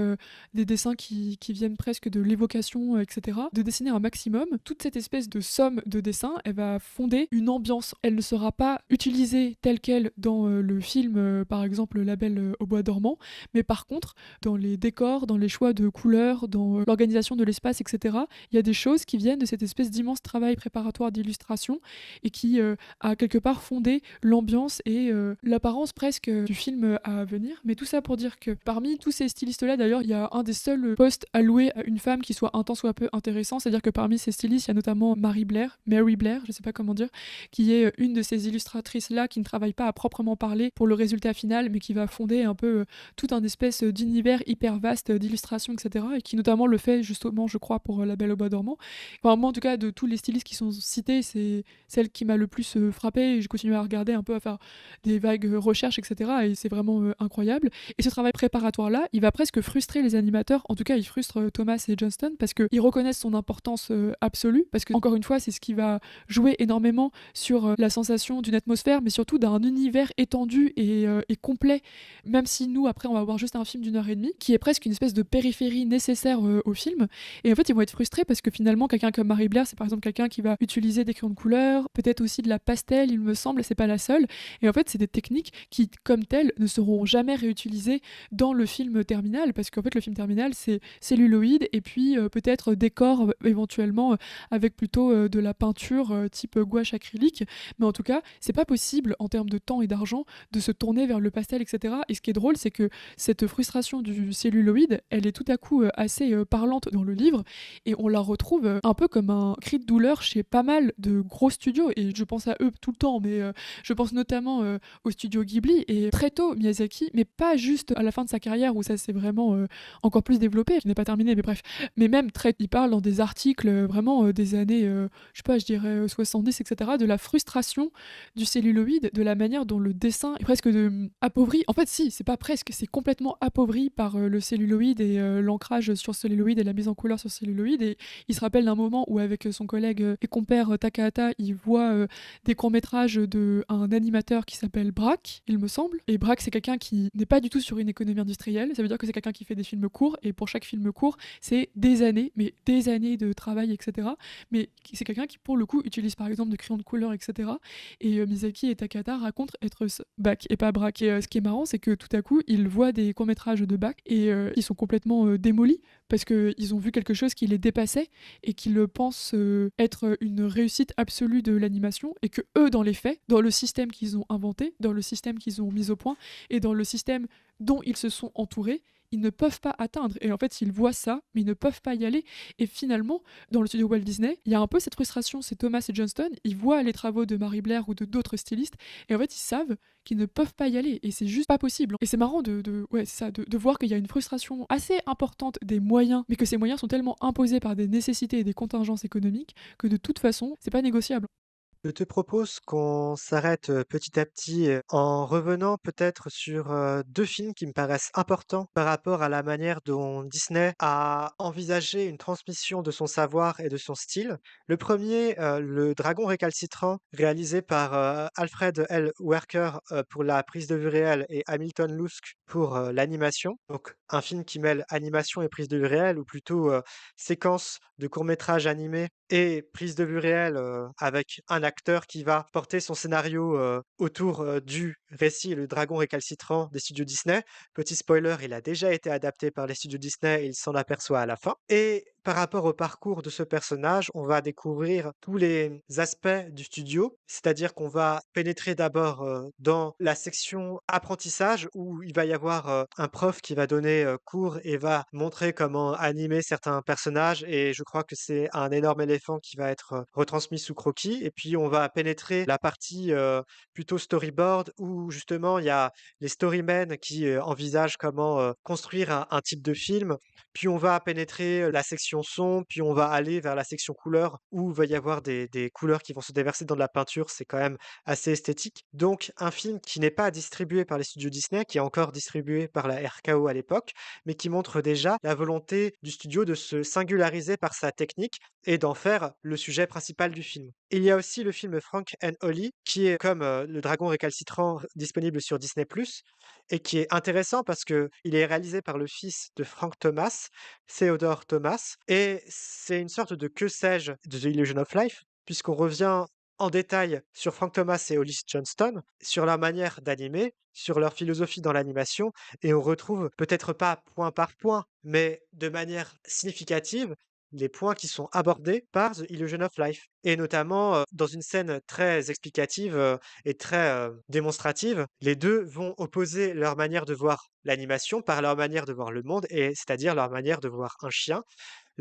des dessins qui viennent presque de l'évocation, etc. De dessiner un maximum. Toute cette espèce de somme de dessins, elle va fonder une ambiance. Elle ne sera pas utilisée telle quelle dans le film, par exemple La Belle au bois dormant, mais par contre, dans les décors, dans les choix de couleurs, dans l'organisation de l'espace, etc., il y a des choses qui viennent de cette espèce d'immense travail préparatoire d'illustration et qui a quelque part fondé l'ambiance et l'apparence presque du film à venir. Mais tout ça pour dire que parmi tous ces stylistes-là, d'ailleurs, il y a un des seuls postes alloués à une femme qui soit un tant soit peu intéressant, c'est-à-dire que parmi ces stylistes, il y a notamment Mary Blair, je sais pas comment dire, qui est une de ces illustratrices-là qui ne travaille pas à proprement parler pour le résultat final, mais qui va fonder un peu tout un espèce d'univers hyper vaste d'illustration, etc. et qui notamment le fait justement, je crois, pour La Belle au bois dormant. Enfin, moi, en tout cas, de tous les stylistes qui sont cités, frustrée, c'est celle qui m'a le plus, frappée et je continue à regarder un peu, à faire des vagues, recherches et cetera et c'est vraiment, incroyable et ce travail préparatoire-là, il va presque frustrer les animateurs. En tout cas, il frustre, Thomas et Johnston parce qu'ils reconnaissent son importance, absolue parce que encore une fois, c'est ce qui va jouer énormément sur, la sensation d'une atmosphère, mais surtout d'un univers étendu et complet. Même si nous, après, on va voir juste un film d'1 heure et demie, qui est presque une espèce de périphérie nécessaire, au film et en fait, ils vont être frustrés parce que finalement, quelqu'un comme Mary Blair, c'est par exemple quelqu'un qui va utiliser des crayons de couleur, peut-être aussi de la pastel, il me semble, c'est pas la seule et en fait, c'est des techniques qui, comme telles, ne seront jamais réutilisées dans le film terminal parce qu'en fait, le film terminal, c'est celluloïd et puis, peut-être décor, éventuellement, avec plutôt, de la peinture, type, gouache acrylique mais en tout cas, c'est pas possible en termes de temps et d'argent de se tourner vers le pastel, et cetera. Et ce qui est drôle, c'est que cette frustration du celluloïd, elle est tout à coup assez parlante dans le livre et on la retrouve un peu comme un cri de douleur chez pas mal de gros studios. Et je pense à eux tout le temps, mais je pense notamment au studio Ghibli et très tôt Miyazaki, mais pas juste à la fin de sa carrière où ça s'est vraiment encore plus développé. Je n'ai pas terminé, mais bref. Mais même très, il parle dans des articles vraiment des années, je sais pas, je dirais 70, etc., de la frustration du celluloïd, de la manière dont le dessin est presque appauvri. En fait, si, c'est pas presque, c'est complètement appauvri par le celluloïd et l'ancrage sur celluloïd et la mise en couleur sur celluloïd. Et il se rappelle d'un moment où, avec son collègue et compère Takahata, il voit des courts-métrages d'un animateur qui s'appelle Braque, il me semble. Et Braque, c'est quelqu'un qui n'est pas du tout sur une économie industrielle. Ça veut dire que c'est quelqu'un qui fait des films courts et pour chaque film court, c'est des années, mais des années de travail, etc. Mais c'est quelqu'un qui, pour le coup, utilise par exemple des crayons de couleur, etc. Et Miyazaki et Takata racontent être Bach et pas Braque. Et ce qui est marrant, c'est que tout à coup, ils voient des courts-métrages de Bach et ils sont complètement démolis parce qu'ils ont vu quelque chose qui les dépassait et qu'ils le pensent être une réussite absolue de l'animation et que eux, dans les faits, dans le système qu'ils ont inventé, dans le système qu'ils ont mis au point et dans le système dont ils se sont entourés, ils ne peuvent pas atteindre. Et en fait, ils voient ça, mais ils ne peuvent pas y aller. Et finalement, dans le studio Walt Disney, il y a un peu cette frustration. C'est Thomas et Johnston, ils voient les travaux de Mary Blair ou de d'autres stylistes, et en fait, ils savent qu'ils ne peuvent pas y aller. Et c'est juste pas possible. Et c'est marrant ouais, c'est ça, de voir qu'il y a une frustration assez importante des moyens, mais que ces moyens sont tellement imposés par des nécessités et des contingences économiques que de toute façon, c'est pas négociable. Je te propose qu'on s'arrête, petit à petit, en revenant peut-être sur, 2 films qui me paraissent importants par rapport à la manière dont Disney a envisagé une transmission de son savoir et de son style. Le premier, Le Dragon récalcitrant, réalisé par, Alfred L. Werker, pour la prise de vue réelle et Hamilton Luske pour, l'animation. Donc un film qui mêle animation et prise de vue réelle ou plutôt, séquence de court métrage animé et prise de vue réelle, avec un acteur qui va porter son scénario, autour, du récit Le Dragon récalcitrant des studios Disney. Petit spoiler, il a déjà été adapté par les studios Disney et il s'en aperçoit à la fin et par rapport au parcours de ce personnage, on va découvrir tous les aspects du studio, c'est-à-dire qu'on va pénétrer d'abord, dans la section apprentissage où il va y avoir, un prof qui va donner, cours et va montrer comment animer certains personnages et je crois que c'est un énorme éléphant qui va être, retransmis sous croquis et puis on va pénétrer la partie, plutôt storyboard où justement il y a les storymen qui, envisagent comment, construire un type de film. Puis on va pénétrer, la section son, puis on va aller vers la section couleurs où il va y avoir des couleurs qui vont se déverser dans de la peinture, c'est quand même assez esthétique. Donc un film qui n'est pas distribué par les studios Disney, qui est encore distribué par la RKO à l'époque, mais qui montre déjà la volonté du studio de se singulariser par sa technique et d'en faire le sujet principal du film. Il y a aussi le film Frank and Ollie, qui est comme, Le Dragon récalcitrant, disponible sur Disney+ et qui est intéressant parce que il est réalisé par le fils de Frank Thomas, Theodore Thomas et c'est une sorte de que sais-je de The Illusion of Life, puisqu'on revient en détail sur Frank Thomas et Hollis Johnston, sur leur manière d'animer, sur leur philosophie dans l'animation et on retrouve peut-être pas point par point, mais de manière significative, les points qui sont abordés par The Illusion of Life et notamment, dans une scène très explicative, et très, démonstrative, les 2 vont opposer leur manière de voir l'animation par leur manière de voir le monde et c'est-à-dire leur manière de voir un chien.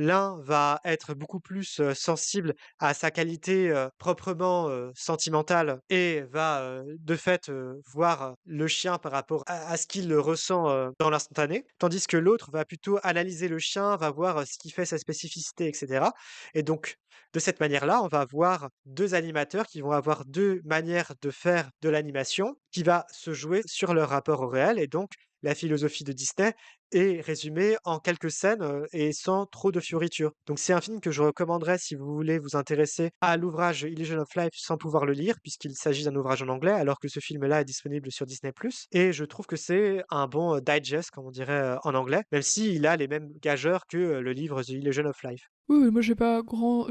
L'un va être beaucoup plus, sensible à sa qualité, proprement, sentimentale et va, de fait, voir, le chien par rapport à ce qu'il ressent, dans l'instantané. Tandis que l'autre va plutôt analyser le chien, va voir, ce qui fait sa spécificité et cetera et donc de cette manière-là, on va avoir 2 animateurs qui vont avoir 2 manières de faire de l'animation qui va se jouer sur leur rapport au réel et donc la philosophie de Disney est résumée en quelques scènes, et sans trop de fioritures. Donc c'est un film que je recommanderais si vous voulez vous intéresser à l'ouvrage Illusion of Life sans pouvoir le lire, puisqu'il s'agit d'un ouvrage en anglais, alors que ce film-là est disponible sur Disney+. Et je trouve que c'est un bon, digest, comme on dirait, en anglais, même s'il a les mêmes gageures que, le livre The Illusion of Life. Oui, oui, moi je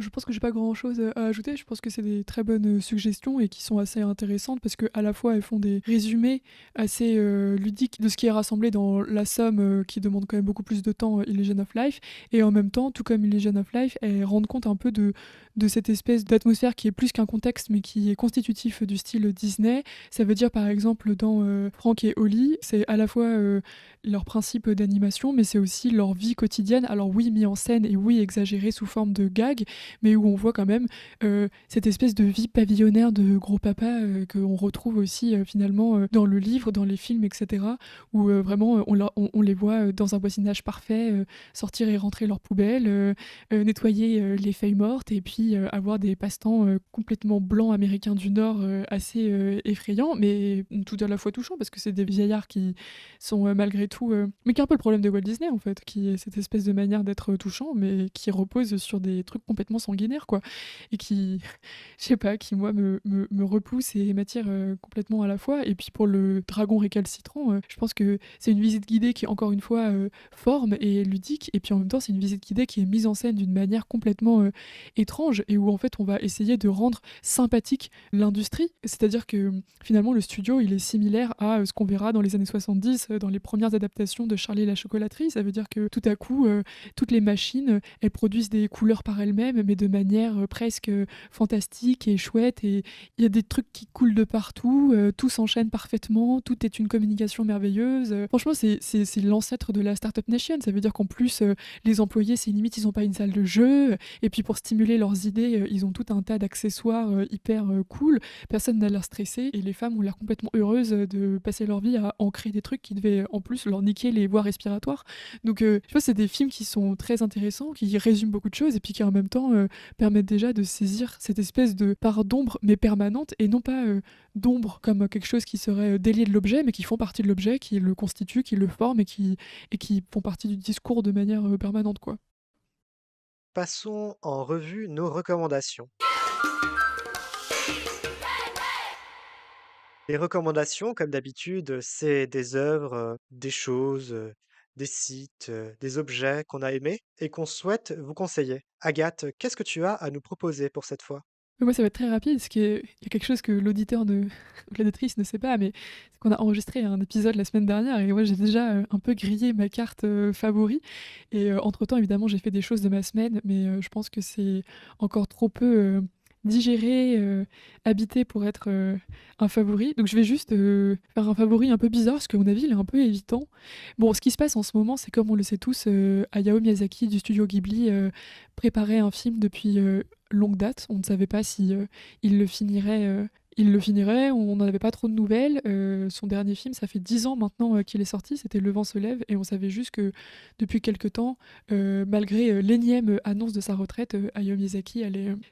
pense que j'ai pas grand-chose, à ajouter. Je pense que c'est des très bonnes, suggestions et qui sont assez intéressantes parce que à la fois elles font des résumés assez, ludiques de ce qui est rassemblé dans la somme, qui demande quand même beaucoup plus de temps, Illusion of Life et en même temps, tout comme Illusion of Life, elles rendent compte un peu de cette espèce d'atmosphère qui est plus qu'un contexte mais qui est constitutif du style Disney. Ça veut dire par exemple dans, Frank et Ollie, c'est à la fois, leur principe d'animation mais c'est aussi leur vie quotidienne. Alors oui, mis en scène et oui, exagéré sous forme de gag, mais où on voit quand même cette espèce de vie pavillonnaire de gros papa qu'on retrouve aussi finalement dans le livre, dans les films, etc. Où vraiment on les voit dans un voisinage parfait, sortir et rentrer leurs poubelles, nettoyer les feuilles mortes et puis avoir des passe-temps complètement blancs américains du Nord assez effrayants, mais tout à la fois touchants parce que c'est des vieillards qui sont malgré tout, mais qui est un peu le problème de Walt Disney en fait, qui est cette espèce de manière d'être touchant, mais qui repose sur des trucs complètement sanguinaires quoi, et qui, je sais pas, qui moi me repousse et m'attire complètement à la fois. Et puis pour le dragon récalcitrant, je pense que c'est une visite guidée qui encore une fois forme et ludique, et puis en même temps c'est une visite guidée qui est mise en scène d'une manière complètement étrange et où en fait on va essayer de rendre sympathique l'industrie, c'est-à-dire que finalement le studio il est similaire à ce qu'on verra dans les années 70 dans les premières adaptations de Charlie et la chocolaterie. Ça veut dire que tout à coup toutes les machines elles produisent des couleurs par elles-mêmes mais de manière presque fantastique et chouette, et il y a des trucs qui coulent de partout, tout s'enchaîne parfaitement, tout est une communication merveilleuse. Franchement c'est l'ancêtre de la Startup Nation. Ça veut dire qu'en plus les employés c'est limite ils ont pas une salle de jeu, et puis pour stimuler leurs idées ils ont tout un tas d'accessoires hyper cool. Personne n'a l'air stressé et les femmes ont l'air complètement heureuses de passer leur vie à ancrer des trucs qui devaient en plus leur niquer les voies respiratoires. Donc je pense que c'est des films qui sont très intéressants, qui résument beaucoup de choses et puis qui en même temps permettent déjà de saisir cette espèce de part d'ombre mais permanente, et non pas d'ombre comme quelque chose qui serait délié de l'objet mais qui font partie de l'objet, qui le constituent, qui le forment et qui font partie du discours de manière permanente quoi. Passons en revue nos recommandations. Les recommandations, comme d'habitude, c'est des œuvres, des choses, des sites, des objets qu'on a aimés et qu'on souhaite vous conseiller. Agathe, qu'est-ce que tu as à nous proposer pour cette fois? Moi, ça va être très rapide, parce qu'il y a quelque chose que l'auditeur ne ou l'auditrice ne sait pas, mais c'est qu'on a enregistré un épisode la semaine dernière et moi, j'ai déjà, un peu grillé ma carte, favoris, et entre-temps, évidemment, j'ai fait des choses de ma semaine, mais je pense que c'est encore trop peu, digéré, habité pour être, un favori. Donc je vais juste, faire un favori un peu bizarre, parce qu'à mon avis, il est un peu évitant. Bon, ce qui se passe en ce moment, c'est comme on le sait tous, Hayao Miyazaki du studio Ghibli, préparait un film depuis, longue date. On ne savait pas si il le finirait, on n'en avait pas trop de nouvelles. Son dernier film, ça fait 10 ans maintenant qu'il est sorti, c'était Le vent se lève, et on savait juste que depuis quelque temps, malgré l'énième annonce de sa retraite, Hayao Miyazaki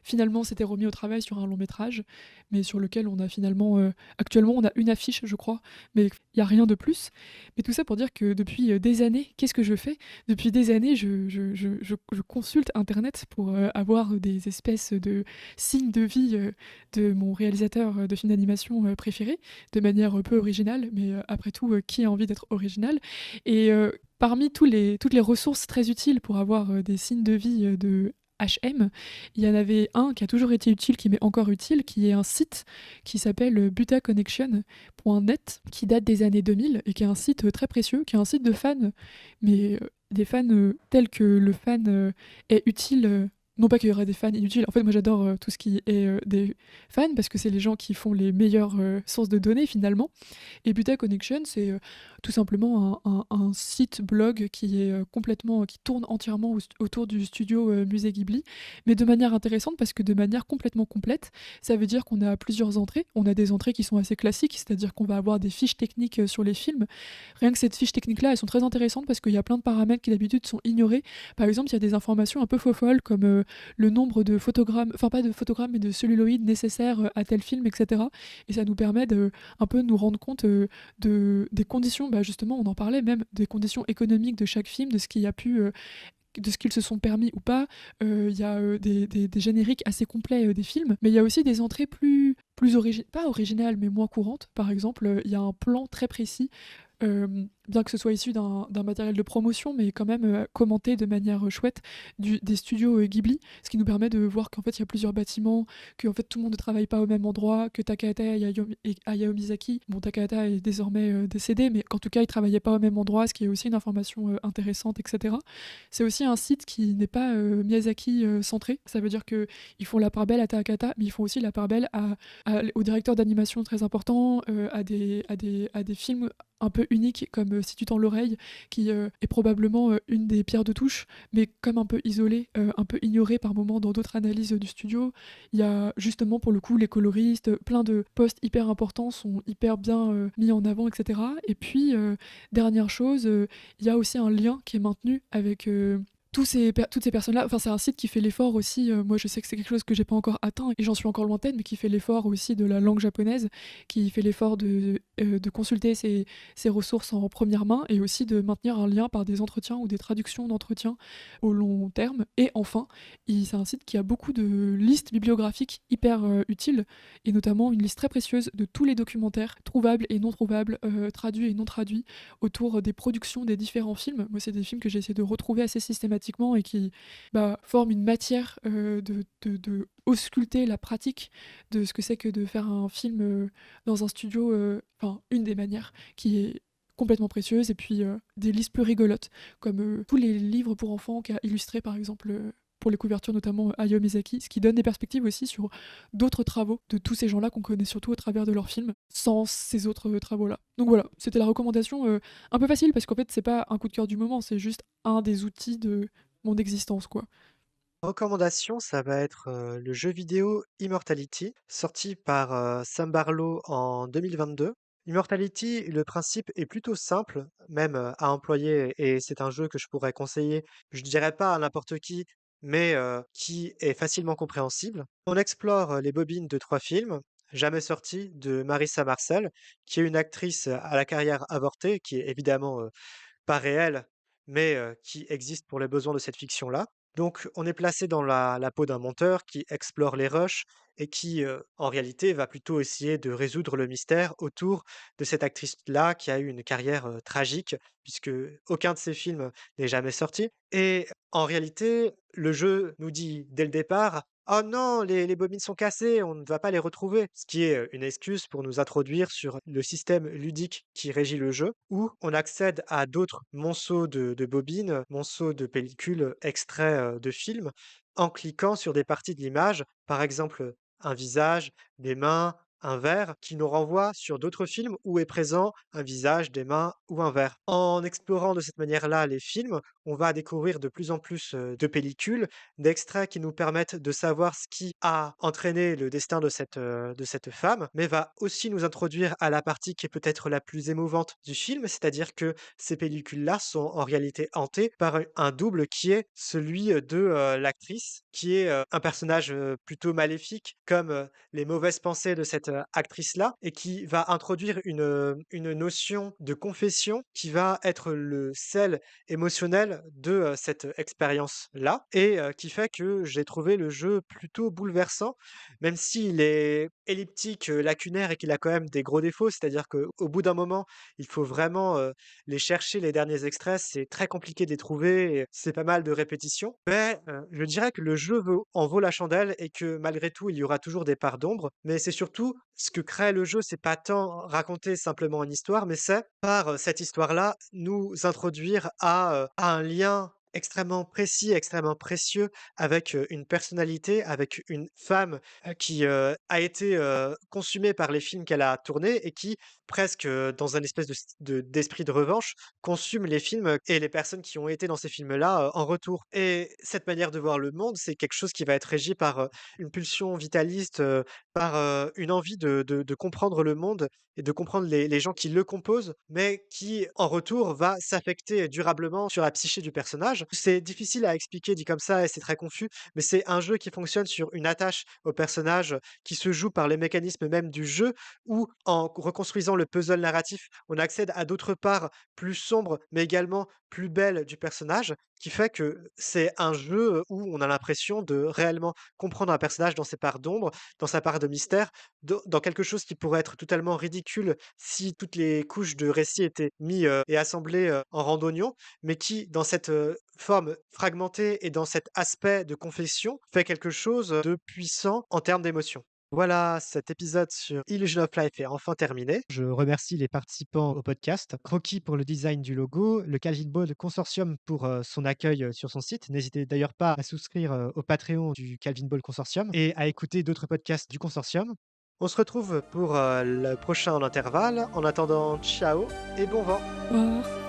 finalement s'était remis au travail sur un long métrage, mais sur lequel on a finalement, actuellement, on a une affiche, je crois, mais il n'y a rien de plus. Mais tout ça pour dire que depuis des années, qu'est-ce que je fais? Depuis des années, je consulte Internet pour avoir des espèces de signes de vie de mon réalisateur de films d'animation préféré, de manière peu originale, mais après tout, qui a envie d'être original? Et parmi toutes les ressources très utiles pour avoir des signes de vie de HM, il y en avait un qui a toujours été utile, qui m'est encore utile, qui est un site qui s'appelle butaconnection.net, qui date des années 2000 et qui est un site très précieux, qui est un site de fans, mais des fans tels que le fan est utile Non pas qu'il y aurait des fans inutiles. En fait, moi j'adore tout ce qui est des fans parce que c'est les gens qui font les meilleures sources de données finalement. Et Buddha Connection, c'est tout simplement un site blog qui est complètement, qui tourne entièrement autour du studio Musée Ghibli, mais de manière intéressante parce que de manière complètement complète. Ça veut dire qu'on a plusieurs entrées. On a des entrées qui sont assez classiques, c'est-à-dire qu'on va avoir des fiches techniques sur les films. Rien que cette fiche technique-là, elles sont très intéressantes parce qu'il y a plein de paramètres qui d'habitude sont ignorés. Par exemple, il y a des informations un peu faux-folles comme le nombre de photogrammes, enfin pas de photogrammes, mais de celluloïdes nécessaires à tel film, etc. Et ça nous permet de un peu nous rendre compte des conditions, bah justement, on en parlait même, des conditions économiques de chaque film, de ce qui a pu de ce qu'ils se sont permis ou pas. Il y a des génériques assez complets des films, mais il y a aussi des entrées pas originales, mais moins courantes. Par exemple, il y a un plan très précis, bien que ce soit issu d'un matériel de promotion, mais quand même commenté de manière chouette des studios Ghibli, ce qui nous permet de voir qu'en fait il y a plusieurs bâtiments, que en fait tout le monde ne travaille pas au même endroit, que Takahata et Hayao Miyazaki, bon Takahata est désormais décédé, mais qu'en tout cas ils travaillaient pas au même endroit, ce qui est aussi une information intéressante, etc. C'est aussi un site qui n'est pas Miyazaki centré, ça veut dire que ils font la part belle à Takahata, mais ils font aussi la part belle aux directeurs d'animation très importants, à des films un peu uniques comme Si tu tends l'oreille, qui est probablement une des pierres de touche, mais comme un peu isolée, un peu ignorée par moments dans d'autres analyses du studio. Il y a justement pour le coup les coloristes, plein de postes hyper importants sont hyper bien mis en avant, etc. Et puis, dernière chose, il y a aussi un lien qui est maintenu avec toutes ces personnes-là. Enfin, c'est un site qui fait l'effort aussi. Moi, je sais que c'est quelque chose que j'ai pas encore atteint et j'en suis encore lointaine, mais qui fait l'effort aussi de la langue japonaise, qui fait l'effort de consulter ces ressources en première main et aussi de maintenir un lien par des entretiens ou des traductions d'entretiens au long terme. Et enfin, c'est un site qui a beaucoup de listes bibliographiques hyper utiles et notamment une liste très précieuse de tous les documentaires trouvables et non trouvables, traduits et non traduits autour des productions des différents films. Moi, c'est des films que j'ai essayé de retrouver assez systématiquement et qui forment une matière de ausculter la pratique de ce que c'est que de faire un film dans un studio, enfin, une des manières qui est complètement précieuse, et puis des listes plus rigolotes, comme tous les livres pour enfants qu'a illustré par exemple pour les couvertures notamment Hayao Miyazaki, ce qui donne des perspectives aussi sur d'autres travaux de tous ces gens-là qu'on connaît surtout au travers de leurs films, sans ces autres travaux-là. Donc voilà, c'était la recommandation un peu facile parce qu'en fait c'est pas un coup de cœur du moment, c'est juste un des outils de mon existence quoi. Recommandation, ça va être le jeu vidéo Immortality, sorti par Sam Barlow en 2022. Immortality, le principe est plutôt simple, même à employer, et c'est un jeu que je pourrais conseiller, je dirais pas à n'importe qui, mais qui est facilement compréhensible. On explore les bobines de 3 films, jamais sortis, de Marissa Marcel, qui est une actrice à la carrière avortée, qui est évidemment pas réelle, mais qui existe pour les besoins de cette fiction-là. Donc on est placé dans la peau d'un menteur qui explore les rushs et qui, en réalité, va plutôt essayer de résoudre le mystère autour de cette actrice-là qui a eu une carrière, tragique puisque aucun de ses films n'est jamais sorti et en réalité, le jeu nous dit dès le départ: «Oh non, les bobines sont cassées, on ne va pas les retrouver». Ce qui est, une excuse pour nous introduire sur le système ludique qui régit le jeu, où on accède à d'autres monceaux de bobines, monceaux de pellicules, extraits, de films, en cliquant sur des parties de l'image, par exemple, un visage, des mains, un verre, qui nous renvoie sur d'autres films où est présent un visage, des mains ou un verre. En explorant de cette manière-là les films, on va découvrir de plus en plus, de pellicules, d'extraits qui nous permettent de savoir ce qui a entraîné le destin de cette femme, mais va aussi nous introduire à la partie qui est peut-être la plus émouvante du film, c'est-à-dire que ces pellicules-là sont en réalité hantées par un double qui est celui, de, l'actrice, qui est, un personnage, plutôt maléfique comme, les mauvaises pensées de cette, actrice-là et qui va introduire une notion de confession qui va être le sel émotionnel de, cette expérience-là et qui fait que j'ai trouvé le jeu plutôt bouleversant, même s'il est elliptique, lacunaire et qu'il a quand même des gros défauts. C'est-à-dire qu'au bout d'un moment, il faut vraiment, les chercher les derniers extraits, c'est très compliqué de les trouver et c'est pas mal de répétitions. Mais, je dirais que le jeu vaut la chandelle et que malgré tout, il y aura toujours des parts d'ombre. Mais c'est surtout ce que crée le jeu, c'est pas tant raconter simplement une histoire, mais c'est par, cette histoire-là, nous introduire à un lien extrêmement précis, extrêmement précieux, avec, une personnalité, avec une femme, qui, a été, consumée par les films qu'elle a tournés et qui presque, dans un espèce d'esprit de revanche, consume les films et les personnes qui ont été dans ces films-là, en retour. Et cette manière de voir le monde, c'est quelque chose qui va être régi par, une pulsion vitaliste, par, une envie de comprendre le monde et de comprendre les gens qui le composent, mais qui, en retour, va s'affecter durablement sur la psyché du personnage. C'est difficile à expliquer dit comme ça et c'est très confus, mais c'est un jeu qui fonctionne sur une attache au personnage, qui se joue par les mécanismes même du jeu, où en reconstruisant le puzzle narratif, on accède à d'autres parts plus sombres, mais également plus belles du personnage, qui fait que c'est un jeu, où on a l'impression de réellement comprendre un personnage dans ses parts d'ombre, dans sa part de mystère, dans quelque chose qui pourrait être totalement ridicule si toutes les couches de récit étaient mis, et assemblées, en randonnion, mais qui, dans cette, forme fragmentée et dans cet aspect de confession, fait quelque chose, de puissant en termes d'émotion. Voilà, cet épisode sur Illusion of Life est enfin terminé. Je remercie les participants au podcast, Croquis pour le design du logo, le Calvin Ball Consortium pour son accueil sur son site. N'hésitez d'ailleurs pas à souscrire au Patreon du Calvin Ball Consortium et à écouter d'autres podcasts du consortium. On se retrouve pour le prochain en intervalle. En attendant, ciao et bon vent. Au revoir.